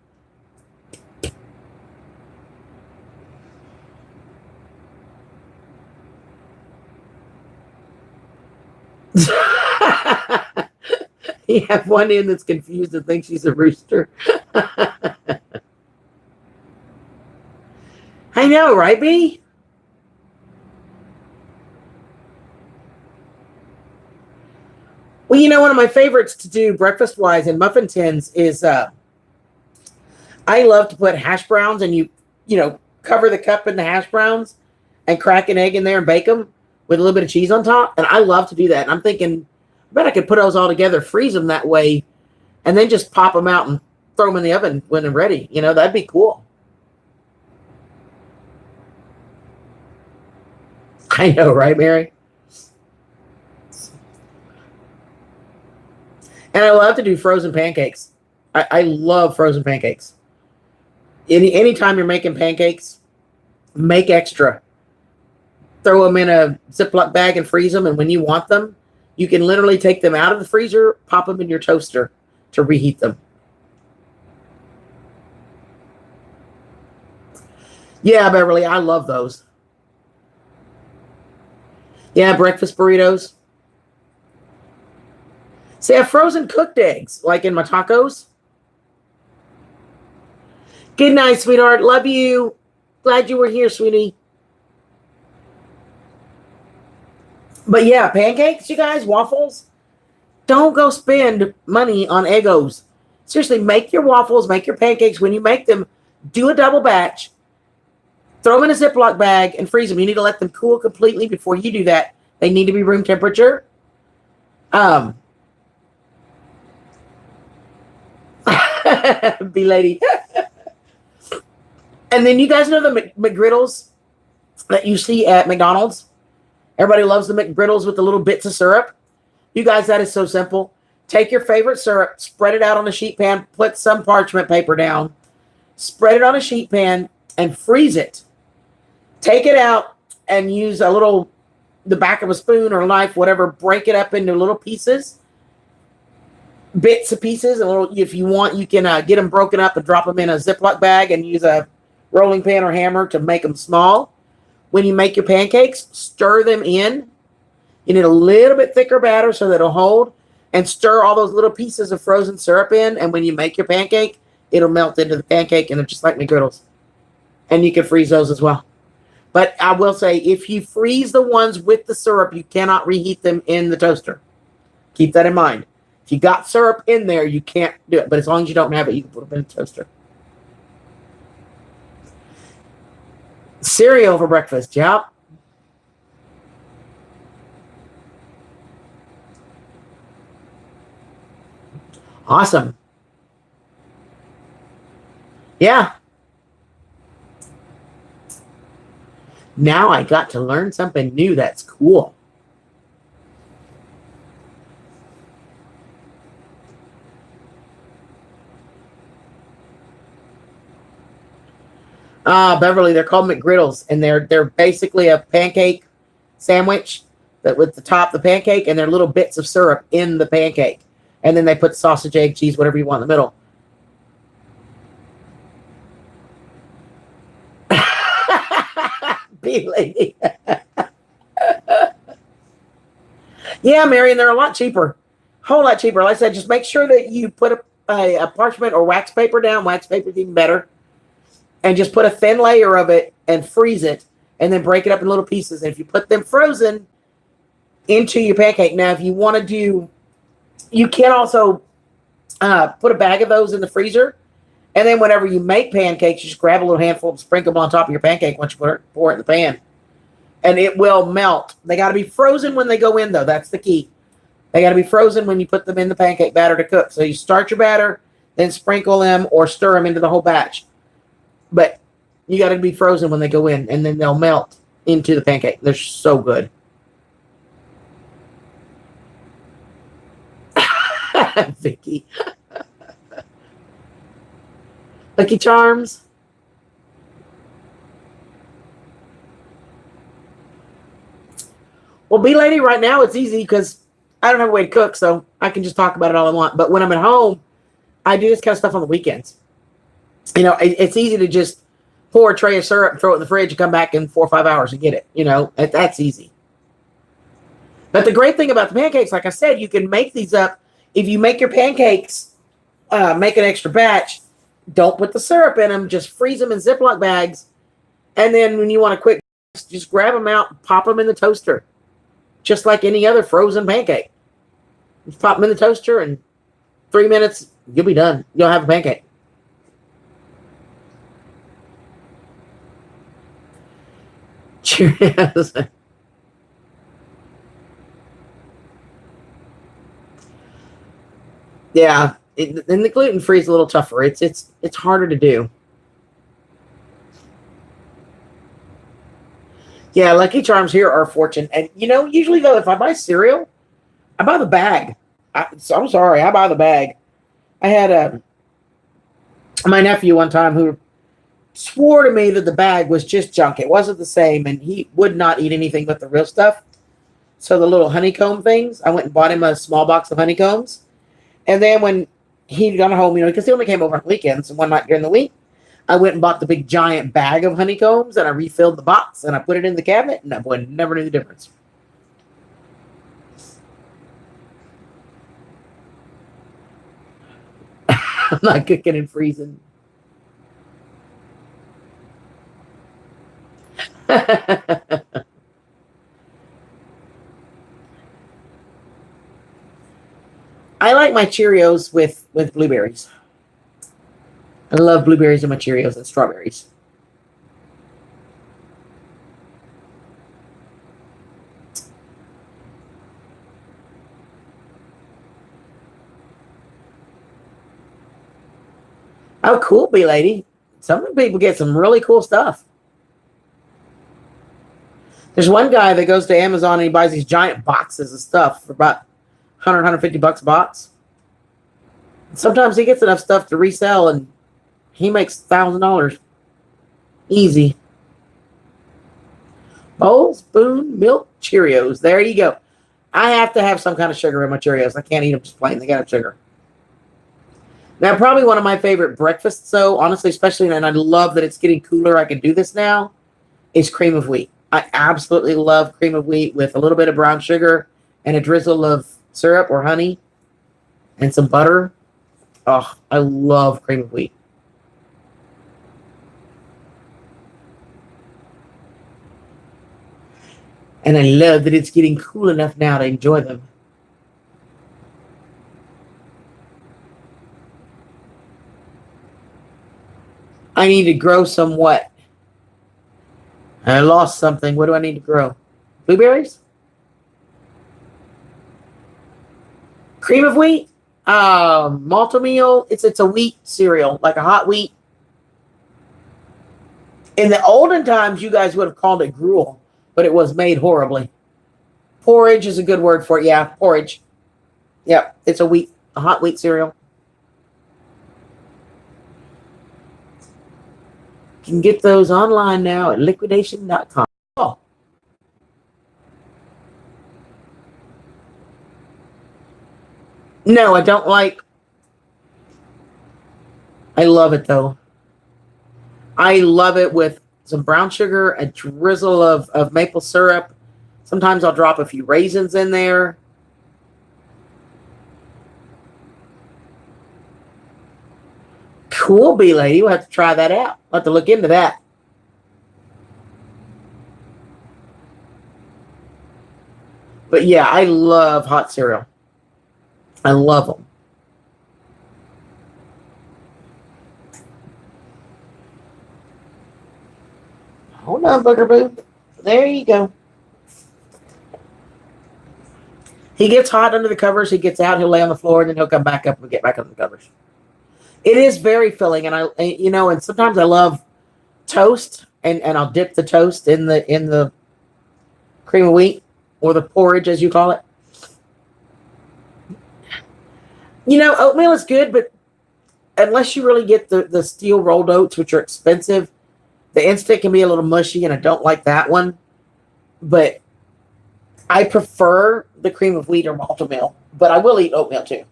You have one in that's confused and thinks she's a rooster. I know, right, B? Well, one of my favorites to do breakfast-wise in muffin tins is I love to put hash browns and you cover the cup in the hash browns and crack an egg in there and bake them with a little bit of cheese on top. And I love to do that. And I'm thinking, I bet I could put those all together, freeze them that way, and then just pop them out and throw them in the oven when they're ready. That'd be cool. I know, right, Mary? And I love to do frozen pancakes. I love frozen pancakes. Anytime you're making pancakes, make extra. Throw them in a Ziploc bag and freeze them. And when you want them, you can literally take them out of the freezer, pop them in your toaster to reheat them. Yeah, Beverly, I love those. Yeah, breakfast burritos. See, I have frozen cooked eggs, like in my tacos. Good night, sweetheart. Love you. Glad you were here, sweetie. But yeah, pancakes, you guys, waffles. Don't go spend money on Eggos. Seriously, make your waffles, make your pancakes. When you make them, do a double batch. Throw them in a Ziploc bag and freeze them. You need to let them cool completely before you do that. They need to be room temperature. Be lady. And then you guys know the McGriddles that you see at McDonald's? Everybody loves the McGriddles with the little bits of syrup. You guys, that is so simple. Take your favorite syrup, spread it out on a sheet pan, put some parchment paper down, spread it on a sheet pan, and freeze it. Take it out and use the back of a spoon or a knife, whatever, break it up into little pieces. Bits of pieces, if you want, you can get them broken up and drop them in a Ziploc bag and use a rolling pin or hammer to make them small. When you make your pancakes, stir them in. You need a little bit thicker batter so that it'll hold, and stir all those little pieces of frozen syrup in. And when you make your pancake, it'll melt into the pancake, and it's just like McGriddles. And you can freeze those as well. But I will say, if you freeze the ones with the syrup, you cannot reheat them in the toaster. Keep that in mind. If you got syrup in there, you can't do it. But as long as you don't have it, you can put them in the toaster. Cereal for breakfast. Yep. Awesome. Yeah. Now I got to learn something new that's cool. Beverly, they're called McGriddles, and they're basically a pancake sandwich that with the top, the pancake, and they're little bits of syrup in the pancake. And then they put sausage, egg, cheese, whatever you want in the middle. Bee lady. Yeah, Marion, they're a lot cheaper. Whole lot cheaper. Like I said, just make sure that you put a parchment or wax paper down. Wax paper is even better. And just put a thin layer of it and freeze it. And then break it up in little pieces. And if you put them frozen into your pancake. Now, if you want to do, you can also put a bag of those in the freezer. And then whenever you make pancakes, you just grab a little handful and sprinkle them on top of your pancake once you pour it in the pan. And it will melt. They got to be frozen when they go in, though. That's the key. They got to be frozen when you put them in the pancake batter to cook. So you start your batter, then sprinkle them or stir them into the whole batch. But you got to be frozen when they go in, and then they'll melt into the pancake. They're so good. Vicky. Lucky Charms. Well, Bee Lady, right now it's easy because I don't have a way to cook, so I can just talk about it all I want. But when I'm at home, I do this kind of stuff on the weekends. You know, it's easy to just pour a tray of syrup and throw it in the fridge and come back in 4 or 5 hours and get it. You know, that's easy. But the great thing about the pancakes, like I said, you can make these up. If you make your pancakes, make an extra batch, don't put the syrup in them. Just freeze them in Ziploc bags. And then when you want a quick, just grab them out, pop them in the toaster. Just like any other frozen pancake. Just pop them in the toaster and 3 minutes, you'll be done. You'll have a pancake. Cheers. Yeah, and the gluten free is a little tougher. It's harder to do. Yeah, Lucky Charms here are a fortune. And, you know, usually, though, if I buy cereal, I buy the bag. I'm sorry, I buy the bag. I had my nephew one time who swore to me that the bag was just junk. It wasn't the same, and he would not eat anything but the real stuff. So the little honeycomb things, I went and bought him a small box of honeycombs. And then when he got home, you know, because he only came over on weekends and one night during the week, I went and bought the big giant bag of honeycombs and I refilled the box and I put it in the cabinet and I never knew the difference. I'm not cooking and freezing. I like my Cheerios with blueberries. I love blueberries in my Cheerios and strawberries. Oh, cool, Bee Lady. Some people get some really cool stuff. There's one guy that goes to Amazon and he buys these giant boxes of stuff for about 150 bucks a box. Sometimes he gets enough stuff to resell and he makes $1,000 easy. Bowl, spoon, milk, Cheerios. There you go. I have to have some kind of sugar in my Cheerios. I can't eat them just plain. They got to have sugar. Now, probably one of my favorite breakfasts, though, honestly, especially, and I love that it's getting cooler, I can do this now, is cream of wheat. I absolutely love cream of wheat with a little bit of brown sugar and a drizzle of syrup or honey and some butter. Oh, I love cream of wheat. And I love that it's getting cool enough now to enjoy them. I need to grow some what? I lost something. What do I need to grow? Blueberries? Cream of wheat? Malto-meal. It's a wheat cereal, like a hot wheat. In the olden times, you guys would have called it gruel, but it was made horribly. Porridge is a good word for it. Yeah, porridge. Yep, it's a hot wheat cereal. You can get those online now at liquidation.com. Oh. No, I don't like. I love it though. I love it with some brown sugar, a drizzle of maple syrup. Sometimes I'll drop a few raisins in there. Cool, B lady. We'll have to try that out. We'll have to look into that. But yeah, I love hot cereal. I love them. Hold on, Booger Boo. There you go. He gets hot under the covers. He gets out. He'll lay on the floor, and then he'll come back up and get back under the covers. It is very filling, and and sometimes I love toast, and I'll dip the toast in the cream of wheat or the porridge, as you call it. Oatmeal is good, but unless you really get the steel rolled oats, which are expensive, the instant can be a little mushy, and I don't like that one. But I prefer the cream of wheat or Malt-O-Meal, but I will eat oatmeal too.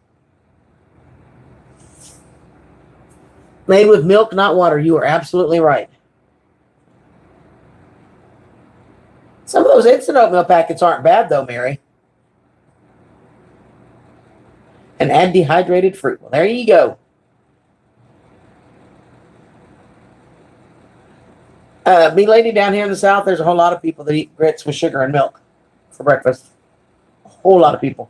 Made with milk, not water. You are absolutely right. Some of those instant oatmeal packets aren't bad, though, Mary. And add dehydrated fruit. Well, there you go. Me lady down here in the South, there's a whole lot of people that eat grits with sugar and milk for breakfast. A whole lot of people.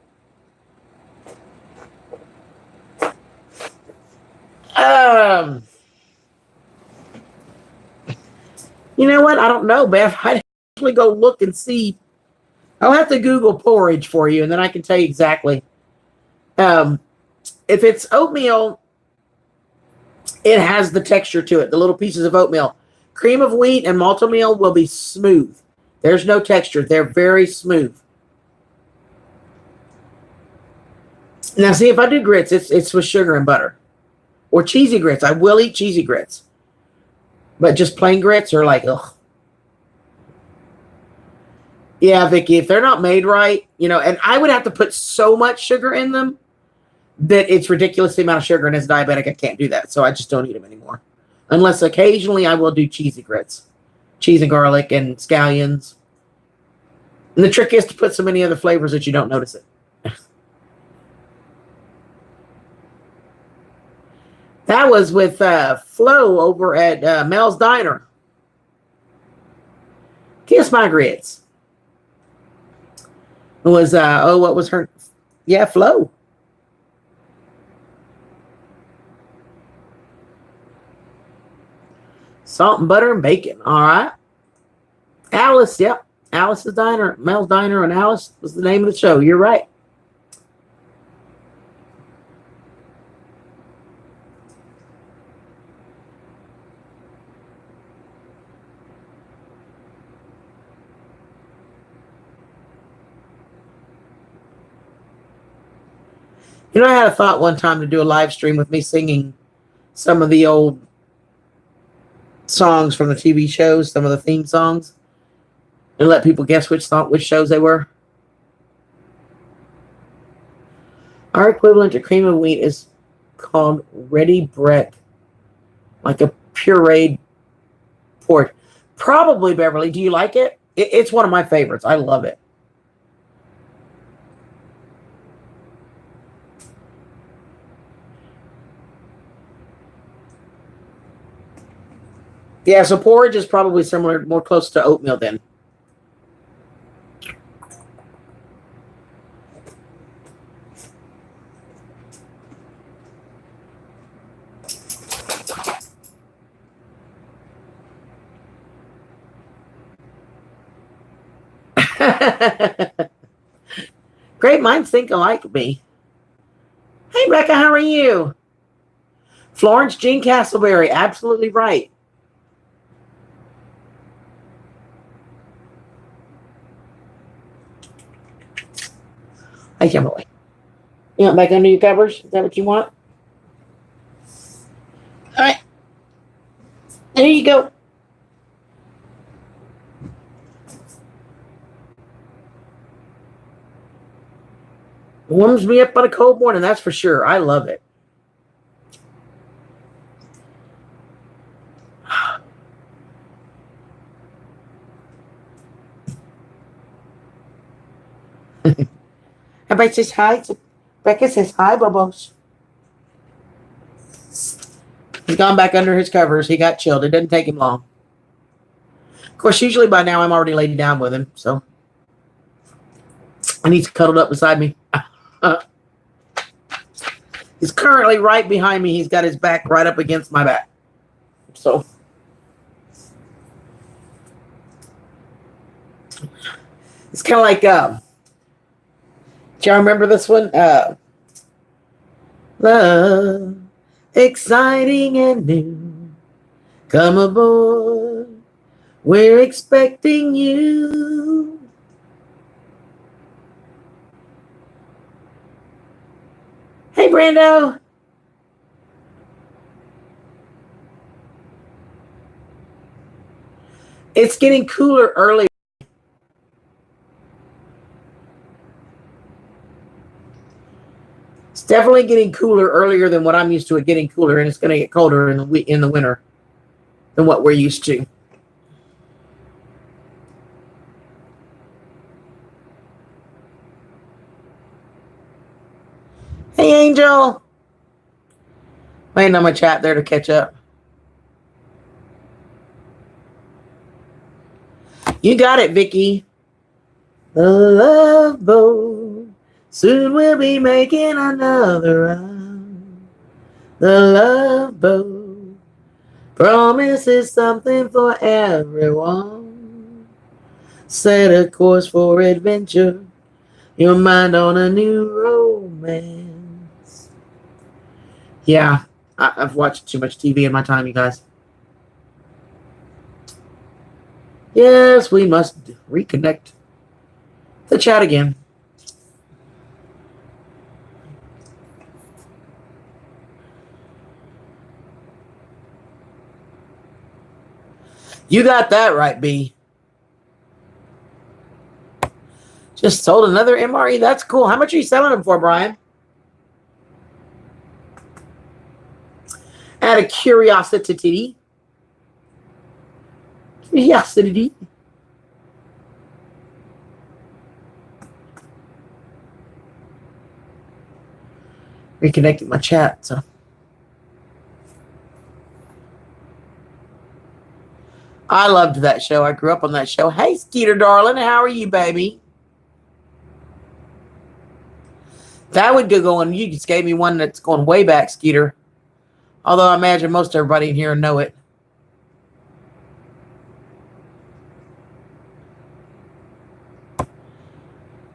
You know what? I don't know, Beth. I'd actually go look and see. I'll have to Google porridge for you, and then I can tell you exactly. If it's oatmeal, it has the texture to it, the little pieces of oatmeal. Cream of wheat and Malt-O-Meal will be smooth. There's no texture. They're very smooth. Now, see, if I do grits, it's with sugar and butter. Or cheesy grits. I will eat cheesy grits. But just plain grits are like, ugh. Yeah, Vicky, if they're not made right, and I would have to put so much sugar in them that it's ridiculous the amount of sugar, and as a diabetic, I can't do that. So I just don't eat them anymore. Unless occasionally I will do cheesy grits. Cheese and garlic and scallions. And the trick is to put so many other flavors that you don't notice it. That was with Flo over at Mel's Diner. Kiss my grits. It was, what was her? Yeah, Flo. Salt and butter and bacon. All right. Alice, yep. Alice's Diner, Mel's Diner, and Alice was the name of the show. You're right. I had a thought one time to do a live stream with me singing some of the old songs from the TV shows, some of the theme songs, and let people guess which shows they were. Our equivalent to cream of wheat is called ready bread, like a pureed porridge. Probably, Beverly. Do you like it? It's one of my favorites. I love it. Yeah, so porridge is probably similar, more close to oatmeal then. Great minds think alike, me. Hey, Becca, how are you? Florence Jean Castleberry, absolutely right. Hey, Kimberly. You want back under your covers? Is that what you want? All right. There you go. Warms me up on a cold morning, that's for sure. I love it. Everybody says hi. Becca says hi, Bubbles. He's gone back under his covers. He got chilled. It didn't take him long. Of course, usually by now I'm already laid down with him, so. And he's cuddled up beside me. He's currently right behind me. He's got his back right up against my back. So. It's kind of like, do y'all remember this one? Love, exciting and new. Come aboard. We're expecting you. Hey, Brando. It's getting cooler early. It's definitely getting cooler earlier than what I'm used to it getting cooler, and it's going to get colder in the winter than what we're used to. Hey, Angel. Waiting on my chat there to catch up. You got it, Vicky. The Love Boat. Soon we'll be making another round. The Love Boat promises something for everyone. Set a course for adventure. Your mind on a new romance. Yeah, I've watched too much TV in my time, you guys. Yes, we must reconnect the chat again. You got that right, B. Just sold another MRE. That's cool. How much are you selling them for, Brian? Out of curiosity. Curiosity. Reconnecting my chat, so. I loved that show. I grew up on that show. Hey, Skeeter, darling. How are you, baby? That would go going. You just gave me one that's going way back, Skeeter. Although I imagine most everybody in here know it.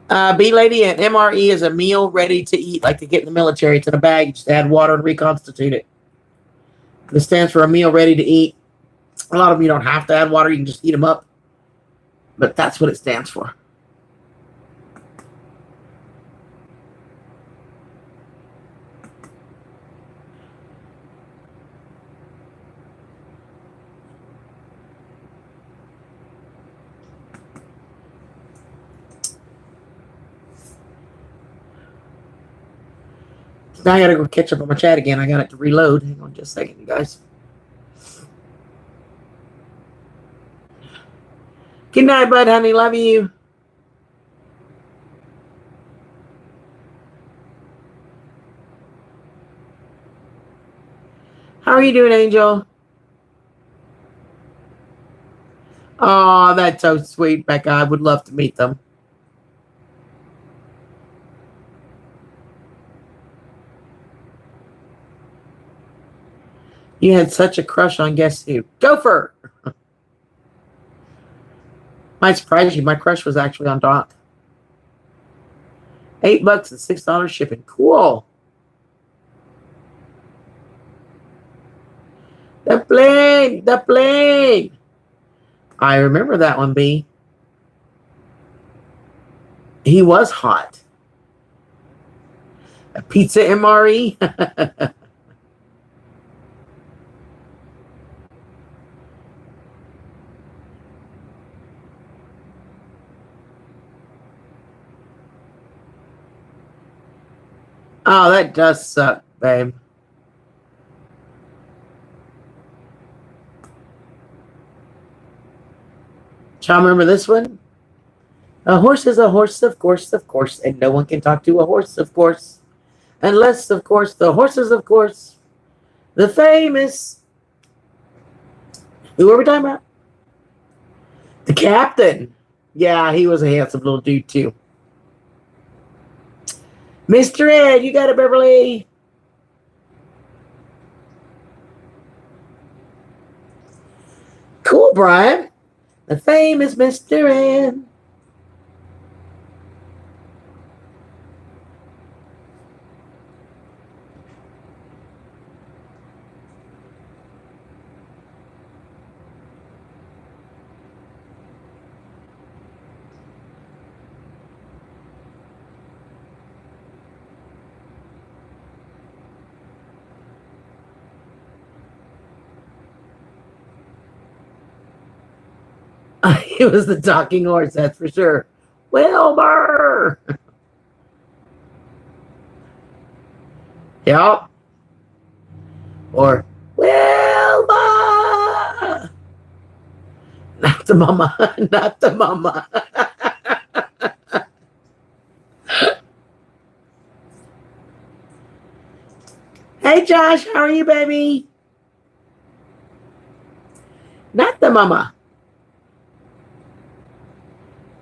B-Lady, an MRE is a meal ready to eat, like to get in the military. It's in a bag. You just add water and reconstitute it. This stands for a meal ready to eat. A lot of them you don't have to add water. You can just heat them up. But that's what it stands for. Now I gotta go catch up on my chat again. I got it to reload. Hang on just a second, you guys. Good night, bud, honey. Love you. How are you doing, Angel? Oh, that's so sweet, Becca. I would love to meet them. You had such a crush on guess who? Gopher! Might surprise you. My crush was actually on Doc. $8 and $6 shipping. Cool. The plane. I remember that one, B. He was hot. A pizza MRE. Oh, that does suck, babe. Y'all remember this one? A horse is a horse, of course, and no one can talk to a horse, of course, unless, of course, the horses, of course, the famous. Who are we talking about? The captain. Yeah, he was a handsome little dude too. Mr. Ed, you got it, Beverly. Cool, Brian. The famous Mr. Ed. It was the talking horse, that's for sure. Wilbur. Yep. Or Wilbur. Not the mama. Not the mama. Hey, Josh, how are you, baby? Not the mama.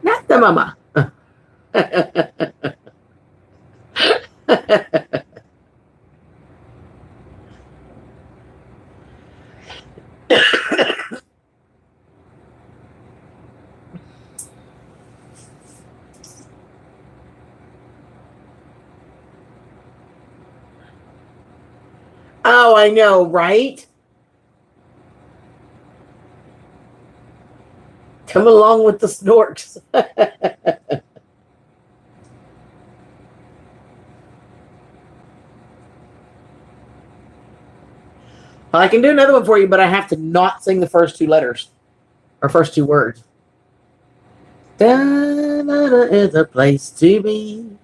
Not the mama. Oh, I know, right? Come along with the snorks. I can do another one for you, but I have to not sing the first two letters or first two words. Da-da-da is a place to be.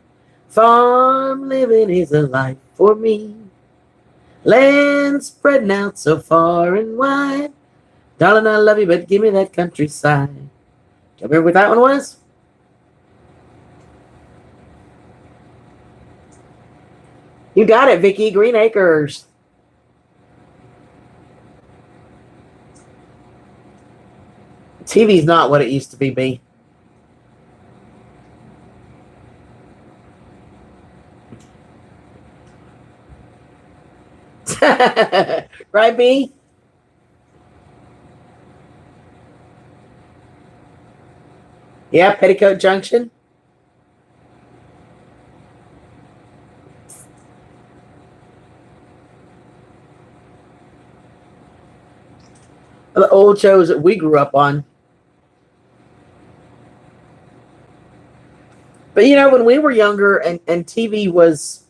Farm living is a life for me. Land spreading out so far and wide. Darling, I love you, but give me that countryside. Do you remember what that one was? You got it, Vicky. Green Acres. TV's not what it used to be, B. Right, B? Yeah, Petticoat Junction. The old shows that we grew up on. But you know, when we were younger and TV was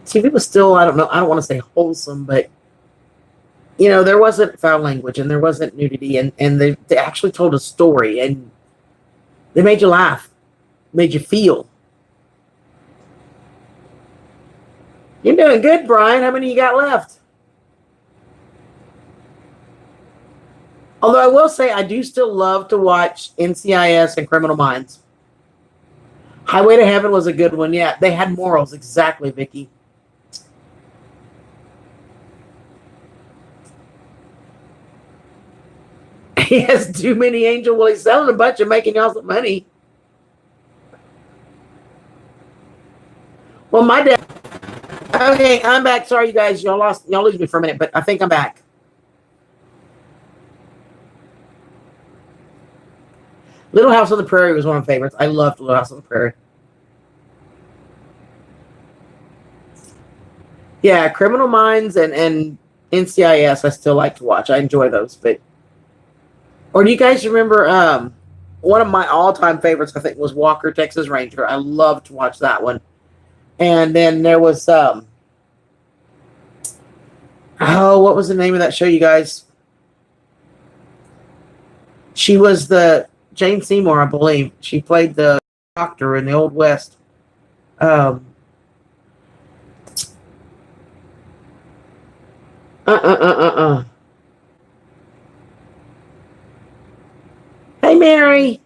still, I don't know, I don't want to say wholesome, but you know, there wasn't foul language and there wasn't nudity, and they actually told a story and they made you laugh, made you feel. You're doing good, Brian. How many you got left? Although I will say I do still love to watch NCIS and Criminal Minds. Highway to Heaven was a good one. Yeah, they had morals. Exactly, Vicky. He has too many angel. Well, he's selling a bunch and making y'all some money. Well, my dad. Okay, I'm back. Sorry, you guys. Y'all lose me for a minute, but I think I'm back. Little House on the Prairie was one of my favorites. I loved Little House on the Prairie. Yeah, Criminal Minds and NCIS I still like to watch. I enjoy those. But or do you guys remember one of my all-time favorites, I think, was Walker, Texas Ranger. I loved to watch that one. And then there was what was the name of that show, you guys? She was the Jane Seymour, I believe. She played the doctor in the Old West. Hey, Mary.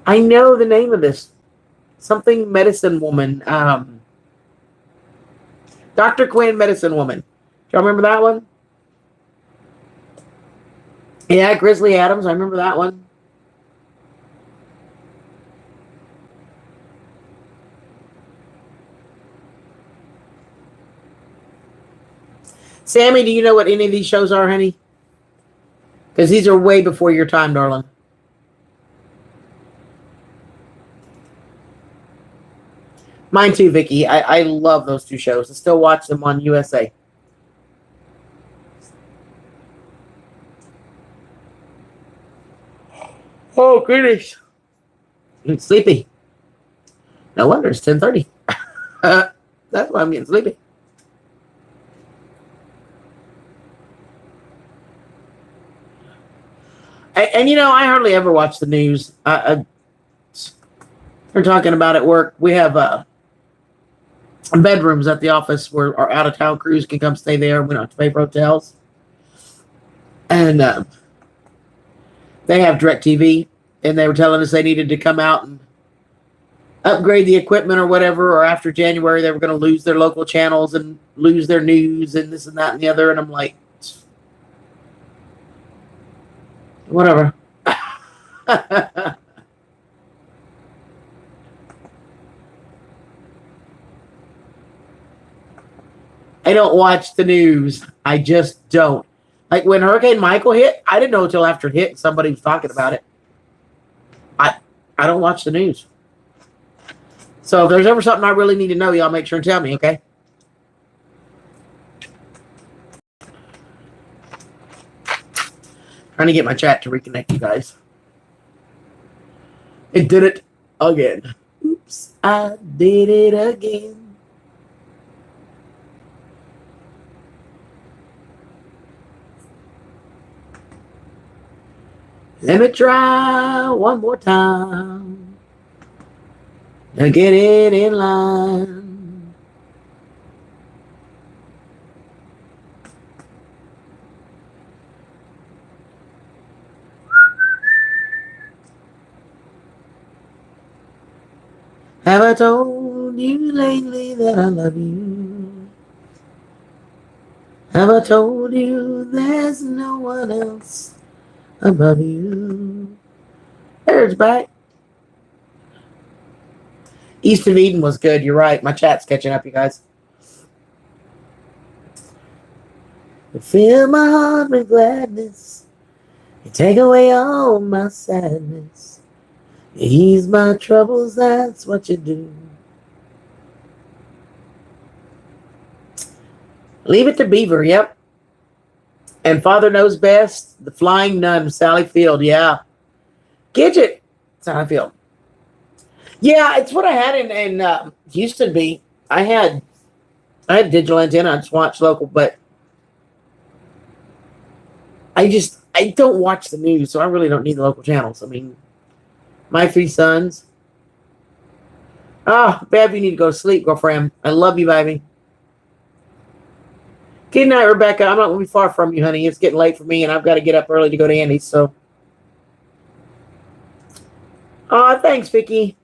I know the name of this. Something medicine woman. Dr. Quinn, medicine woman. Do y'all remember that one? Yeah, Grizzly Adams. I remember that one. Sammy, do you know what any of these shows are, honey? Because these are way before your time, darling. Mine too, Vicky. I love those two shows. I still watch them on USA. Oh, goodness. I'm sleepy. No wonder it's 10:30. That's why I'm getting sleepy. And you know, I hardly ever watch the news. We're talking about at work. We have bedrooms at the office where our out-of-town crews can come stay there. We don't have to pay for hotels. And they have DirecTV, and they were telling us they needed to come out and upgrade the equipment or whatever, or after January they were going to lose their local channels and lose their news and this and that and the other. And I'm like, whatever. I don't watch the news. I just don't. Like when Hurricane Michael hit, I didn't know until after it hit somebody was talking about it. I don't watch the news. So if there's ever something I really need to know, y'all make sure and tell me, okay? Trying to get my chat to reconnect, you guys. It did it again. Oops, I did it again. Let me try one more time to get it in line. Have I told you lately that I love you? Have I told you there's no one else above you? There's back. East of Eden was good. You're right. My chat's catching up, you guys. You fill my heart with gladness. You take away all my sadness. You ease my troubles. That's what you do. Leave It to Beaver. Yep. And Father Knows Best, The Flying Nun, Sally Field. Yeah. Gidget, Sally Field. Yeah, it's what I had in Houston B. I had digital antenna. I just watched local, but I don't watch the news, so I really don't need the local channels. I mean, my three sons. Oh, Bev, you need to go to sleep, girlfriend. I love you, baby. Good night, Rebecca. I'm not going to be far from you, honey. It's getting late for me, and I've got to get up early to go to Andy's. So, oh, thanks, Vicky.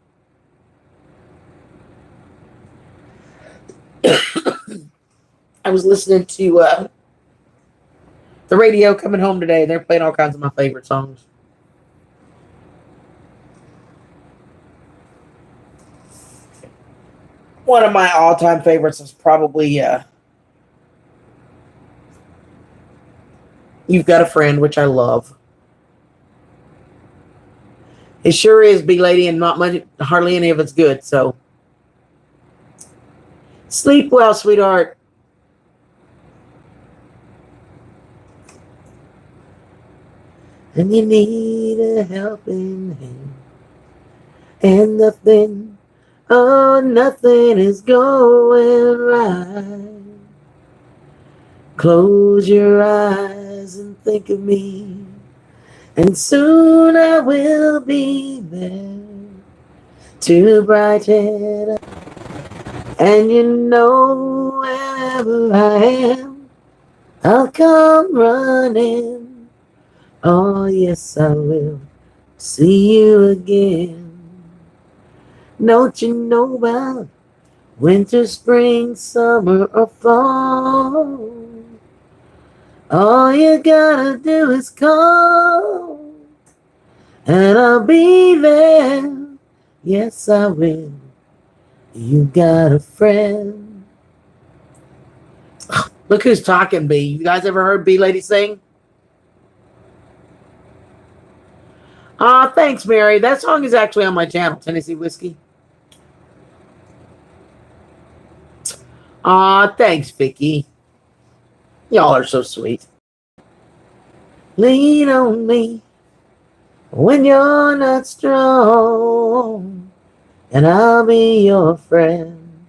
I was listening to the radio coming home today. They're playing all kinds of my favorite songs. One of my all-time favorites is probably You've Got a Friend, which I love. It sure is, Big Lady, and not much, hardly any of it's good, so. Sleep well, sweetheart. And you need a helping hand. And nothing is going right. Close your eyes and think of me, and soon I will be there to brighten up. And you know, wherever I am, I'll come running Oh, yes, I will see you again. Don't you know about winter, spring, summer, or fall? All you gotta do is call, and I'll be there. Yes, I will. You got a friend. Look who's talking, B. You guys ever heard B Lady sing? Thanks, Mary. That song is actually on my channel, Tennessee Whiskey. Thanks, Vicky. Y'all are so sweet. Lean on me when you're not strong, and I'll be your friend,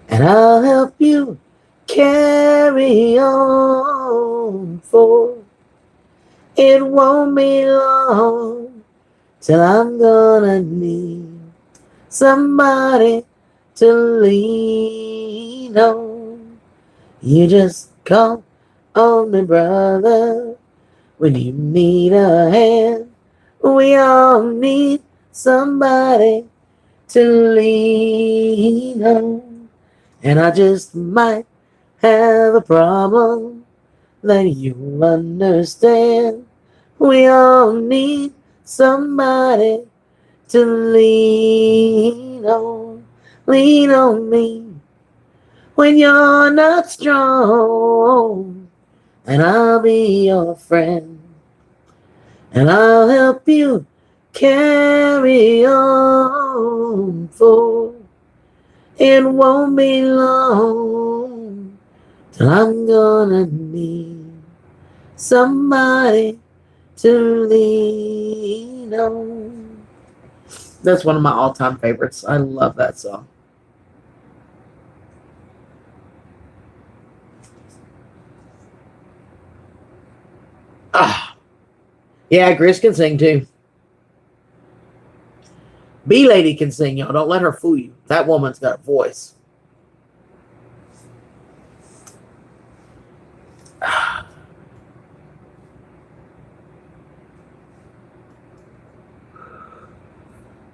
and I'll help you carry on, for it won't be long till I'm gonna need somebody to lean on. You just call on me, brother, when you need a hand. We all need somebody to lean on, and I just might have a problem that you'll understand. We all need somebody to lean on. Lean on me when you're not strong, and I'll be your friend, and I'll help you carry on, for it won't be long till I'm gonna need somebody to lean on. That's one of my all-time favorites. I love that song. Yeah, Gris can sing too. B Lady can sing, y'all. Don't let her fool you. That woman's got a voice.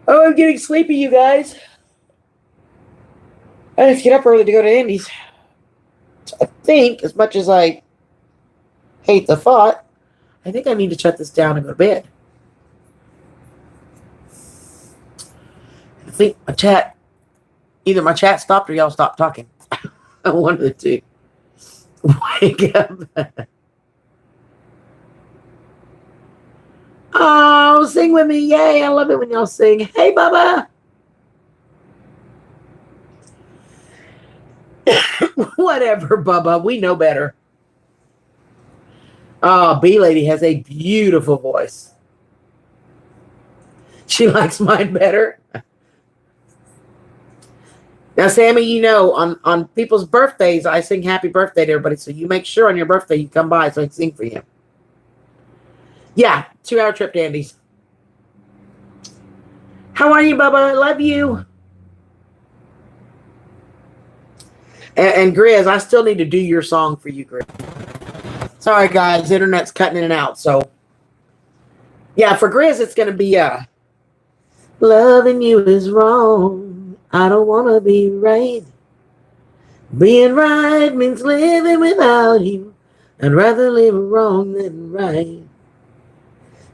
Oh, I'm getting sleepy, you guys. I have to get up early to go to Andy's. I think, as much as I hate the thought, I think I need to shut this down and go to bed. I think my chat, either my chat stopped or y'all stopped talking. One of the two. Wake up. Oh, sing with me. Yay. I love it when y'all sing. Hey, Bubba. Whatever, Bubba. We know better. Oh, B Lady has a beautiful voice. She likes mine better. Now, Sammy, you know, on people's birthdays, I sing happy birthday to everybody. So you make sure on your birthday you come by so I can sing for you. Yeah, 2-hour trip to Andy's. How are you, Bubba? I love you. And Grizz, I still need to do your song for you, Grizz. Sorry, guys. Internet's cutting in and out. So, yeah, for Grizz, it's going to be loving you is wrong. I don't want to be right. Being right means living without you. I'd rather live wrong than right.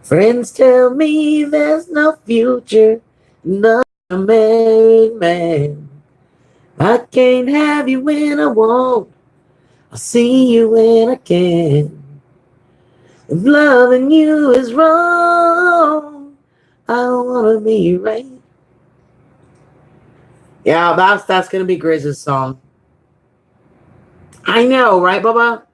Friends tell me there's no future, not a married man. I can't have you when I want. I'll see you when I can. If loving you is wrong, I don't want to be right. Yeah, that's going to be Grizz's song. I know, right, Bubba?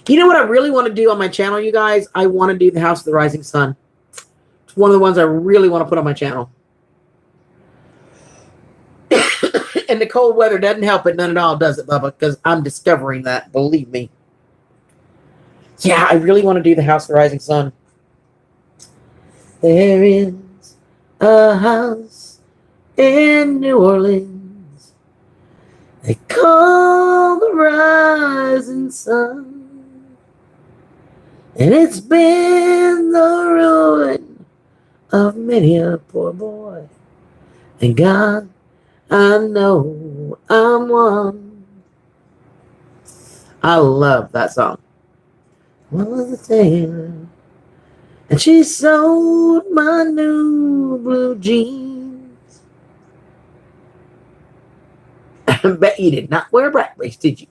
You know what I really want to do on my channel, you guys? I want to do the House of the Rising Sun. It's one of the ones I really want to put on my channel. And the cold weather doesn't help it none at all, does it, Bubba? Because I'm discovering that, believe me. Yeah, I really want to do the House of the Rising Sun. There is a house in New Orleans they call the Rising Sun, and it's been the ruin of many a poor boy. And God, I know I'm one. I love that song. What was the tailor? And she sold my new blue jeans. I bet you did not wear blackberries, did you?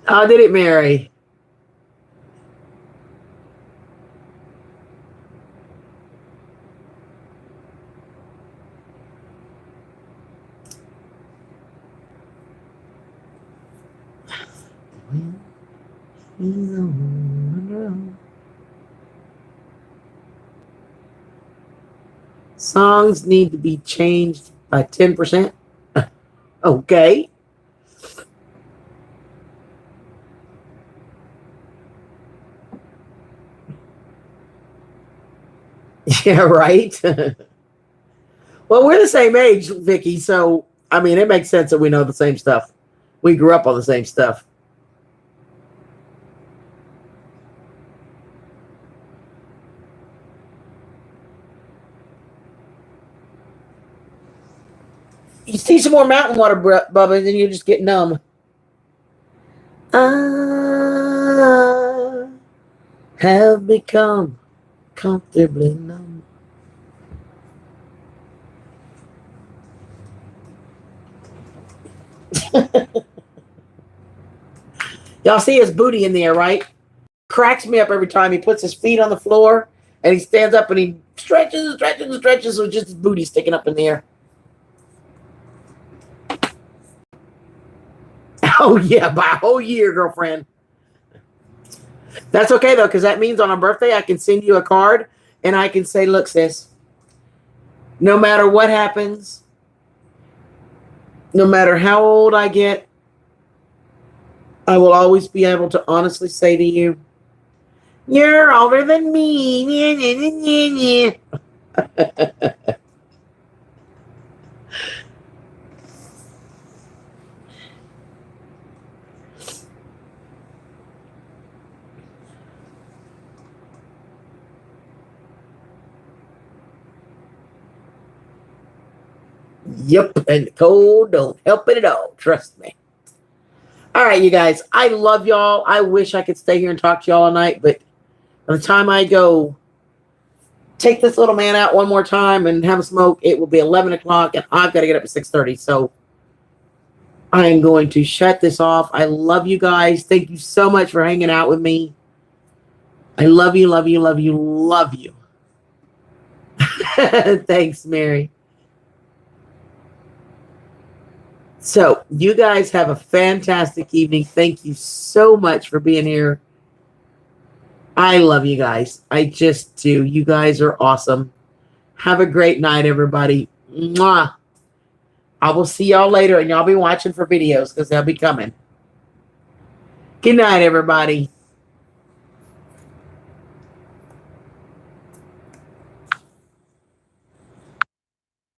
Oh, did it, Mary? Songs need to be changed by 10%. Okay. Yeah, right. Well, we're the same age, Vicky, so I mean it makes sense that we know the same stuff. We grew up on the same stuff. You see some more mountain water, Bubba, and then you just get numb. I have become comfortably numb. Y'all see his booty in there, right? Cracks me up every time he puts his feet on the floor and he stands up and he stretches and stretches and stretches with just his booty sticking up in the air. Oh, yeah, by a whole year, girlfriend. That's okay, though, because that means on our birthday, I can send you a card and I can say, look, sis, no matter what happens, no matter how old I get, I will always be able to honestly say to you, you're older than me. Yep, and the cold don't help it at all. Trust me. All right, you guys. I love y'all. I wish I could stay here and talk to y'all all night, but by the time I go take this little man out one more time and have a smoke, it will be 11 o'clock, and I've got to get up at 6:30. So I am going to shut this off. I love you guys. Thank you so much for hanging out with me. I love you, love you, love you, love you. Thanks, Mary. So you guys have a fantastic evening. Thank you so much for being here. I love you guys. I just do. You guys are awesome. Have a great night, everybody. Mwah. I will see y'all later, and y'all be watching for videos because they'll be coming. Good night, everybody.